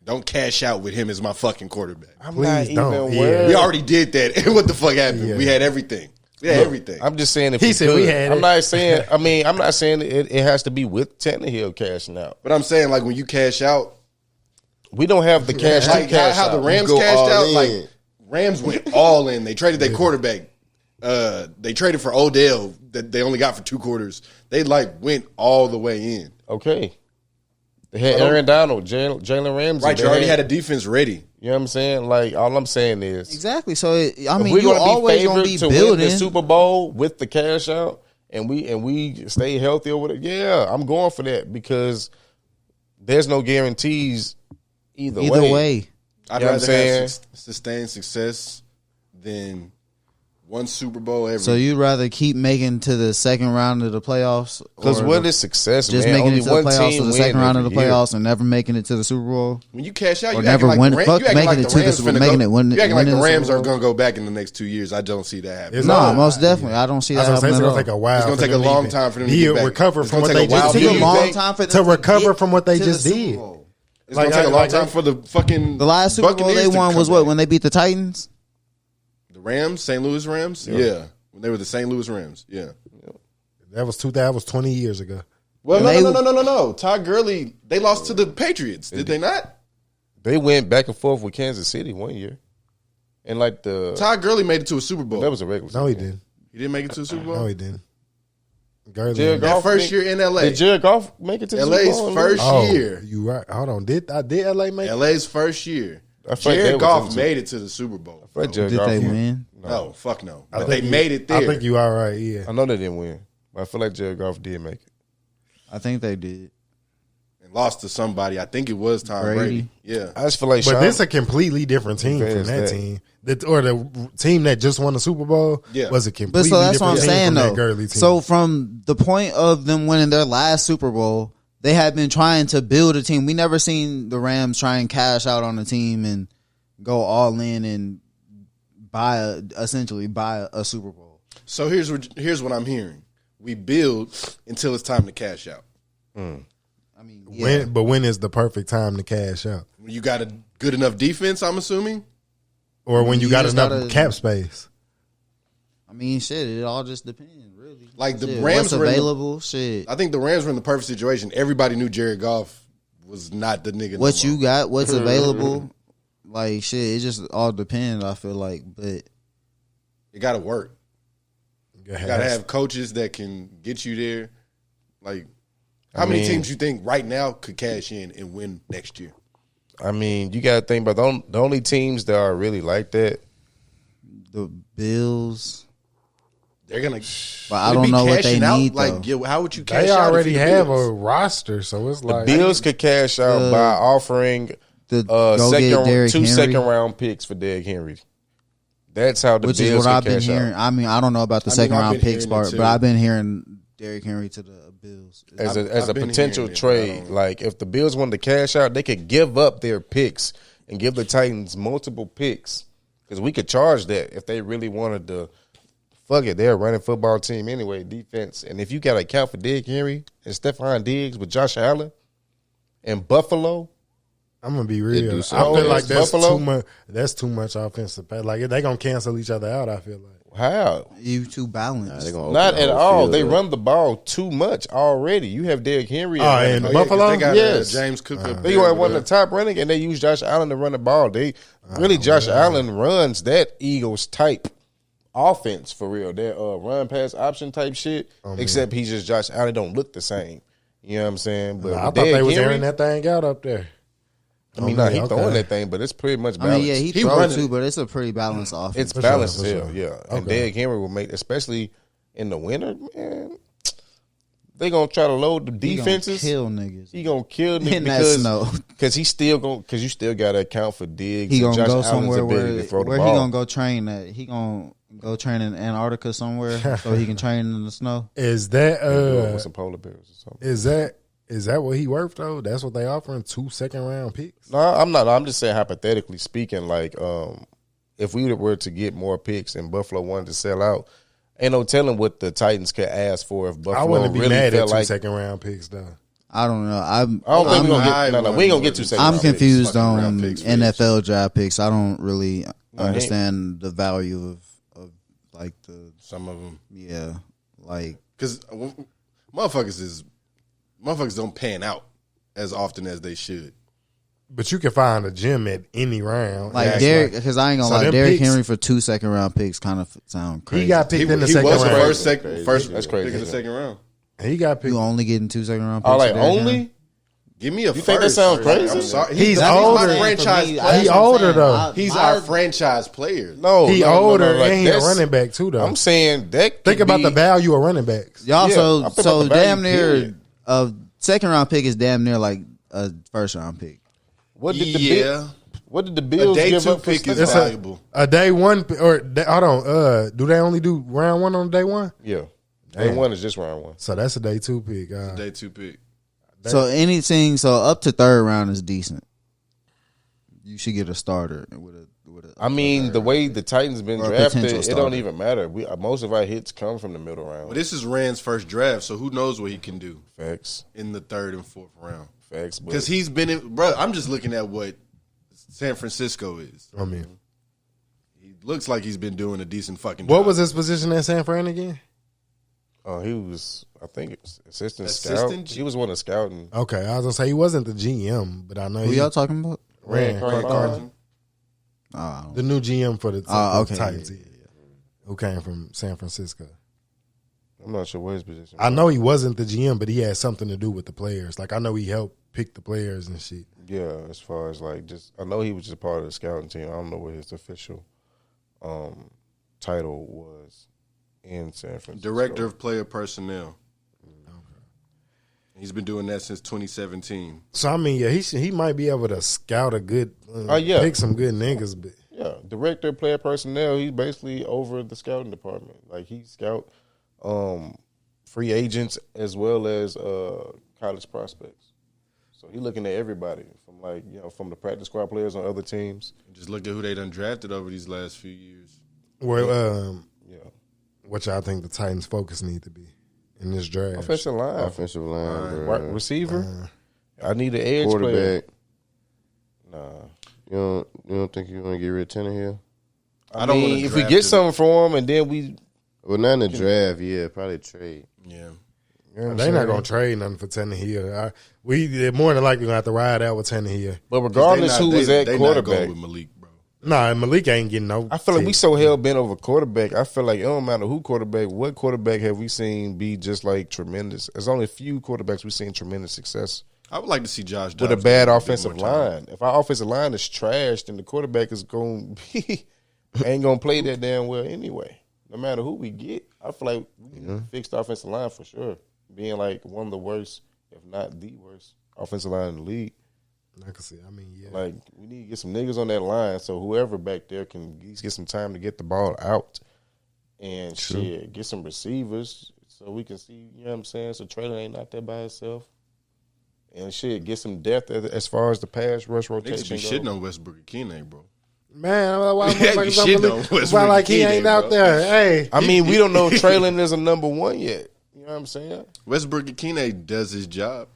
Speaker 11: Don't cash out with him as my fucking quarterback.
Speaker 8: I'm not even worried.
Speaker 11: We already did that. What the fuck happened?
Speaker 8: Yeah.
Speaker 11: We had everything. We had everything.
Speaker 8: I'm just saying if
Speaker 11: He
Speaker 8: he
Speaker 11: said
Speaker 8: could.
Speaker 11: we had
Speaker 8: I'm
Speaker 11: it.
Speaker 8: not saying. I mean, I'm not saying it has to be with Tannehill cashing out.
Speaker 11: But I'm saying, like, when you cash out,
Speaker 8: we don't have the cash
Speaker 11: like
Speaker 8: to cash
Speaker 11: how
Speaker 8: out.
Speaker 11: the Rams
Speaker 8: You go
Speaker 11: cashed
Speaker 8: all
Speaker 11: out.
Speaker 8: in.
Speaker 11: Like Rams went all in. They traded their quarterback. They traded for Odell that they only got for 2 quarters. They like went all the way in.
Speaker 8: Okay. They had Aaron Donald, Jalen Ramsey.
Speaker 11: Right, you already had a defense ready.
Speaker 8: You know what I'm saying? Like, all I'm saying is
Speaker 9: Exactly. So I
Speaker 8: if
Speaker 9: mean,
Speaker 8: we're
Speaker 9: you
Speaker 8: gonna
Speaker 9: always gonna
Speaker 8: favored
Speaker 9: be
Speaker 8: to win
Speaker 9: building.
Speaker 8: the Super Bowl with the cash out, and we stay healthy over it. Yeah, I'm going for that because there's no guarantees either way.
Speaker 11: I'd
Speaker 8: You know what I'm
Speaker 11: rather
Speaker 8: saying?
Speaker 11: have sustained success than one Super Bowl every.
Speaker 9: So you'd rather keep making to the second round of the playoffs?
Speaker 8: Because
Speaker 9: or
Speaker 8: what is success,
Speaker 9: just
Speaker 8: man?
Speaker 9: making
Speaker 8: Only
Speaker 9: it to the
Speaker 8: one
Speaker 9: playoffs
Speaker 8: team
Speaker 9: to the
Speaker 8: win
Speaker 9: second round of the
Speaker 8: every year.
Speaker 9: playoffs and never making it to the Super Bowl?
Speaker 11: When you cash out,
Speaker 9: Or
Speaker 11: you
Speaker 9: never
Speaker 11: acting
Speaker 9: win-
Speaker 11: like
Speaker 9: fuck
Speaker 11: you acting
Speaker 9: making
Speaker 11: like
Speaker 9: it
Speaker 11: the
Speaker 9: to the
Speaker 11: Rams
Speaker 9: Super-
Speaker 11: finna
Speaker 9: making
Speaker 11: go-
Speaker 9: it win-
Speaker 11: You acting like
Speaker 9: winning
Speaker 11: the
Speaker 9: the
Speaker 11: Rams
Speaker 9: Super
Speaker 11: are going to go back in the next 2 years. I don't see that happening.
Speaker 9: No, most definitely. I don't see that
Speaker 7: I was
Speaker 9: happening
Speaker 7: gonna
Speaker 9: at
Speaker 7: say
Speaker 9: all.
Speaker 7: it's gonna take a while.
Speaker 11: It's gonna
Speaker 7: for
Speaker 11: take a
Speaker 7: them to
Speaker 11: long
Speaker 7: even
Speaker 11: time for them to get back.
Speaker 7: recover
Speaker 11: It's
Speaker 7: from
Speaker 11: gonna
Speaker 7: what
Speaker 11: take
Speaker 7: they
Speaker 11: a while.
Speaker 7: just
Speaker 11: Do you
Speaker 7: did.
Speaker 11: think-
Speaker 9: time for them
Speaker 7: To
Speaker 9: to
Speaker 7: recover
Speaker 9: get
Speaker 7: from what they
Speaker 9: to the
Speaker 7: just
Speaker 9: Super
Speaker 7: did.
Speaker 9: Bowl.
Speaker 11: It's going to take a long time for the fucking
Speaker 9: The last Super Bowl
Speaker 11: Buccaneers
Speaker 9: they
Speaker 11: to
Speaker 9: won
Speaker 11: come
Speaker 9: was what,
Speaker 11: back.
Speaker 9: when they beat the Titans?
Speaker 11: The Rams, St. Louis Rams? Yeah. When they were the St. Louis Rams. Yeah.
Speaker 7: That was 20 years ago.
Speaker 11: Well,
Speaker 9: And
Speaker 11: no. Todd Gurley, they lost to the Patriots, did they not?
Speaker 8: They went back and forth with Kansas City one year, and like the
Speaker 11: Todd Gurley made it to a Super Bowl.
Speaker 8: that was a regular.
Speaker 7: No, he
Speaker 8: season.
Speaker 7: didn't.
Speaker 11: He didn't make it to a Super Bowl?
Speaker 7: No, he didn't. Gurley.
Speaker 8: Jared
Speaker 11: That
Speaker 8: Goff
Speaker 11: first
Speaker 8: make-
Speaker 11: year in LA.
Speaker 8: Did Jared Goff make it to the
Speaker 11: LA's
Speaker 8: Super Bowl?
Speaker 11: first year.
Speaker 7: You right. Hold on. Did LA make it?
Speaker 11: LA's first year.
Speaker 8: I feel like they
Speaker 11: Jared
Speaker 8: was
Speaker 11: Goff
Speaker 8: into-
Speaker 11: made it to the Super Bowl.
Speaker 8: I feel like Jared
Speaker 9: Did
Speaker 8: Goff
Speaker 9: they
Speaker 8: won.
Speaker 9: win?
Speaker 11: No, fuck no.
Speaker 7: I
Speaker 11: But
Speaker 7: think
Speaker 11: they
Speaker 7: you-
Speaker 11: made it there.
Speaker 7: I think you all right. Yeah.
Speaker 8: I know they didn't win, but I feel like Jared Goff did make it.
Speaker 9: I think they did.
Speaker 11: And lost to somebody. I think it was Tom Brady. Yeah.
Speaker 8: I just feel like
Speaker 7: But
Speaker 8: Sean,
Speaker 7: this a completely different team from
Speaker 8: Advanced
Speaker 7: that
Speaker 8: that.
Speaker 7: team. Or the team that just won the Super Bowl
Speaker 11: Yeah.
Speaker 7: was a
Speaker 9: But
Speaker 7: completely
Speaker 9: so that's what I'm
Speaker 7: different team
Speaker 9: saying
Speaker 7: from that
Speaker 9: though.
Speaker 7: Gurley team.
Speaker 9: So from the point of them winning their last Super Bowl, they had been trying to build a team. We never seen the Rams try and cash out on a team and go all in and essentially buy a Super Bowl.
Speaker 11: So here's what I'm hearing. We build until it's time to cash out.
Speaker 9: I mean, yeah.
Speaker 7: when is the perfect time to cash out?
Speaker 11: When you got a good enough defense, I'm assuming.
Speaker 7: Or when you got
Speaker 9: just
Speaker 7: enough
Speaker 9: gotta-
Speaker 7: cap space?
Speaker 9: I mean, shit, it all just depends, really.
Speaker 11: Like the
Speaker 9: Shit,
Speaker 11: Rams
Speaker 9: what's
Speaker 11: were in the-
Speaker 9: available, shit.
Speaker 11: I think the Rams were in the perfect situation. Everybody knew Jared Goff was not the nigga.
Speaker 9: What
Speaker 11: no
Speaker 9: you
Speaker 11: more.
Speaker 9: got, what's available, like shit, it just all depends, I feel like. But
Speaker 11: It got to work.
Speaker 7: You
Speaker 11: You got to have coaches that can get you there. Like, how many
Speaker 8: mean-
Speaker 11: teams you think right now could cash in and win next year?
Speaker 8: I mean, you got to think about the only teams that are really like that.
Speaker 9: the Bills,
Speaker 11: They're gonna.
Speaker 9: but I don't know what they
Speaker 11: cashing out?
Speaker 9: need
Speaker 11: Like,
Speaker 9: though.
Speaker 11: how would you cash
Speaker 7: They
Speaker 11: out? if
Speaker 7: already
Speaker 11: you the
Speaker 7: have
Speaker 11: Bills?
Speaker 7: a roster, so it's
Speaker 8: The
Speaker 7: like
Speaker 8: Bills could cash out by offering
Speaker 9: Go get Derrick
Speaker 8: two
Speaker 9: Henry.
Speaker 8: second-round picks for Derrick Henry. That's how the
Speaker 9: Which
Speaker 8: Bills
Speaker 9: is what
Speaker 8: could
Speaker 9: I've been
Speaker 8: cash
Speaker 9: hearing.
Speaker 8: out.
Speaker 9: I mean, I don't know about the
Speaker 11: I mean,
Speaker 9: second
Speaker 11: I've
Speaker 9: round
Speaker 11: been
Speaker 9: picks
Speaker 11: hearing it
Speaker 9: part,
Speaker 11: too.
Speaker 9: but I've been hearing Derrick Henry to the Bills.
Speaker 8: As
Speaker 11: I've
Speaker 8: a
Speaker 11: been
Speaker 8: potential
Speaker 11: hearing it,
Speaker 8: trade.
Speaker 11: but I don't-
Speaker 8: Like, if the Bills wanted to cash out, they could give up their picks and give the Titans multiple picks. Because we could charge that if they really wanted to. Fuck it, they're a running football team anyway, defense. And if you got to account for Derrick Henry and Stephon Diggs with Josh Allen and Buffalo,
Speaker 7: I'm gonna be
Speaker 8: They
Speaker 7: real.
Speaker 8: do
Speaker 7: I
Speaker 8: so.
Speaker 7: feel like that's
Speaker 8: Buffalo?
Speaker 7: too much. That's too much offensive pay. Like they gonna cancel each other out. I feel like.
Speaker 8: how?
Speaker 9: You too balanced.
Speaker 10: They gonna
Speaker 8: Not
Speaker 10: open
Speaker 8: at
Speaker 10: the whole
Speaker 8: all.
Speaker 10: field
Speaker 8: They
Speaker 10: up.
Speaker 8: run the ball too much already. You have Derrick Henry.
Speaker 7: Oh, and
Speaker 11: Oh, yeah,
Speaker 7: Buffalo?
Speaker 11: 'cause they got
Speaker 8: Yes.
Speaker 11: James Cook up
Speaker 8: They
Speaker 11: there
Speaker 8: were
Speaker 11: with
Speaker 8: one of the top running, and they use Josh Allen to run the ball. They really Josh Allen runs that Eagles type offense for real. Their run pass option type shit. Except he's just Josh Allen don't look the same. You know what I'm saying? But
Speaker 7: I thought they was airing that thing out up there.
Speaker 8: I mean, he throwing that thing, but it's pretty much
Speaker 9: I
Speaker 8: balanced.
Speaker 9: mean, yeah, he throws too, but it's a pretty balanced offense.
Speaker 8: It's balanced as hell,
Speaker 7: sure.
Speaker 8: yeah.
Speaker 7: Okay.
Speaker 8: And Derrick Henry will make, especially in the winter, man. They gonna try to load the defenses.
Speaker 9: He gonna kill niggas.
Speaker 8: He gonna kill niggas
Speaker 9: In that snow.
Speaker 8: because he's still gonna you still gotta account for Diggs.
Speaker 9: He
Speaker 8: and
Speaker 9: gonna
Speaker 8: Josh
Speaker 9: go
Speaker 8: Allen's
Speaker 9: somewhere
Speaker 8: ability
Speaker 9: where
Speaker 8: to throw the
Speaker 9: he
Speaker 8: ball.
Speaker 9: gonna go train at. He gonna go train in Antarctica somewhere so he can train in the snow.
Speaker 7: Is that
Speaker 8: with some polar bears or something.
Speaker 7: Is that what he worth though? That's what they offering 2 second-round picks.
Speaker 8: No, I'm not. I'm just saying hypothetically speaking. Like, if we were to get more picks and Buffalo wanted to sell out, ain't no telling what the Titans could ask for if Buffalo
Speaker 7: I wouldn't be
Speaker 8: really
Speaker 7: mad
Speaker 8: felt
Speaker 7: at 2
Speaker 8: like.
Speaker 7: second-round picks though.
Speaker 9: I don't know.
Speaker 8: I don't think we're gonna get. No, we ain't gonna get 2 second.
Speaker 9: I'm
Speaker 8: round
Speaker 9: confused
Speaker 8: picks.
Speaker 9: on
Speaker 11: picks,
Speaker 9: NFL draft picks. I don't really
Speaker 8: No,
Speaker 9: understand the value of like the
Speaker 11: Some of them,
Speaker 9: yeah, like
Speaker 11: because motherfuckers don't pan out as often as they should.
Speaker 7: But you can find a gym at any round.
Speaker 9: like
Speaker 7: That's
Speaker 9: Derrick. Because I ain't gonna
Speaker 7: So
Speaker 9: lie,
Speaker 7: them
Speaker 9: Derrick
Speaker 7: picks-
Speaker 9: Henry for 2 second round picks kind of sound crazy.
Speaker 7: He got picked in the
Speaker 11: He
Speaker 7: second
Speaker 11: was the
Speaker 7: round.
Speaker 11: first
Speaker 8: That's crazy.
Speaker 11: pick in the second round.
Speaker 7: He got picked.
Speaker 9: You only getting 2 second round picks.
Speaker 8: Oh, like
Speaker 9: for Derrick Henry?
Speaker 8: only?
Speaker 11: Give me a
Speaker 8: You think that sounds crazy?
Speaker 11: I'm sorry.
Speaker 7: He's
Speaker 11: my
Speaker 7: older.
Speaker 11: franchise
Speaker 9: He
Speaker 11: player.
Speaker 7: He older though.
Speaker 11: He's our franchise player.
Speaker 8: No,
Speaker 7: He
Speaker 8: no,
Speaker 7: older
Speaker 8: like
Speaker 7: and he a
Speaker 8: that's-
Speaker 7: running back too though.
Speaker 8: I'm saying that.
Speaker 7: Think
Speaker 8: could
Speaker 7: about
Speaker 8: be-
Speaker 7: the value of running backs.
Speaker 9: Y'all
Speaker 8: Yeah,
Speaker 9: so
Speaker 8: I think about the value,
Speaker 9: damn near
Speaker 8: period.
Speaker 9: a second round pick is damn near like a first round pick.
Speaker 8: What did the
Speaker 11: Yeah.
Speaker 8: What did the
Speaker 11: A
Speaker 8: Bills
Speaker 11: day
Speaker 8: give
Speaker 11: 2
Speaker 8: up for
Speaker 11: pick is
Speaker 8: Stefon?
Speaker 11: valuable.
Speaker 7: A day one hold on. Do they only do round one on day one?
Speaker 8: Yeah, day
Speaker 7: Damn.
Speaker 8: 1 is just round 1.
Speaker 7: So that's a day 2 pick.
Speaker 11: Day 2 pick.
Speaker 9: So anything up to third round is decent. You should get a starter with a.
Speaker 8: I mean, the way the Titans been
Speaker 9: Or a
Speaker 8: drafted,
Speaker 9: potential
Speaker 8: it don't
Speaker 9: starter.
Speaker 8: even matter. Most of our hits come from the middle round.
Speaker 11: But this is Rand's first draft, so who knows what he can do
Speaker 8: Facts,
Speaker 11: in the 3rd and 4th round.
Speaker 8: facts. But
Speaker 11: Because he's been in, bro. I'm just looking at what San Francisco is.
Speaker 7: I mean,
Speaker 11: He looks like he's been doing a decent fucking
Speaker 7: what
Speaker 11: job.
Speaker 7: was his position at San Fran again?
Speaker 8: he was, I think, assistant
Speaker 11: Assistant?
Speaker 8: scout. He was one of scouting.
Speaker 7: Okay, I was gonna say he wasn't the GM, but I know
Speaker 9: Who
Speaker 7: he
Speaker 9: y'all talking about?
Speaker 7: ran
Speaker 8: Craig Carton.
Speaker 9: Oh,
Speaker 7: the new GM for the
Speaker 9: okay,
Speaker 7: Titans,
Speaker 9: yeah,
Speaker 7: who came from San Francisco.
Speaker 8: I'm not sure what his position.
Speaker 7: I know he wasn't the GM, but he had something to do with the players. Like I know he helped pick the players and shit.
Speaker 8: Yeah, as far as like just, I know he was just part of the scouting team. I don't know what his official title was in San Francisco.
Speaker 11: Director of Player Personnel. He's been doing that since 2017.
Speaker 7: So I mean, yeah, he might be able to scout a good,
Speaker 8: yeah.
Speaker 7: pick some good niggas, but
Speaker 8: Yeah, director of player personnel. He's basically over the scouting department. Like he scout free agents as well as college prospects. So he looking at everybody from from the practice squad players on other teams.
Speaker 11: Just look at who they done drafted over these last few years.
Speaker 7: well,
Speaker 8: Yeah,
Speaker 7: what y'all think the Titans' focus need to be in this draft?
Speaker 8: offensive line,
Speaker 10: Offensive line, bro.
Speaker 8: wide receiver. I need an edge player.
Speaker 10: Quarterback.
Speaker 8: Nah,
Speaker 10: You don't think you want to get rid of Tannehill?
Speaker 8: I
Speaker 11: don't
Speaker 8: mean,
Speaker 11: wanna
Speaker 8: if we
Speaker 11: draft
Speaker 8: get
Speaker 11: him.
Speaker 8: something for him and then we,
Speaker 10: Well, not in the draft. Yeah, probably trade.
Speaker 11: Yeah.
Speaker 7: They're not gonna trade nothing for Tannehill. They're more than likely gonna have to ride out with Tannehill.
Speaker 8: but regardless who was at
Speaker 11: they not
Speaker 8: quarterback,
Speaker 11: going with Malik, bro.
Speaker 7: Nah, Malik ain't getting no.
Speaker 8: I feel like we
Speaker 7: pick.
Speaker 8: so hell bent over quarterback. I feel like it don't matter who quarterback. What quarterback have we seen be just like tremendous? There's only a few quarterbacks we've seen tremendous success
Speaker 11: I would like to see Josh
Speaker 8: with a
Speaker 11: Dobbs
Speaker 8: bad
Speaker 11: get more
Speaker 8: offensive
Speaker 11: time.
Speaker 8: line. If our offensive line is trashed, then the quarterback is going be ain't gonna play that damn well anyway. No matter who we get, I feel like we need to fix the offensive line for sure. Being like one of the worst, if not the worst, offensive line in the league.
Speaker 7: I can see. I mean, yeah.
Speaker 8: Like we need to get some niggas on that line so whoever back there can at least get some time to get the ball out and shit, get some receivers so we can see. You know what I'm saying? So Traylon ain't out there by himself. And shit, get some depth as far as the pass rush
Speaker 11: Niggas
Speaker 8: rotation
Speaker 11: be
Speaker 8: goes.
Speaker 11: shitting on Westbrook Akine, bro.
Speaker 7: Man, why
Speaker 11: Yeah, you
Speaker 7: motherfuckers don't
Speaker 11: shit
Speaker 7: believe-
Speaker 11: on Westbrook
Speaker 7: why like he
Speaker 11: Akine,
Speaker 7: ain't
Speaker 11: bro.
Speaker 7: out there? Hey,
Speaker 8: I mean, we don't know if Traylon is a number one yet. You know what I'm saying?
Speaker 11: Westbrook Akine does his job.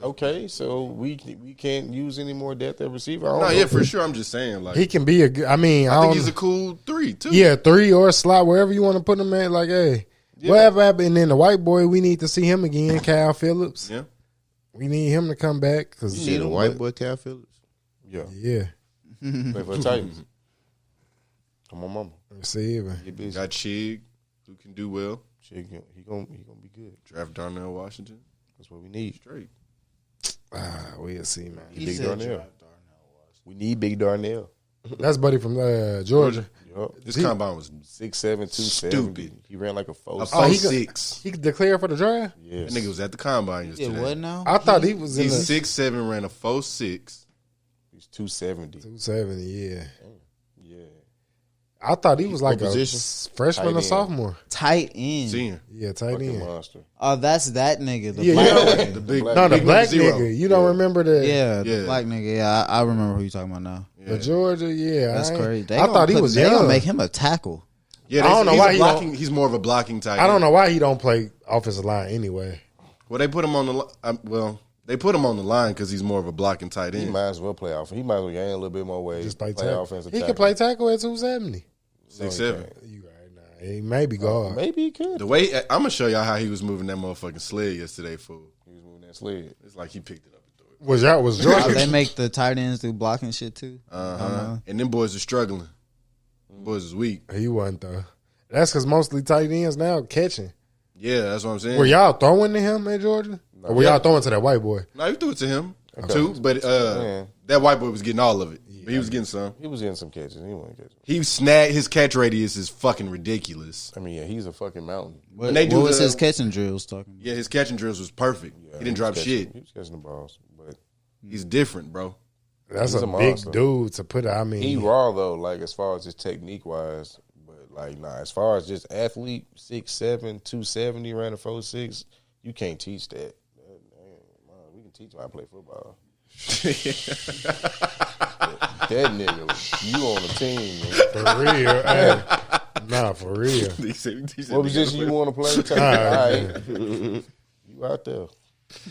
Speaker 8: Okay, so we can't use any more depth at receiver. I don't
Speaker 11: No,
Speaker 8: know.
Speaker 11: yeah, for sure. I'm just saying, like,
Speaker 7: he can be a good. I mean,
Speaker 11: I
Speaker 7: I
Speaker 11: think
Speaker 7: don't.
Speaker 11: he's a cool 3 too.
Speaker 7: Yeah, 3 or a slot, wherever you want to put him at. Like, hey, whatever happened. And then the white boy, we need to see him again, Kyle Phillips.
Speaker 11: Yeah.
Speaker 7: We need him to come back because
Speaker 10: You see the white boy, Cal Phillips?
Speaker 8: Yeah,
Speaker 7: yeah,
Speaker 8: play for the Titans. Come on, mama.
Speaker 7: Receiving.
Speaker 8: Get busy.
Speaker 11: Got Chig, who can do well.
Speaker 8: Chig, he gonna be good.
Speaker 11: Draft Darnell Washington.
Speaker 8: That's what we need.
Speaker 11: Straight.
Speaker 7: We'll see, man.
Speaker 8: Big Darnell. We need Big Darnell.
Speaker 7: That's Buddy from Georgia.
Speaker 8: Yup.
Speaker 11: This combine was
Speaker 8: 6'7", 270.
Speaker 11: stupid.
Speaker 8: He ran like a 4.
Speaker 11: A
Speaker 7: Oh, he
Speaker 11: 4'6".
Speaker 7: He declared for the draft?
Speaker 8: Yes.
Speaker 11: That nigga was at the combine
Speaker 9: Yeah,
Speaker 11: yesterday.
Speaker 9: what now?
Speaker 7: I thought he was in
Speaker 11: He's
Speaker 7: the
Speaker 11: 6'7", ran a 4'6".
Speaker 8: He's 270.
Speaker 7: 270, yeah.
Speaker 8: Yeah.
Speaker 7: I thought he was like a
Speaker 8: position?
Speaker 7: freshman
Speaker 8: Tight
Speaker 7: or
Speaker 8: end.
Speaker 7: sophomore.
Speaker 9: Tight end.
Speaker 11: Senior.
Speaker 7: Yeah, tight
Speaker 8: Fucking
Speaker 7: end.
Speaker 8: monster.
Speaker 9: Oh, that's that nigga. The
Speaker 7: Yeah,
Speaker 9: black
Speaker 7: you know,
Speaker 9: nigga.
Speaker 11: The big,
Speaker 7: no, the
Speaker 11: big
Speaker 7: black
Speaker 11: zero.
Speaker 7: nigga. You don't remember the
Speaker 9: Yeah,
Speaker 11: Yeah.
Speaker 9: the black nigga. Yeah, I remember who you talking about now.
Speaker 7: the Georgia? Yeah,
Speaker 9: That's crazy.
Speaker 7: I thought he was
Speaker 9: They
Speaker 7: young.
Speaker 9: gonna make him a tackle.
Speaker 11: Yeah,
Speaker 7: I don't know why he
Speaker 11: blocking. He's more of a blocking type.
Speaker 7: I don't know why he don't play offensive line anyway.
Speaker 11: Well, they put him on the they put him on the line because he's more of a blocking tight
Speaker 8: He
Speaker 11: end.
Speaker 8: might as well play off. He might as well gain a little bit more weight.
Speaker 7: Just play
Speaker 8: play
Speaker 7: tackle.
Speaker 8: offensive
Speaker 7: He
Speaker 8: tackle.
Speaker 7: can play tackle at 270.
Speaker 11: 6'7".
Speaker 7: You right now. He may be guard.
Speaker 8: Maybe he could.
Speaker 11: The way I'm gonna show y'all how he was moving that motherfucking sled yesterday, fool.
Speaker 8: He was moving that sled.
Speaker 11: It's like he picked it up and threw it.
Speaker 7: Was
Speaker 9: Oh,
Speaker 7: Georgia?
Speaker 9: they make the tight ends do blocking shit too.
Speaker 11: And them boys are struggling. Them boys is weak.
Speaker 7: He wasn't though. That's because mostly tight ends now catching.
Speaker 11: Yeah, that's what I'm saying.
Speaker 7: Were y'all throwing to him at Georgia? Or were y'all throwing to that white boy?
Speaker 11: No, you threw it to him too, but that white boy was getting all of it. But he was getting some.
Speaker 8: He was getting some catches. He wasn't catching.
Speaker 11: He snagged his catch radius is fucking ridiculous.
Speaker 8: I mean, yeah, he's a fucking mountain.
Speaker 9: What,
Speaker 11: they do
Speaker 9: what was
Speaker 11: the-
Speaker 9: his catching drills talking about?
Speaker 11: Yeah, his catching drills was perfect.
Speaker 8: Yeah,
Speaker 11: he didn't drop
Speaker 8: was
Speaker 11: shit.
Speaker 8: catching- He was catching the balls, but
Speaker 11: He's different, bro.
Speaker 7: That's
Speaker 8: He's
Speaker 7: a
Speaker 8: a
Speaker 7: big
Speaker 8: monster.
Speaker 7: dude to put. I mean,
Speaker 8: he raw though. Like as far as his technique wise, but like nah. As far as just athlete, 6'7", 270, ran a 4'6", you can't teach that. We can teach him how to play football. That nigga, you on the team, man.
Speaker 7: for real. Hey, nah, for real.
Speaker 8: What position you want to play?
Speaker 7: Alright.
Speaker 8: You out there.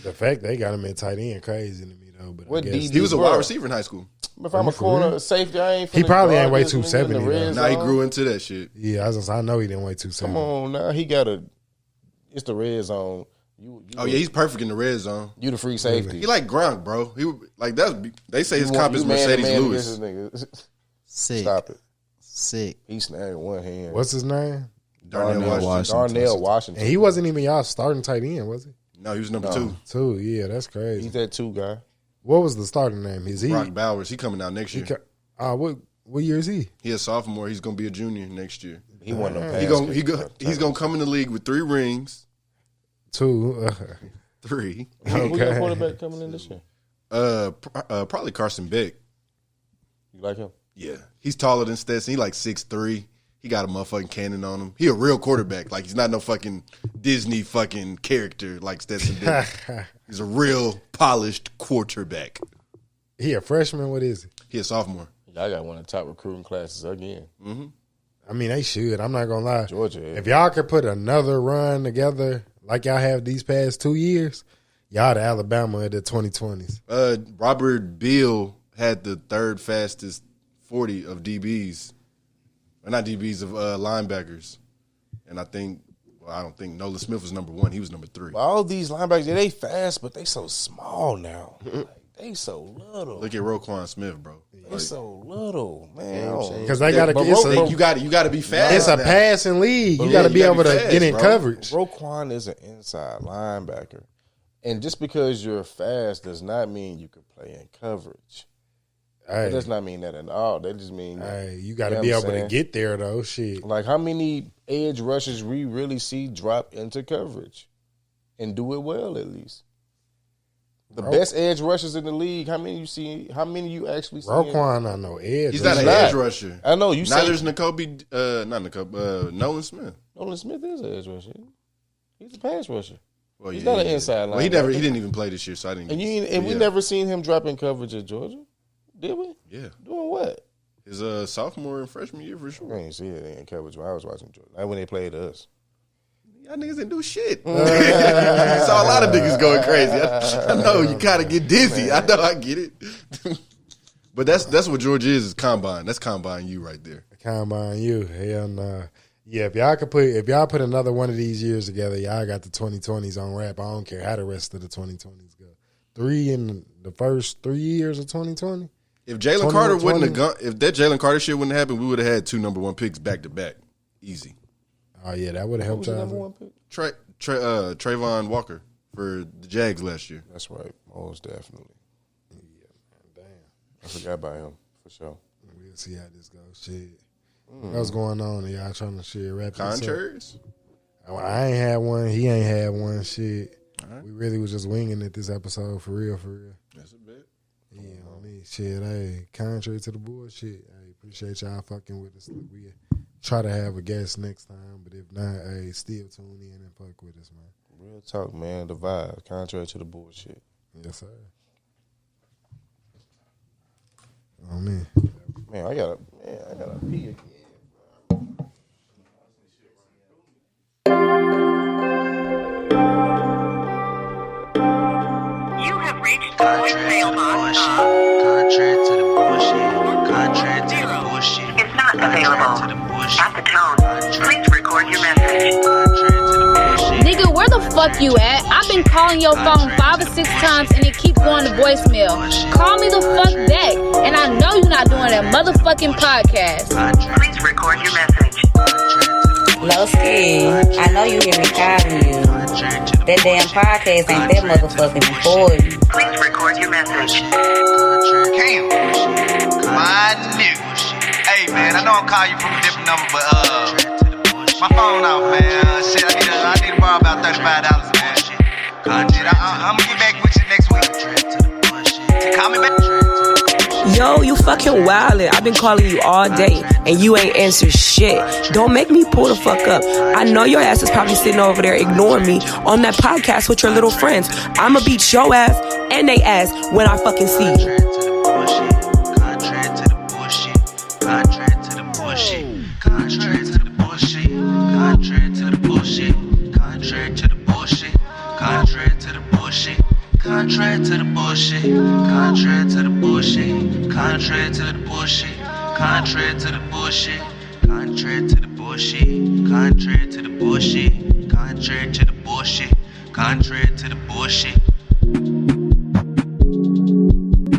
Speaker 7: The fact they got him at tight end crazy to me though. But
Speaker 8: What
Speaker 7: I guess
Speaker 8: DB
Speaker 11: He was a
Speaker 8: bro?
Speaker 11: wide receiver in high school.
Speaker 8: If I'm a
Speaker 7: for real?
Speaker 8: corner safety, I ain't.
Speaker 7: He
Speaker 8: finna
Speaker 7: probably
Speaker 8: guard
Speaker 7: ain't weigh
Speaker 8: this nigga in the
Speaker 7: 270
Speaker 8: red
Speaker 11: Now he
Speaker 8: zone.
Speaker 11: grew into that shit.
Speaker 7: yeah, I know he didn't weigh 270.
Speaker 8: Come on now, he got a. It's the red zone. You
Speaker 11: Oh yeah, he's perfect in the red zone.
Speaker 8: you the free safety.
Speaker 11: He like Gronk, bro. He like that's. They say his
Speaker 8: You want-
Speaker 11: comp is
Speaker 8: you man-to-man
Speaker 11: Mercedes Lewis.
Speaker 8: against this nigga.
Speaker 9: Sick.
Speaker 8: Stop it.
Speaker 9: Sick.
Speaker 8: He snagged one hand.
Speaker 7: What's his name?
Speaker 11: Darnell Washington.
Speaker 8: Darnell Washington.
Speaker 7: And he wasn't even y'all starting tight end, was he?
Speaker 11: No, he was number
Speaker 8: No.
Speaker 11: 2.
Speaker 7: Yeah, that's crazy.
Speaker 8: He's that 2 guy.
Speaker 7: What was the starting name? Is he?
Speaker 11: Brock Bowers. He coming out next year.
Speaker 7: What year is he?
Speaker 11: He a sophomore. He's gonna be a junior next year.
Speaker 8: He won them.
Speaker 11: He's gonna come in the league with 3 rings.
Speaker 7: 2.
Speaker 11: 3.
Speaker 8: Who your quarterback coming in this year?
Speaker 11: Probably Carson Beck.
Speaker 8: You like him?
Speaker 11: Yeah, he's taller than Stetson. He like 6'3". He got a motherfucking cannon on him. He a real quarterback. Like he's not no fucking Disney fucking character like Stetson did. He's a real polished quarterback.
Speaker 7: He a freshman? What is he?
Speaker 11: He a sophomore.
Speaker 8: Y'all got one of the top recruiting classes again.
Speaker 7: I mean, they should. I'm not gonna lie.
Speaker 8: Georgia.
Speaker 7: If y'all could put another run together like y'all have these past 2 years, y'all the Alabama of the 2020s.
Speaker 11: Robert Beal had the 3rd fastest 40 of DBs. Or not DBs, of linebackers. And I don't think Nolan Smith was number 1. He was number 3.
Speaker 8: All these linebackers, they fast, but they so small now. Like, they so little.
Speaker 11: Look at Roquan Smith, bro.
Speaker 8: They so little, man.
Speaker 7: Because they gotta
Speaker 8: But
Speaker 7: get
Speaker 11: You got to be fast.
Speaker 7: it's a
Speaker 11: now.
Speaker 7: passing league.
Speaker 11: But
Speaker 7: You got to
Speaker 11: yeah,
Speaker 7: be
Speaker 11: you
Speaker 7: able
Speaker 11: gotta
Speaker 7: to
Speaker 11: be
Speaker 7: get in
Speaker 11: fast, bro.
Speaker 7: coverage.
Speaker 8: Roquan is an inside linebacker. And just because you're fast does not mean you can play in coverage. That
Speaker 7: Hey,
Speaker 8: does not mean that at all. That just means
Speaker 7: you got to
Speaker 8: know
Speaker 7: be
Speaker 8: what
Speaker 7: able
Speaker 8: I'm
Speaker 7: to
Speaker 8: saying?
Speaker 7: get there though. Shit.
Speaker 8: like how many edge rushers we really see drop into coverage and do it well at least. The best edge rushers in the league, how many you see? How many you actually see?
Speaker 7: Roquan, I know edge.
Speaker 11: He's not an
Speaker 8: not.
Speaker 11: edge rusher.
Speaker 8: I know you
Speaker 11: Neither
Speaker 8: say
Speaker 11: is Nolan Smith.
Speaker 8: Nolan Smith is an edge rusher. He's a pass rusher.
Speaker 11: Well,
Speaker 8: He's not an inside
Speaker 11: Well, he
Speaker 8: linebacker.
Speaker 11: didn't even play this year, so I didn't.
Speaker 8: And we never seen him drop in coverage at Georgia, did we?
Speaker 11: Yeah,
Speaker 8: Doing what?
Speaker 11: his sophomore and freshman year for
Speaker 8: I
Speaker 11: sure.
Speaker 8: ain't see it in coverage when I was watching Georgia. Like when they played us.
Speaker 11: Y'all niggas didn't do shit. I saw a lot of niggas going crazy. I know you kind of get dizzy. I know I get it. But that's what Georgia is combine. That's combine you right there.
Speaker 7: Combine you. Hell nah. Yeah, if y'all put another one of these years together, y'all got the 2020s on wrap. I don't care how the rest of the 2020s go. 3 in the first 3 years of 2020.
Speaker 11: If Jalen Carter wouldn't have gone, if that Jalen Carter shit wouldn't have happened, we would have had 2 number 1 picks back to back, easy.
Speaker 7: Oh yeah, that would have helped.
Speaker 11: Number 1 pick? Trayvon Walker for the Jags last year.
Speaker 8: That's right, most definitely. Yeah, man, damn, I forgot about him for sure.
Speaker 7: We'll see how this goes. Shit, what's going on? Y'all trying to shit wrap
Speaker 11: contracts?
Speaker 7: I ain't had one. He ain't had one. Shit, we really was just winging it this episode for real.
Speaker 11: That's a bit.
Speaker 7: Yeah, I mean, shit. Hey, contrary to the bullshit. Hey, appreciate y'all fucking with us. We try to have a guest next time, but if not, hey, still tune in and fuck with us, man.
Speaker 8: Real talk, man. The vibe, contrary to the bullshit.
Speaker 7: Yes, sir. Oh man,
Speaker 8: I gotta pee again.
Speaker 2: You have reached the voicemail box.
Speaker 1: Contrary to the bullshit. Contrary to the bullshit.
Speaker 2: Is not available. At the tone, please record your message.
Speaker 3: Nigga, where the fuck you at? I've been calling your phone 5 or 6 times and it keeps going to voicemail. Call me the fuck back. And I know you're not doing that motherfucking podcast.
Speaker 2: Please record your message.
Speaker 4: Lowski, I know you hear me calling you. That damn podcast ain't that motherfucking important.
Speaker 2: Please record your message.
Speaker 5: Cam, my nigga. Hey man, I know I'm calling you from a different number, but my phone off, man. Shit, I need to borrow about $35, man. I'm gonna get back with you next week. Call me back.
Speaker 6: Yo, you fucking wildin'. I've been calling you all day and you ain't answered shit. Don't make me pull the fuck up. I know your ass is probably sitting over there ignoring me on that podcast with your little friends. I'ma beat your ass and they ass when I fucking see you.
Speaker 1: Contrary to the bullshit. Contrary to the bullshit. Contrary to the bullshit. Contrary to the bullshit. Contrary to the bullshit. Contrary to the bullshit. Contrary to the bullshit. Contrary to the bullshit. Contrary to the bullshit. Contrary to the bullshit. Contrary to the bullshit. Contrary to the bullshit. Contrary to the bullshit. Contrary to the bullshit.